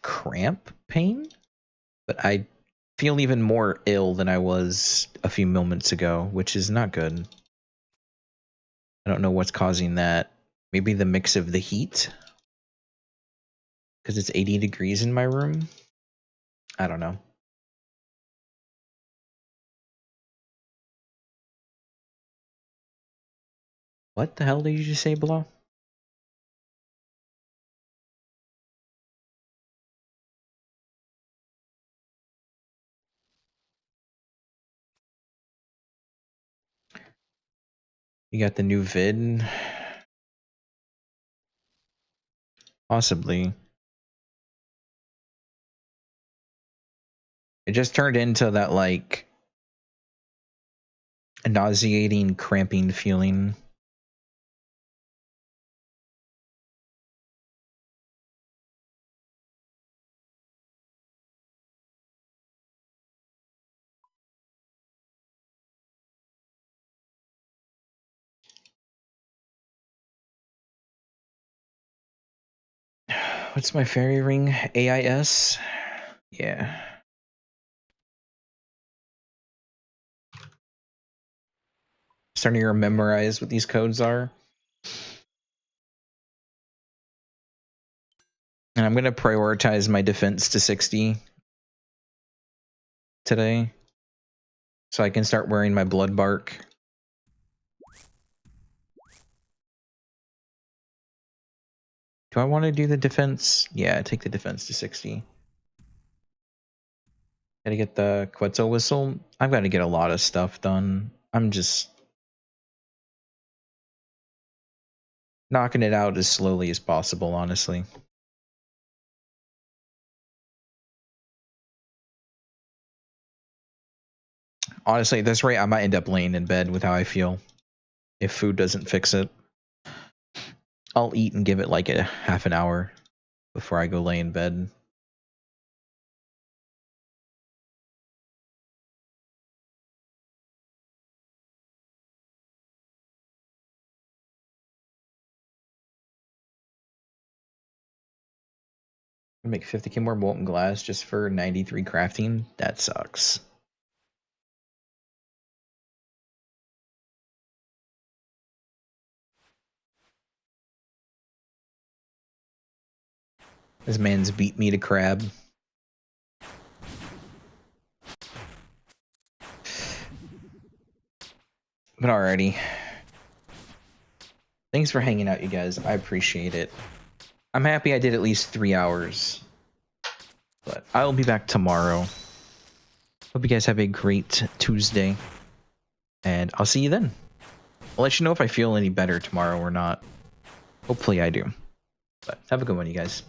cramp pain, but I feel even more ill than I was a few moments ago, which is not good. I don't know what's causing that. Maybe the mix of the heat? Because it's 80 degrees in my room? I don't know. What the hell did you just say below? You got the new vid? Possibly. It just turned into that, like, nauseating, cramping feeling. What's my fairy ring? AIS? Yeah. Starting to memorize what these codes are. And I'm going to prioritize my defense to 60 today. So I can start wearing my blood bark. Do I want to do the defense? Yeah, take the defense to 60. Gotta get the Quetzal whistle. I've got to get a lot of stuff done. I'm just knocking it out as slowly as possible, honestly. Honestly, at this rate, I might end up laying in bed with how I feel if food doesn't fix it. I'll eat and give it like a half an hour before I go lay in bed. Make 50k more molten glass just for 93 crafting? That sucks. This man's beat me to crab. But alrighty. Thanks for hanging out, you guys. I appreciate it. I'm happy I did at least 3 hours. But I'll be back tomorrow. Hope you guys have a great Tuesday. And I'll see you then. I'll let you know if I feel any better tomorrow or not. Hopefully I do. But have a good one, you guys.